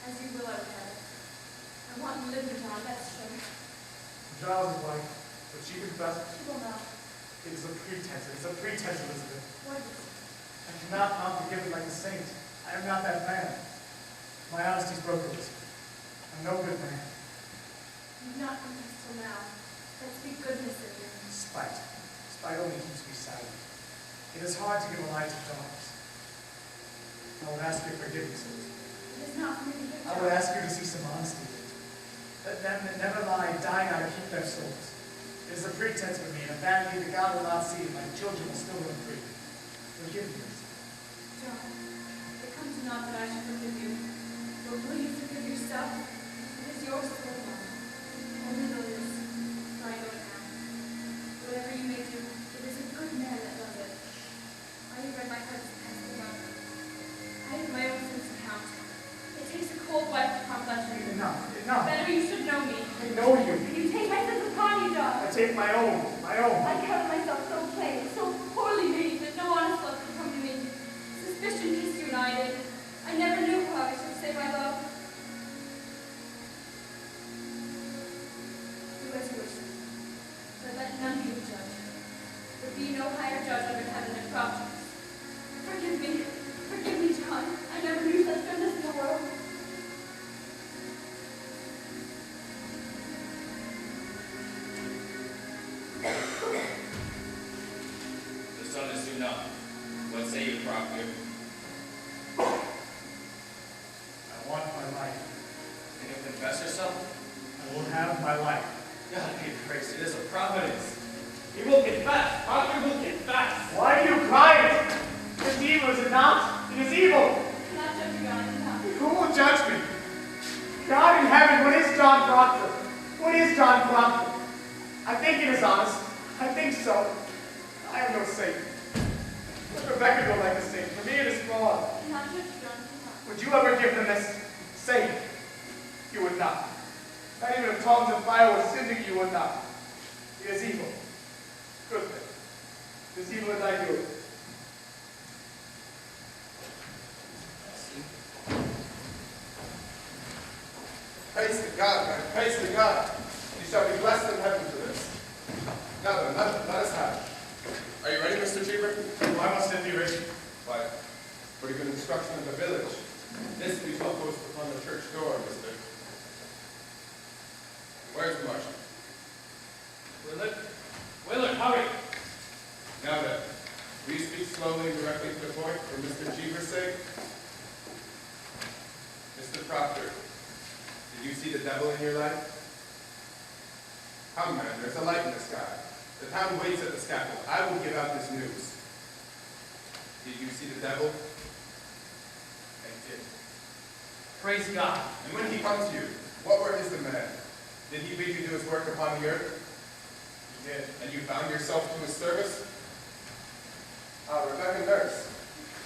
As you will, I would have it. I want you to live with John, that's sure.
Giles' wife, would she confess?
She will not.
It is a pretense. It is a pretense, Elizabeth.
What is it?
I cannot not forgive it like a saint. I am not that man. My honesty's broken, Elizabeth. I'm no good man.
You've not confessed till now. Let's be goodness in you.
Spite. Spite only keeps me silent. It is hard to give a lie to dogs. I would ask your forgiveness, Elizabeth.
It is not for me to give
I would ask you to see some honesty in it. Let them that never lie die now to keep their souls. It is a pretense for me, and a vanity that God will not see, and my children will still run free. Forgive me, Elizabeth.
John, it comes not that I should forgive you, but will you forgive yourself? It is yours to live on. Only know this, for I know it now. Whatever you may do, it is a good man that does it. I have read my heart's past enough. I have my own sins to count. It takes a cold wife to accomplish you.
Enough, enough.
Better you should know me.
I know you.
You take my sins upon you, John.
I take my own, my own.
I count myself so plain, so poorly made that no honest love could come to me. Suspicion kissed you and I did. I never knew how I should say my love. Do as you wish, but let none be the judge. There be no higher judge under heaven than Providence. Forgive me, John. I never knew such goodness in the world.
The sun is soon up. What say you, Proctor?
I want my life.
Can you confess yourself?
I will have my life.
God be praised. It is a providence. He will confess. Proctor will confess.
Why do you cry it? It is evil, is it not? It is evil.
Not judge you, God. Not.
Who will judge me? God in heaven, what is John Proctor? What is John Proctor? I think it is honest. I think so. I am no saint. Let Rebecca go like a saint. For me it is flawed.
Not judge you, John. Not.
Would you ever give them this saint? You would not. Not even if tongues of fire were sending you would not. It is evil. Good thing. It is evil as I do it.
Praise to God, man. Praise to God. You shall be blessed in heaven for this. Now then, let us have it. Are you ready, Mr. Cheever?
Why must it be rich?
Why, pretty good instruction in the village. This we shall post upon the church door, mister. Where's the marshal?
Willard, hurry.
Now then, will you speak slowly and directly to the point for Mr. Cheever's sake? Mr. Proctor, did you see the devil in your life? Come, man, there's a light in the sky. The town waits at the scaffold. I will give out this news. Did you see the devil? I did.
Praise God.
And when he comes to you, what word is the man? Did he bid you do his work upon the earth? He did. And you bound yourself to his service? Ah, Rebecca Nurse,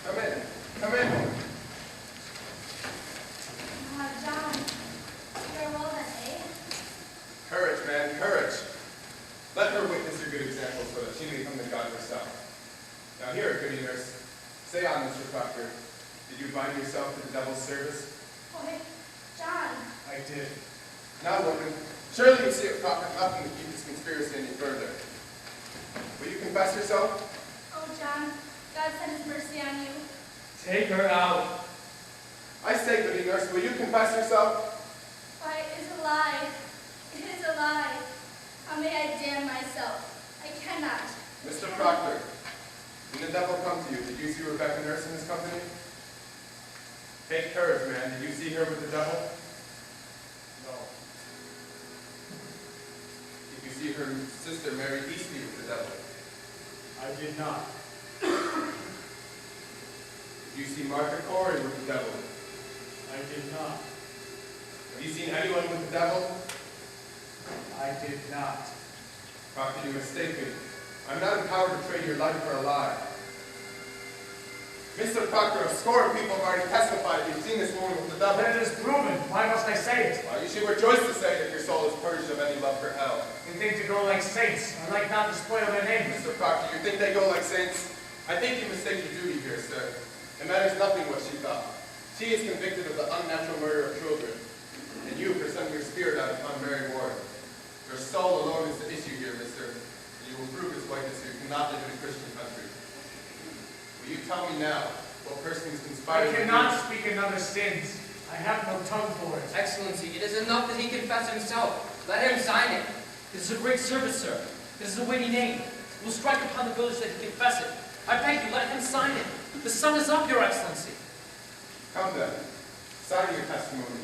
come in. Mr. Proctor? Did you bind yourself to the devil's service?
Why, John.
I did. Now, woman, surely you see it proper nothing to keep this conspiracy any further. Will you confess yourself?
Oh, John, God send his mercy on you.
Take her out.
I say, goody nurse, will you confess yourself?
Why, it is a lie. It is a lie. How may I damn myself? I cannot.
Mr. Proctor, when the devil come to you, did you see Rebecca Nurse in his company? Take courage, man. Did you see her with the devil?
No.
Did you see her sister Mary Eastley with the devil?
I did not.
Did you see Martha Corey with the devil?
I did not.
Have you seen anyone with the devil?
I did not.
Proctor, you mistake me. I'm not empowered to trade your life for a lie. Mr. Proctor, a score of people have already testified you've seen this woman with the devil.
Then it is proven. Why must I say it?
Well, you should rejoice to say that your soul is purged of any love for hell.
You think to go like saints. I like not to spoil their names.
Mr. Proctor, you think they go like saints? I think you mistake your duty here, sir. It matters nothing what she thought. She is convicted of the unnatural murder of children, and you for sending your spirit out upon Mary Ward. Your soul alone is the issue here, mister. And you will prove its whiteness or you cannot live in a Christian country. Will you tell me now what persons conspired?
I cannot speak another sins. I have no tongue for it.
Excellency, it is enough that he confess himself. Let him sign it.
This is a great service, sir. This is a weighty name. It will strike upon the village that he confess it. I beg you, let him sign it. The sun is up, Your Excellency.
Come then. Sign your testimony.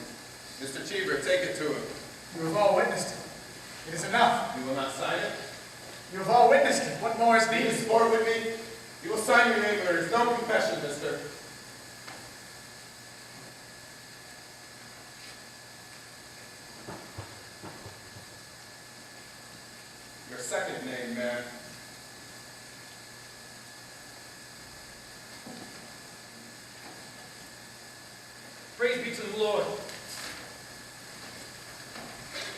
Mr. Cheever, take it to him.
You have all witnessed it. It is enough.
You will not sign it?
You have all witnessed it. What more is
Will you
needed?
sport with me? You will sign your name, there is no confession, mister. Your second name, man.
Praise be to the Lord.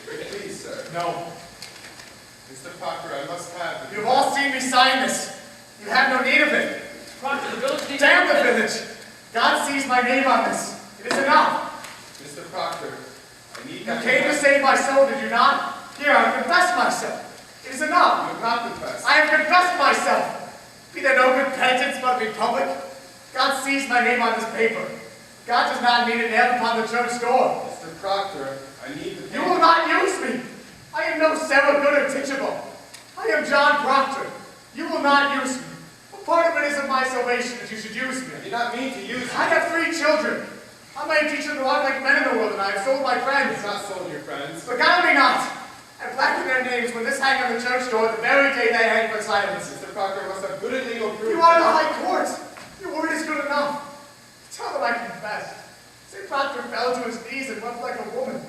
Please, sir.
No.
Mr. Proctor, I must have the...
You have all seen me sign this. You have no need of it.
Proctor, the village needs...
Damn the village! God sees my name on this. It is enough.
Mr. Proctor, I need
You
that...
came to save my soul, did you not? Here, I confess myself. It is enough.
You have not confessed.
I have confessed myself. Be there no good penitence but to be public. God sees my name on this paper. God does not need it nailed upon the church door.
Mr. Proctor, I need the...
You will not use me. I am no Sarah Good or teachable. I am John Proctor. You will not use me. What part of it is of my salvation that you should use me?
I do not mean to use you.
I have 3 children. How many teach them to walk like men in the world, and I have sold my friends.
It's not sold your friends.
Beguile me not. I blacken their names when this hang on the church door the very day they hang for silence.
Mr. Proctor must have good and legal proof.
You are in the high court. Your word is good enough. Tell them I confess. Say Proctor fell to his knees and wept like a woman.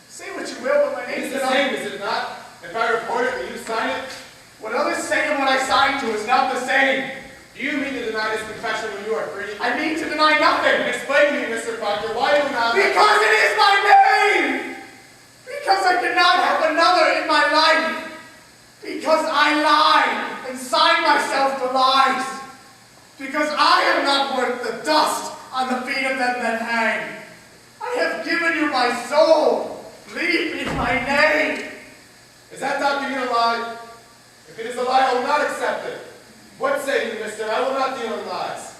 Say what you will, but my name
It's the same, is it not? If I report it, will you sign it?
What others say and what I sign to is not the same.
Do you mean to deny this confession when you are free?
I mean to deny nothing.
Explain to me, Mr. Proctor, why you not...
Because it is my name! Because I cannot have another in my life! Because I lie and sign myself to lies! Because I am not worth the dust on the feet of them that hang! I have given you my soul! Leave me my name!
Is that document a lie? If it is a lie, I will not accept it. What say you, mister? I will not deal in lies.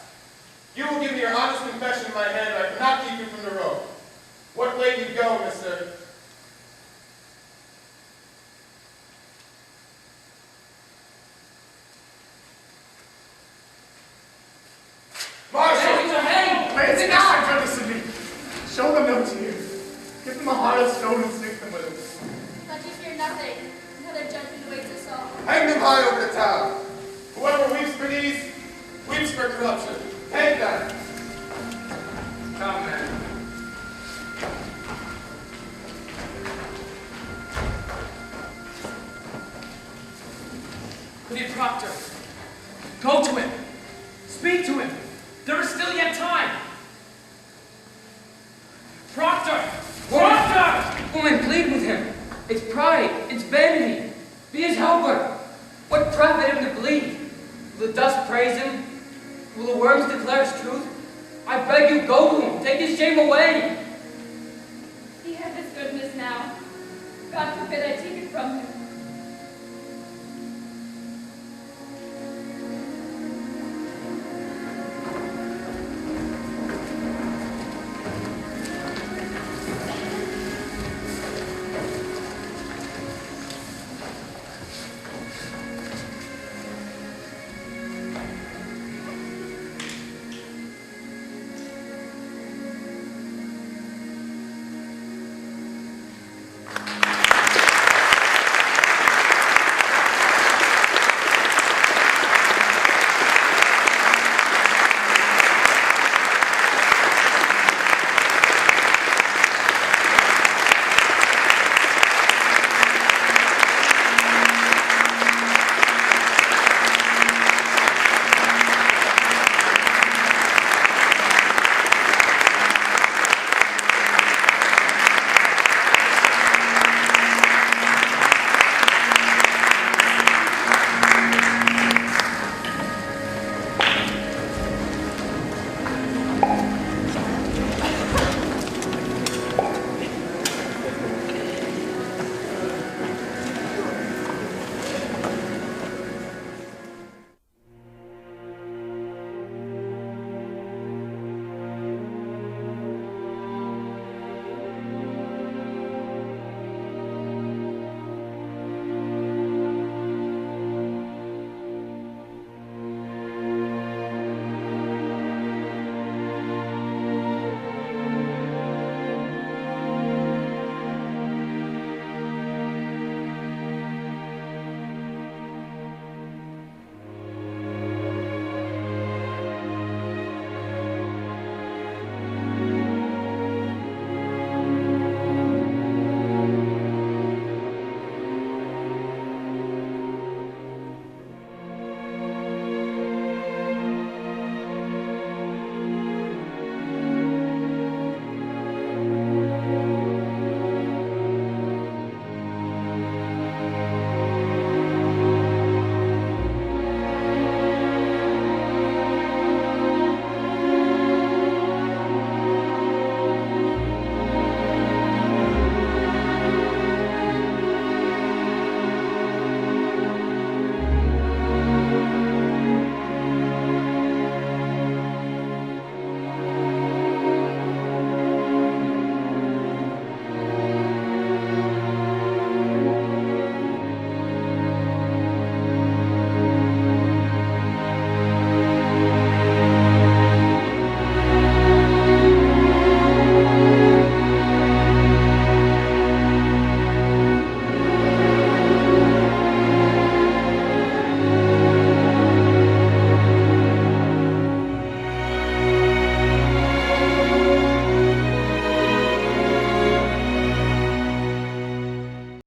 You will give me your honest confession in my hand, but I cannot keep you from the rope. What way do you go, mister? Marshal!
May it's not goodness in me. Show them no tears. Give them a heart of stone and stick them with it.
But you fear nothing. Another judgment awaits us all.
Hang them high over the town. Whoever weeps for these, weeps for corruption. Take that.
Come, man.
Goody Proctor, go to him. Speak to him. There is still yet time. Proctor! Proctor!
Woman, plead with him. It's pride. It's vanity. Be his helper. What profit him to bleed? Will the dust praise him? Will the Worms declares truth, I beg you, go to him. Take his shame away.